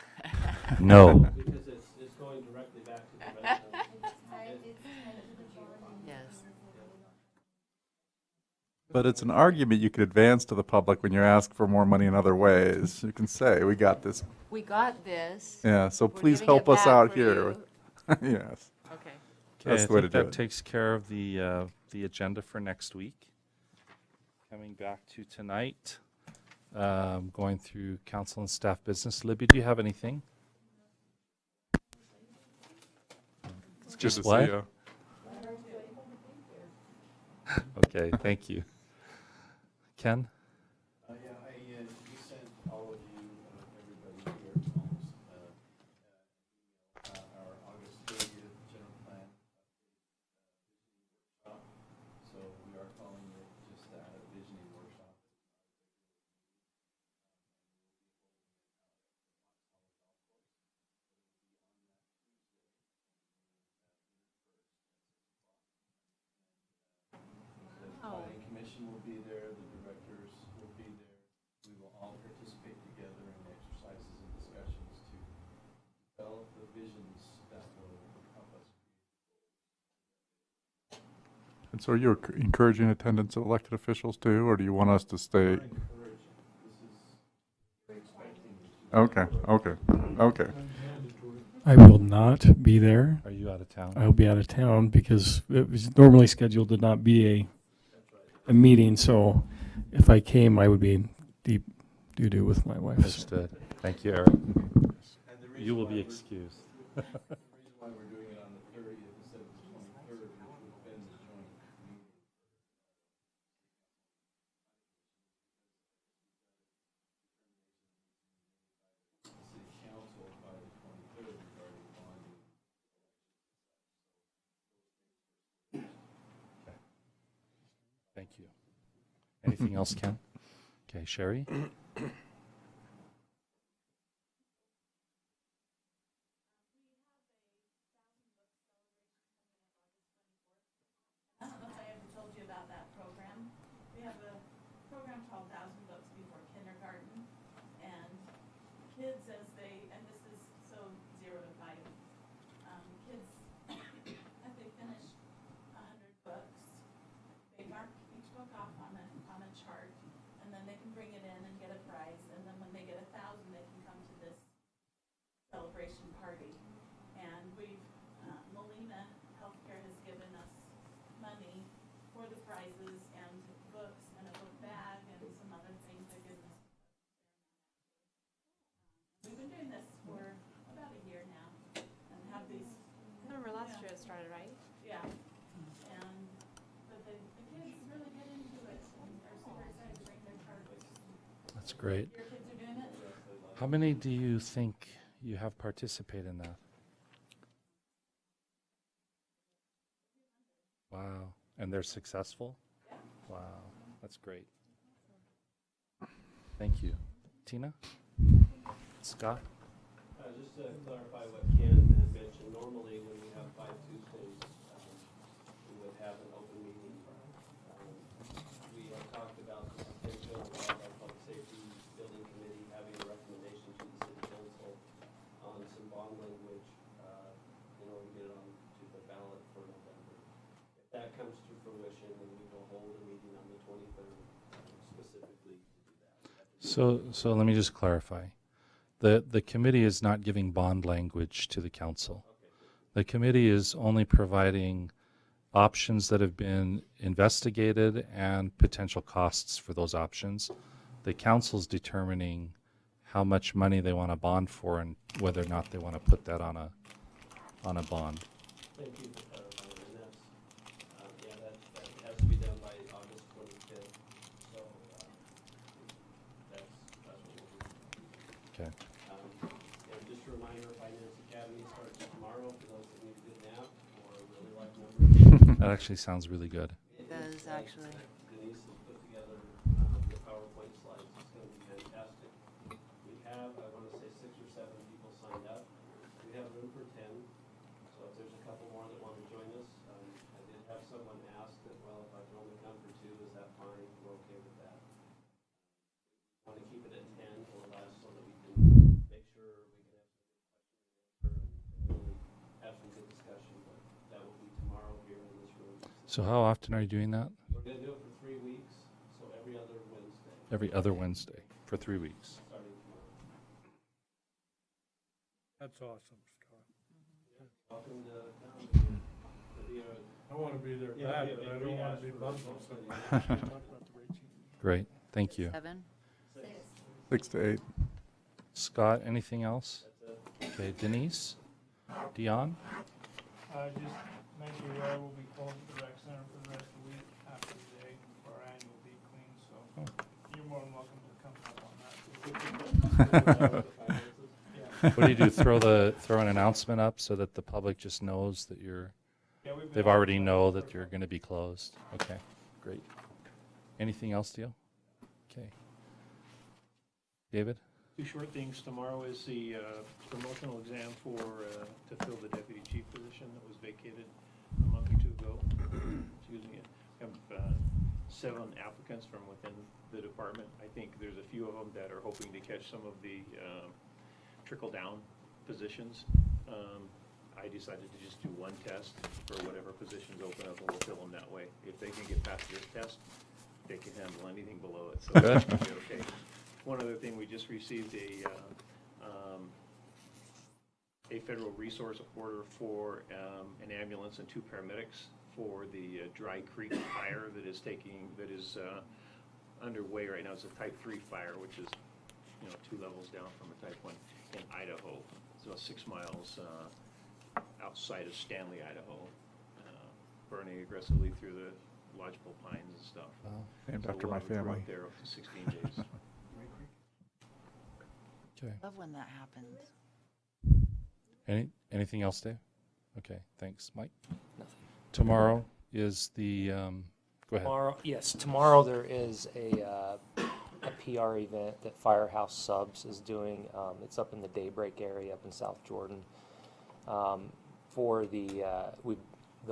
No. Because it's going directly back to the residents. It's tied to the bond. Yes. But it's an argument you could advance to the public when you ask for more money in other ways. You can say, we got this. We got this. Yeah, so We're please giving it help us back out for here. you. Yes, Okay. that's Okay, the way I to think do that it. takes care of the agenda for next week. Coming back to tonight, going through council and staff business. Libby, do you have anything? It's good Just to what? see you. Okay, thank you. Ken? Yeah, we sent all of you, everybody here, almost, our August 30th general plan workshop. So we are calling it just that, a visioning workshop. The planning commission will be there, the directors And so you're encouraging attendance of elected officials too, or do you want us to stay? Okay, okay, okay. I will not be there. Are you out of town? I'll be out of town because it was normally scheduled to not be a meeting, so if I came, I would be in deep doo-doo with my wife. Understood. Thank you, Eric. You will be excused. The reason why we're doing it on the 30th instead of the 23rd, which would have been the joint meeting. The city council by the 23rd regarding bonding. Thank you. Anything else, Ken? Okay, Sherry? I don't know if I ever told you about that program. We have a program called 1,000 Books Before Kindergarten. And kids as they, and this is so 0 to 5, kids, as they finish 100 books, they mark each book off on a chart, and then they can bring it in and get a prize. And then when they get 1,000, they can come to this celebration party. And we've, Molina Healthcare has given us money for the prizes and books and a book bag and some other things they've given us. We've been doing this for about a year now and have these, I remember last year it started, right? yeah. And, but the kids really get into it and are super excited to bring their cards. That's great. Your kids are doing it? How many do you think you have participate in that? Wow. And they're successful? Wow. That's great. Thank you. Tina? Scott? Just to clarify what Ken had mentioned, normally when we have 5 Tuesdays, we would have an open meeting. We have talked about the potential of our public safety building committee having a recommendation to the city council on some bond language in order to get it on to the ballot for November. If that comes to fruition, then we will hold a meeting on the 23rd specifically to do that. So let me just clarify. The committee is not giving bond language to the council. The committee is only providing options that have been investigated and potential costs for those options. The council's determining how much money they want to bond for and whether or not they want to put that on a bond. Thank you for clarifying, and that's, yeah, that has to be done by August 25th, so, that's what we'll do. Okay. And just a reminder, Finance Academy starts tomorrow for those that need a good nap or really like numbers. That actually sounds really good. It does, actually. Denise has put together, the PowerPoint slides, it's gonna be fantastic. We have, I wanna say 6 or 7 people signed up. We have room for 10, so if there's a couple more that wanna join us, I did have someone ask that, well, if I can only come for 2, is that fine? We're okay with that. Want to keep it at 10 or less so that we can make sure we can have some good questions and really have some good discussion, but that will be tomorrow here in this room. So how often are you doing that? We're gonna do it for 3 weeks, so every other Wednesday, Every other Wednesday for 3 weeks. starting tomorrow. That's awesome, Scott. Welcome to town. It'll be a- I want to be there Yeah, bad, yeah, but I yeah, don't want yeah, to be sure. bummed. Great. Thank you. 7? 6 to 8. Scott, anything else? Okay, Denise? Dion? Just make you aware, we'll be closed at the rec center for the rest of the week after today for our annual deep clean, so you're more than welcome to come up on that. What do you do? Throw an announcement up so that the public just knows that Yeah, we've been they've already know that you're going to be closed. Okay, great. Anything else, Dio? Okay. David? 2 short things. Tomorrow is the promotional exam for, to fill the deputy chief position that was vacated a month or 2 ago. Excuse me. We have 7 applicants from within the department. I think there's a few of them that are hoping to catch some of the trickle-down positions. I decided to just do one test for whatever positions open up, and we'll fill them that way. If they can get past this test, they can handle anything below it, so that should be okay. One other thing, we just received a federal resource order for an ambulance and 2 paramedics for the Dry Creek fire that is underway right now. It's a type 3 fire, which is 2 levels down from a type 1 in Idaho. So 6 miles outside of Stanley, Idaho, burning aggressively through the lodgepole pines and stuff. Named So after we'll my have a crew family. up there up to 16 days. Okay. Love when that happens. Anything else, Dave? Okay, thanks. Mike? Tomorrow is the, go ahead. Tomorrow there is a PR event that Firehouse Subs is doing. It's up in the Daybreak area up in South Jordan. For the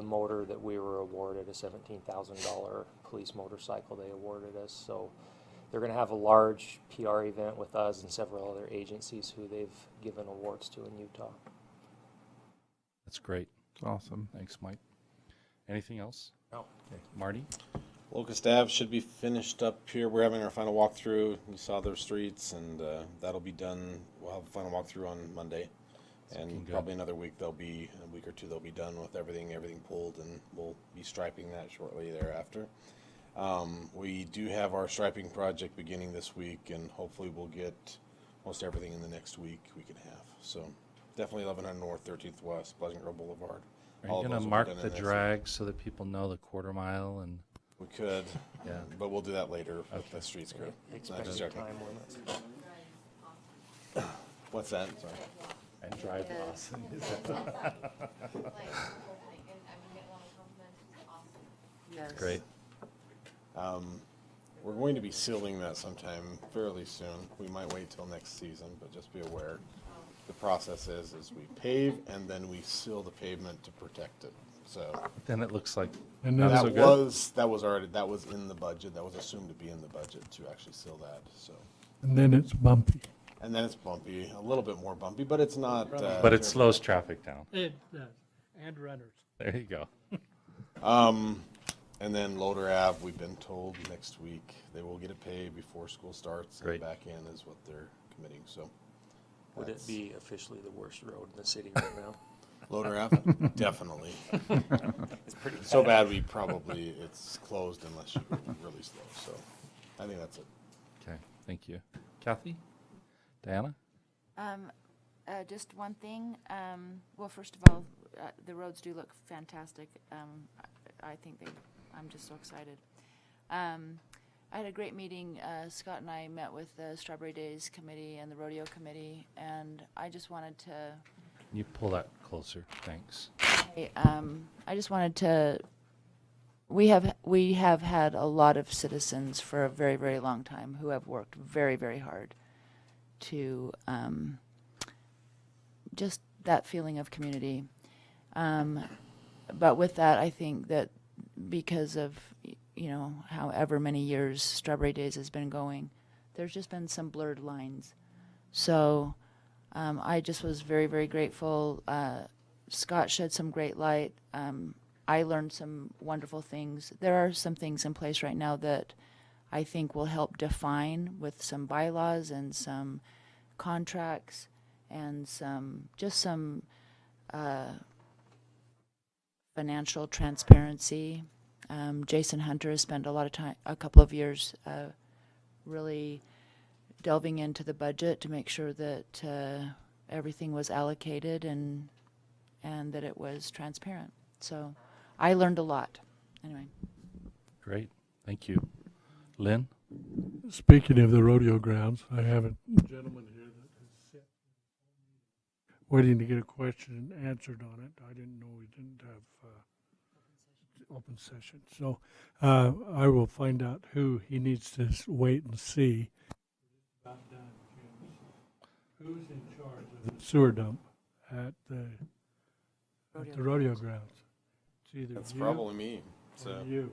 motor that we were awarded, a $17,000 police motorcycle they awarded us. So they're going to have a large PR event with us and several other agencies who they've given awards to in Utah. That's great. It's awesome. Thanks, Mike. Anything else? No. Okay. Marty? Locust Ave should be finished up here. We're having our final walkthrough. You saw their streets, and that'll be done. We'll have a final walkthrough on Monday. Looking And good. probably another week, a week or two, they'll be done with everything pulled, and we'll be striping that shortly thereafter. We do have our striping project beginning this week, and hopefully we'll get most everything in the next week and a half. So definitely 1100 North, 13th West, Pleasant Grove Boulevard. Are All you of going those to will be mark done in the next week. drag so that people know the quarter mile and? We could, Yeah. but we'll do that later with Okay. the streets crew. Not Expected just joking. time limits. What's that? Sorry. And drive us. Yes. Great. We're going to be sealing that sometime fairly soon. We might wait till next season, but just be aware. The process is we pave and then we seal the pavement to protect it. So Then it looks like And not then so good. that was in the budget. That was assumed to be in the budget to actually seal that. So, And then it's bumpy. and then it's bumpy, a little bit more bumpy, but it's not. But it slows traffic down. It does, and runners. There you go. And then Loader Ave, we've been told next week they will get it paved before school starts. And Great. the back end is what they're committing. So, Would it that's- be officially the worst road in the city right now? Loader Ave? Definitely. It's pretty So bad it's closed unless you go really slow. So I think that's it. Okay, thank you. Kathy? Diana? Just one thing. Well, first of all, the roads do look fantastic. I think I'm just so excited. I had a great meeting. Scott and I met with the Strawberry Days Committee and the Rodeo Committee, and I just wanted to. Can you pull that closer? Thanks. I just wanted to. We have had a lot of citizens for a very, very long time who have worked very, very hard to just that feeling of community. But with that, I think that because of however many years Strawberry Days has been going, there's just been some blurred lines. So I just was very, very grateful. Scott shed some great light. I learned some wonderful things. There are some things in place right now that I think will help define with some bylaws and some contracts and some financial transparency. Jason Hunter has spent a couple of years really delving into the budget to make sure that everything was allocated and that it was transparent. So I learned a lot. Anyway. Great, thank you. Lynn? Speaking of the rodeo grounds, I have a gentleman here that is waiting to get a question answered on it. I didn't know we didn't have open session. So I will find out who he needs to wait and see. Who's in charge of the sewer dump at the rodeo grounds? It's either That's you probably me. or So you.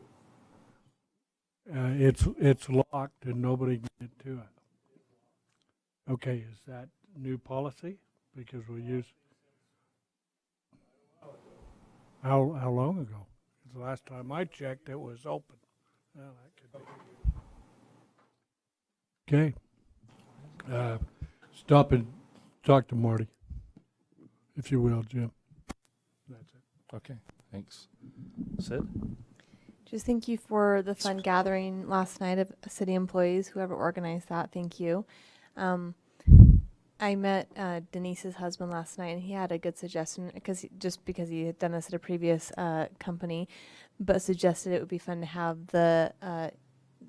It's locked and nobody can get to it. Okay, is that new policy? Because we'll use. How long ago? 'Cause the last time I checked, it was open. Well, that could be. Okay. Stop and talk to Marty, if you will, Jim. That's it. Okay, thanks. Sid? Just thank you for the fun gathering last night of city employees, whoever organized that. Thank you. I met Denise's husband last night, and he had a good suggestion because he had done this at a previous company, but suggested it would be fun to have the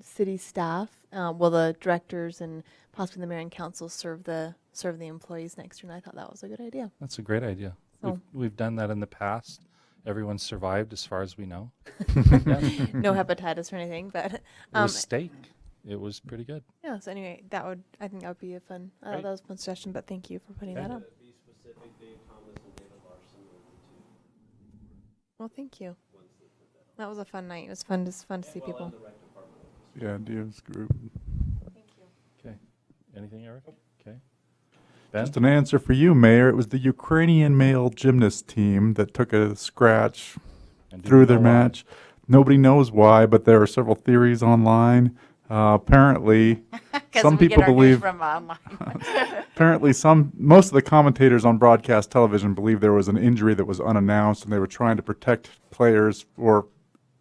city staff, the directors and possibly the mayor and council serve the employees next year. And I thought that was a good idea. That's a great idea. So- We've done that in the past. Everyone survived as far as we know. No hepatitis or anything, but It was steak. It was pretty good. yeah. So anyway, I think that would be a fun. Great. That was a fun suggestion. But thank you for putting that up. Be specific, Dave Thomas and David Larson were the two Well, thank you. ones that put that up. That was a fun night. It was fun to see people. And the rec department. Yeah, Dia's group. Okay. Anything, Eric? Okay. Ben? Just an answer for you, Mayor. It was the Ukrainian male gymnast team that took a scratch And do through we their know why? match. Nobody knows why, but there are several theories online. Apparently, some people believe. From online. Apparently, most of the commentators on broadcast television believe there was an injury that was unannounced, and they were trying to protect players or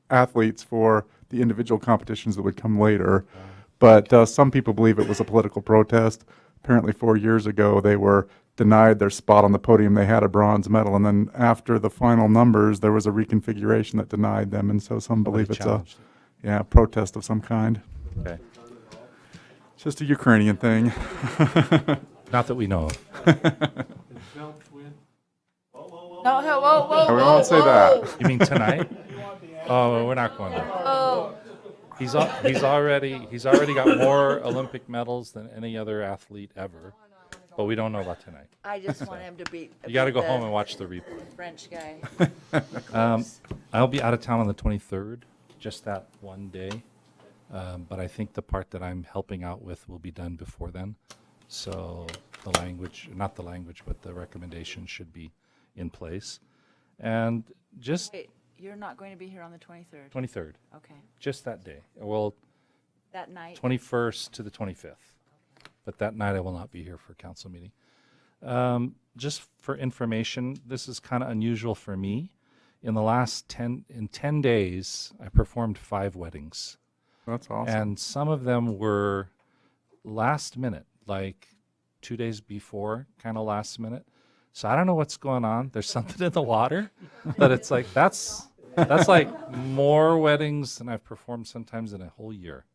athletes for the individual competitions that would come later. But some people believe it was a political protest. Apparently, 4 years ago, they were denied their spot on the podium. They had a bronze medal, and then after the final numbers, there was a reconfiguration that denied them, and so some believe it's a challenged protest of some kind. Okay. Just a Ukrainian thing. Not that we know of. No, whoa. We won't say that. You mean tonight? Oh, we're not going there. Oh. He's already got more Olympic medals than any other athlete ever, but we don't know about tonight. I just want him to beat. You got to beat go the home and watch the replay. French guy. I'll be out of town on the 23rd, just that one day. But I think the part that I'm helping out with will be done before then. So not the language, but the recommendation should be in place. And just Wait, you're not going to be here on the 23rd? 23rd, Okay. just that day. Well, That night? 21st to the 25th. But that night I will not be here for council meeting. Just for information, this is kind of unusual for me. In the last 10 days, I performed 5 weddings. That's awesome. And some of them were last minute, like 2 days before, kind of last minute. So I don't know what's going on. There's something in the water, but it's like that's like more weddings than I've performed sometimes in a whole year.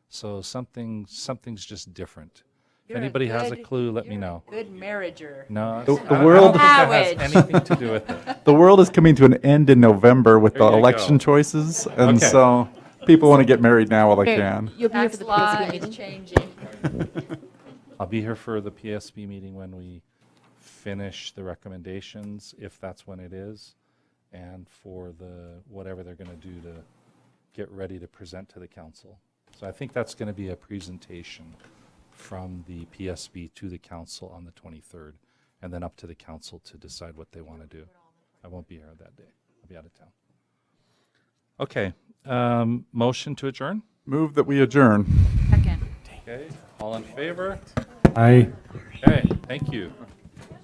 So something's just different. You're If a anybody has a good- clue, let me you're a know. Good marriager. No, The I world- don't think that has Howard. anything to do with it. The world is coming to an end in November with There the you election go. choices, and Okay. so people want to get married now while they Here, can. You'll be here Tax for the law PSB is meeting. changing. I'll be here for the PSB meeting when we finish the recommendations, if that's when it is, and for the whatever they're going to do to get ready to present to the council. So I think that's going to be a presentation from the PSB to the council on the 23rd, and then up to the council to decide what they want to do. I won't be here that day. I'll be out of town. Okay, motion to adjourn? Move that we adjourn. Second. Okay, all in favor? Aye. Okay, thank you.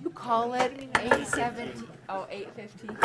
You call it 8:50.